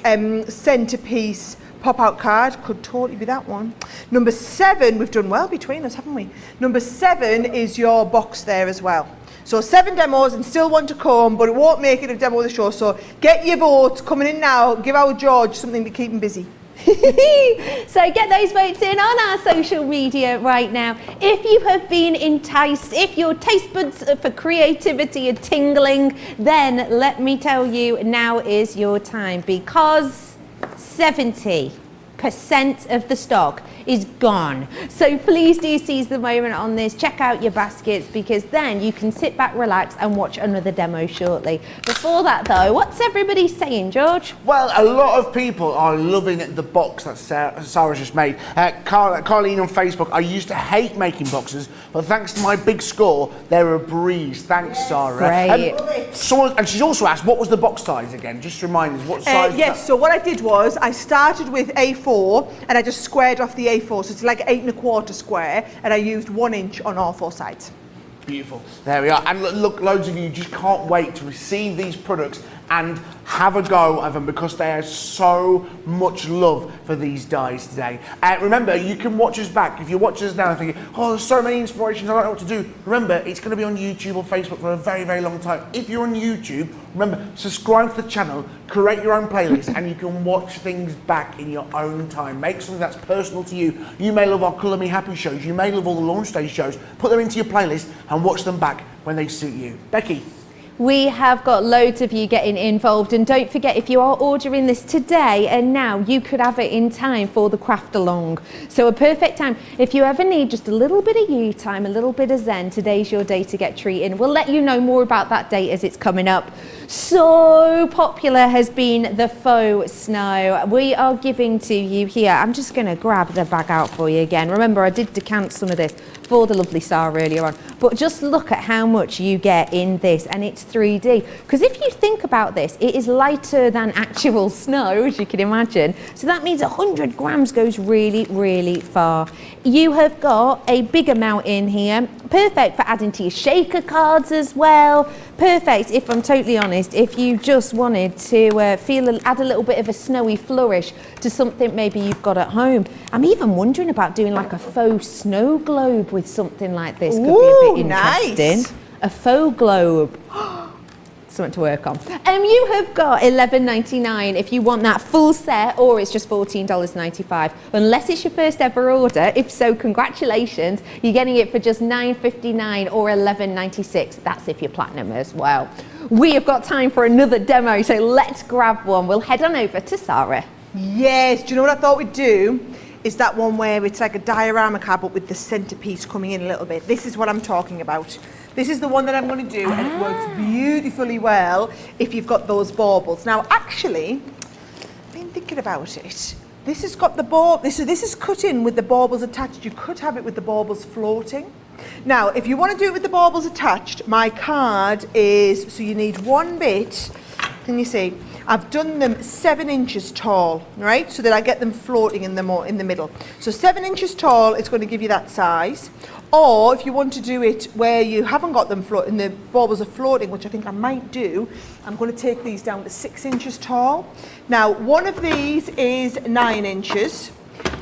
centerpiece Pop-out card, could totally be that one. Number 7, we've done well between us, haven't we? Number 7 is your box there as well. So 7 demos and still one to come, but it won't make it a demo of the show. So get your votes coming in now. Give our George something to keep him busy.
So get those votes in on our social media right now. If you have been enticed, if your taste buds for creativity are tingling, then let me tell you, now is your time, because 70% of the stock is gone. So please do seize the moment on this. Check out your baskets, because then you can sit back, relax and watch another demo shortly. Before that though, what's everybody saying, George?
Well, a lot of people are loving the box that Sarah's just made. Carleen on Facebook, I used to hate making boxes, but thanks to my big score, they're a breeze. Thanks, Sarah.
Great.
And she's also asked, what was the box size again? Just remind us, what size?
Yes, so what I did was, I started with A4 and I just squared off the A4, so it's like 8 1/4 square, and I used 1 inch on all 4 sides.
Beautiful. There we are. And look, loads of you just can't wait to receive these products and have a go at them, because there is so much love for these dies today. Remember, you can watch us back. If you watch us now and thinking, oh, there's so many inspirations, I don't know what to do. Remember, it's going to be on YouTube or Facebook for a very, very long time. If you're on YouTube, remember, subscribe to the channel, create your own playlist, and you can watch things back in your own time. Make something that's personal to you. You may love our Colour Me Happy shows. You may love all the launch day shows. Put them into your playlist and watch them back when they suit you. Becky.
We have got loads of you getting involved, and don't forget, if you are ordering this today and now, you could have it in time for the craft along. So a perfect time. If you ever need just a little bit of you time, a little bit of zen, today's your day to get treating. We'll let you know more about that date as it's coming up. So popular has been the faux snow. We are giving to you here. I'm just going to grab the bag out for you again. Remember, I did decant some of this for the lovely Sara earlier on, but just look at how much you get in this, and it's 3D, because if you think about this, it is lighter than actual snow, as you can imagine, so that means 100 grams goes really, really far. You have got a big amount in here, perfect for adding to your shaker cards as well, perfect, if I'm totally honest, if you just wanted to add a little bit of a snowy flourish to something maybe you've got at home. I'm even wondering about doing like a faux snow globe with something like this. Could be a bit interesting.
Nice.
A faux globe. Something to work on. You have got $11.99 if you want that full set, or it's just $14.95, unless it's your first ever order. If so, congratulations, you're getting it for just $9.59 or $11.96. That's if you're platinum as well. We have got time for another demo, so let's grab one. We'll head on over to Sara.
Yes, do you know what I thought we'd do? Is that one where it's like a diorama card, but with the centerpiece coming in a little bit. This is what I'm talking about. This is the one that I'm going to do, and it works beautifully well if you've got those baubles. Now, actually, I've been thinking about it. This has got the baubles, so this is cut in with the baubles attached. You could have it with the baubles floating. Now, if you want to do it with the baubles attached, my card is, so you need one bit, can you see? I've done them 7 inches tall, right? So that I get them floating in the middle. So 7 inches tall, it's going to give you that size. Or if you want to do it where you haven't got them floating, the baubles are floating, which I think I might do, I'm going to take these down to 6 inches tall. Now, one of these is 9 inches,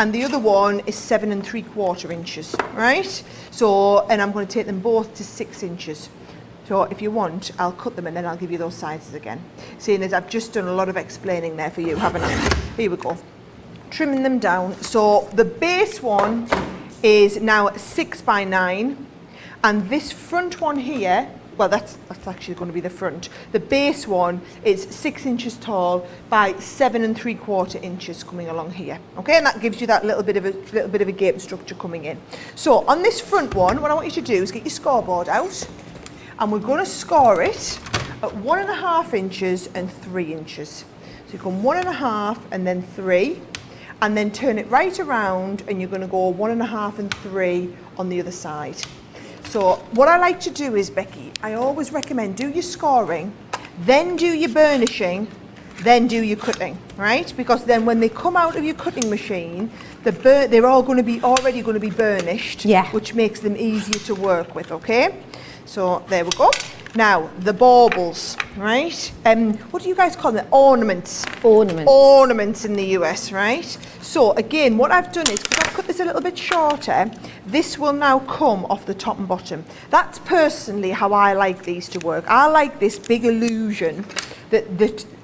and the other one is 7 3/4 inches, right? So, and I'm going to take them both to 6 inches. So if you want, I'll cut them and then I'll give you those sizes again. Seeing as I've just done a lot of explaining there for you, haven't I? Here we go. Trimming them down. So the base one is now 6 by 9, and this front one here, well, that's actually going to be the front. The base one is 6 inches tall by 7 3/4 inches coming along here. Okay, and that gives you that little bit of a gape structure coming in. So on this front one, what I want you to do is get your scoreboard out, and we're going to score it at 1.5 inches and 3 inches. So you come 1.5 and then 3, and then turn it right around, and you're going to go 1.5 and 3 on the other side. So what I like to do is, Becky, I always recommend do your scoring, then do your burnishing, then do your cutting, right? Because then when they come out of your cutting machine, they're all going to be already burnished,
yeah,
which makes them easier to work with. Okay, so there we go. Now, the baubles, right? What do you guys call them? Ornaments.
Ornaments.
Ornaments in the US, right? So again, what I've done is, because I've cut this a little bit shorter, this will now come off the top and bottom. That's personally how I like these to work. I like this big illusion that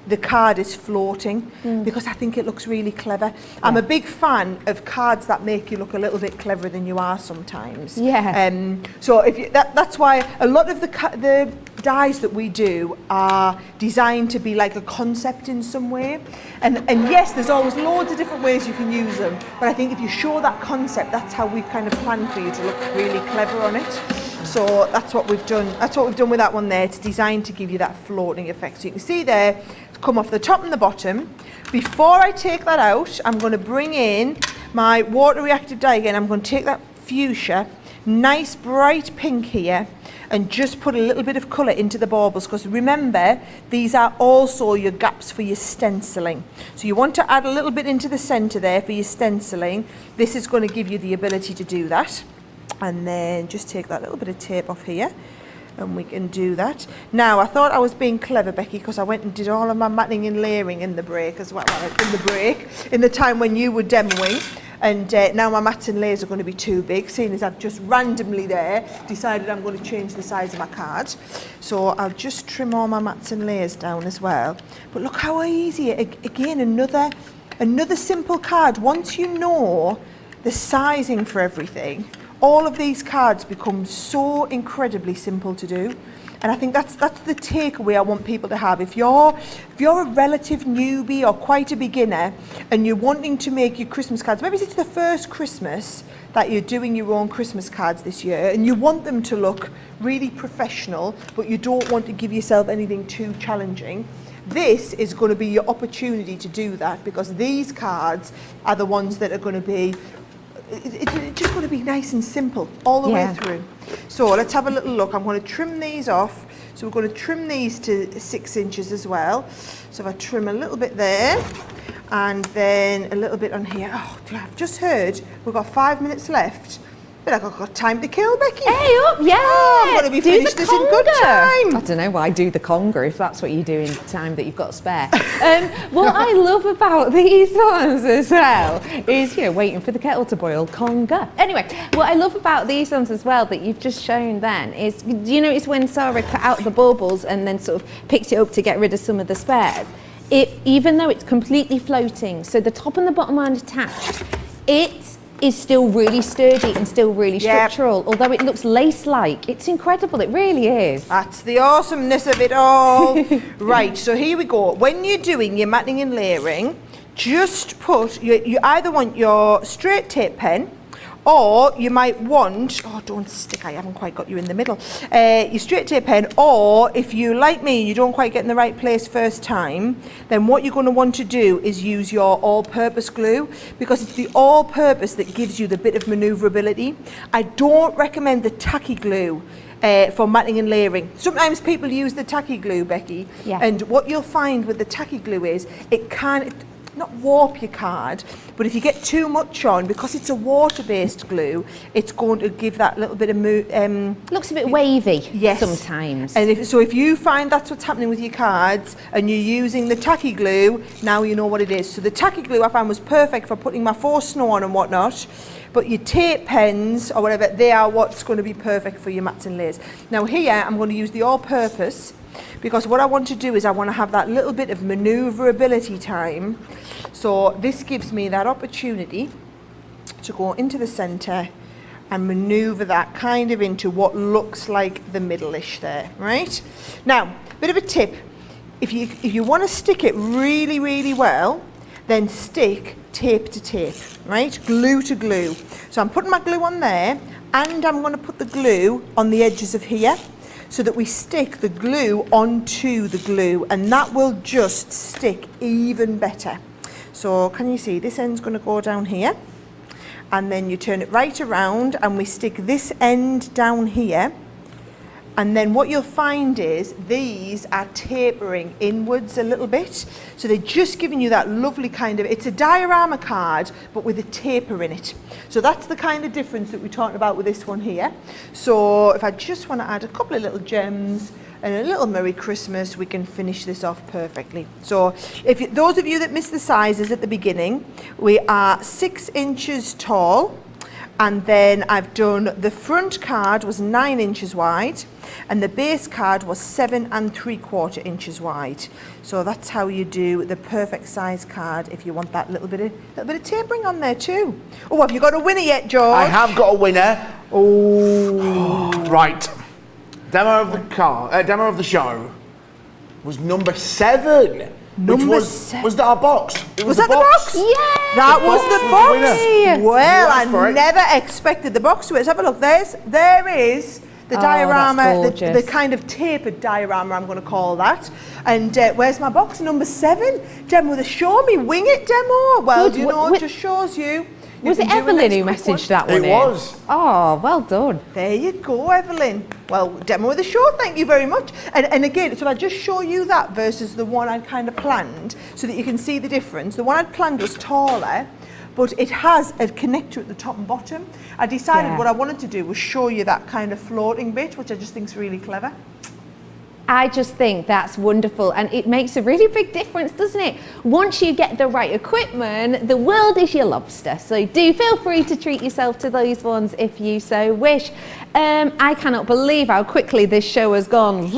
the card is floating because I think it looks really clever. I'm a big fan of cards that make you look a little bit cleverer than you are sometimes.
Yeah.
So if you, that's why a lot of the dies that we do are designed to be like a concept in some way. And yes, there's always loads of different ways you can use them, but I think if you show that concept, that's how we've kind of planned for you to look really clever on it. So that's what we've done. That's what we've done with that one there. It's designed to give you that floating effect. So you can see there, it's come off the top and the bottom. Before I take that out, I'm going to bring in my water reactive dye again. I'm going to take that fuchsia, nice bright pink here, and just put a little bit of colour into the baubles, because remember, these are also your gaps for your stenciling. So you want to add a little bit into the centre there for your stenciling. This is going to give you the ability to do that. And then just take that little bit of tape off here, and we can do that. Now, I thought I was being clever, Becky, because I went and did all of my matting and layering in the break as well, in the time when you were demoing. And now my mats and layers are going to be too big, seeing as I've just randomly there decided I'm going to change the size of my card. So I'll just trim all my mats and layers down as well. But look how easy, again, another simple card. Once you know the sizing for everything, all of these cards become so incredibly simple to do. And I think that's the takeaway I want people to have. If you're a relative newbie or quite a beginner and you're wanting to make your Christmas cards, maybe it's the first Christmas that you're doing your own Christmas cards this year, and you want them to look really professional, but you don't want to give yourself anything too challenging, this is going to be your opportunity to do that, because these cards are the ones that are going to be it's just going to be nice and simple all the way through. So let's have a little look. I'm going to trim these off. So we're going to trim these to 6 inches as well. So if I trim a little bit there, and then a little bit on here. Oh, I've just heard we've got 5 minutes left. But I've got time to kill, Becky.
Hey up, yeah.
Oh, I'm going to be finished this in good time.
I don't know why do the conga if that's what you do in the time that you've got spare. What I love about these ones as well is, waiting for the kettle to boil, conga. Anyway, what I love about these ones as well that you've just shown then is, do you notice when Sara cut out the baubles and then sort of picked it up to get rid of some of the spares? Even though it's completely floating, so the top and the bottom aren't attached, it is still really sturdy and still really structural. Although it looks lace-like, it's incredible, it really is.
That's the awesomeness of it all. Right, so here we go. When you're doing your matting and layering, just put, you either want your straight tape pen, or you might want, oh don't stick, I haven't quite got you in the middle, your straight tape pen, or if you, like me, you don't quite get in the right place first time, then what you're going to want to do is use your all-purpose glue, because it's the all-purpose that gives you the bit of manoeuvrability. I don't recommend the tacky glue for matting and layering. Sometimes people use the tacky glue, Becky, and what you'll find with the tacky glue is it can not warp your card, but if you get too much on, because it's a water-based glue, it's going to give that little bit of
looks a bit wavy sometimes.
And if you find that's what's happening with your cards and you're using the tacky glue, now you know what it is. So the tacky glue I found was perfect for putting my faux snow on and whatnot, but your tape pens or whatever, they are what's going to be perfect for your mats and layers. Now here I'm going to use the all-purpose, because what I want to do is I want to have that little bit of manoeuvrability time. So this gives me that opportunity to go into the centre and manoeuvre that kind of into what looks like the middle-ish there, right? Now, bit of a tip. If you want to stick it really, really well, then stick tape to tape, right? Glue to glue. So I'm putting my glue on there, and I'm going to put the glue on the edges of here, so that we stick the glue onto the glue, and that will just stick even better. So can you see this end's going to go down here, and then you turn it right around and we stick this end down here, and then what you'll find is these are tapering inwards a little bit, so they're just giving you that lovely kind of, it's a diorama card but with a taper in it. So that's the kind of difference that we're talking about with this one here. So if I just want to add a couple of little gems, and a little Merry Christmas, we can finish this off perfectly. So those of you that missed the sizes at the beginning, we are 6 inches tall, and then I've done the front card was 9 inches wide, and the base card was 7 3/4 inches wide. So that's how you do the perfect size card if you want that little bit of tapering on there too. Oh, have you got a winner yet, George?
I have got a winner. Oh, right. Demo of the show was number 7.
Number
was
7.
Was that our box? It
Was that the box?
Yeah,
That was the box.
winner.
Well,
You asked for
I
it.
never expected the box to it. Let's have a look. There is the diorama,
that's
the
gorgeous.
kind of tapered diorama, I'm going to call that. And where's my box? Number 7. Demo with a show me wing it demo. Well,
Good.
you know,
Wa-
it just shows you.
Was it
can do a
Evelyn
next
who
quick
messaged
one.
that one
It
in?
was.
Oh, well done.
There you go, Evelyn. Well, demo of the show, thank you very much. And again, so I just show you that versus the one I'd kind of planned so that you can see the difference. The one I'd planned was taller, but it has a connector at the top and bottom. I decided what I wanted to do was show you that kind of floating bit, which I just think is really clever.
I just think that's wonderful, and it makes a really big difference, doesn't it? Once you get the right equipment, the world is your lobster. So do feel free to treat yourself to those ones if you so wish. I cannot believe how quickly this show has gone.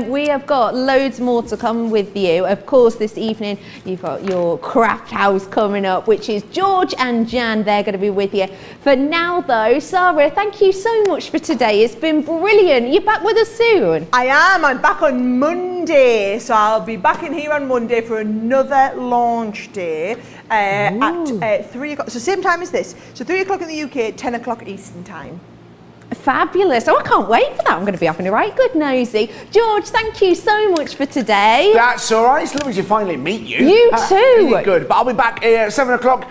We have got loads more to come with you. Of course, this evening you've got your craft house coming up, which is George and Jan. They're going to be with you. For now, though, Sara, thank you so much for today. It's been brilliant. You're back with us soon.
I am. I'm back on Monday, so I'll be back in here on Monday for another launch day at 3 o'clock. So same time as this. So 3 o'clock in the UK, 10 o'clock Eastern time.
Fabulous. Oh, I can't wait for that. I'm going to be having a right good nosy. George, thank you so much for today.
That's all right. It's lovely to finally meet you.
You too.
Really good. But I'll be back at 7 o'clock.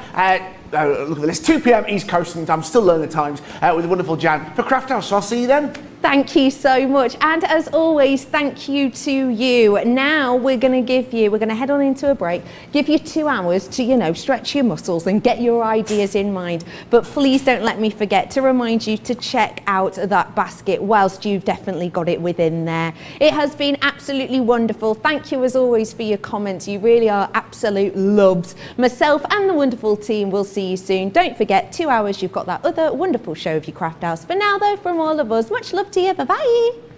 Look at this, 2 p.m. East Coast, and I'm still learning the times with the wonderful Jan for Craft House. So I'll see you then.
Thank you so much. And as always, thank you to you. Now we're going to head on into a break, give you 2 hours to, stretch your muscles and get your ideas in mind. But please don't let me forget to remind you to check out that basket whilst you've definitely got it within there. It has been absolutely wonderful. Thank you as always for your comments. You really are absolute loves. Myself and the wonderful team will see you soon. Don't forget, 2 hours, you've got that other wonderful show of your craft house. For now though, from all of us, much love to you. Bye-bye.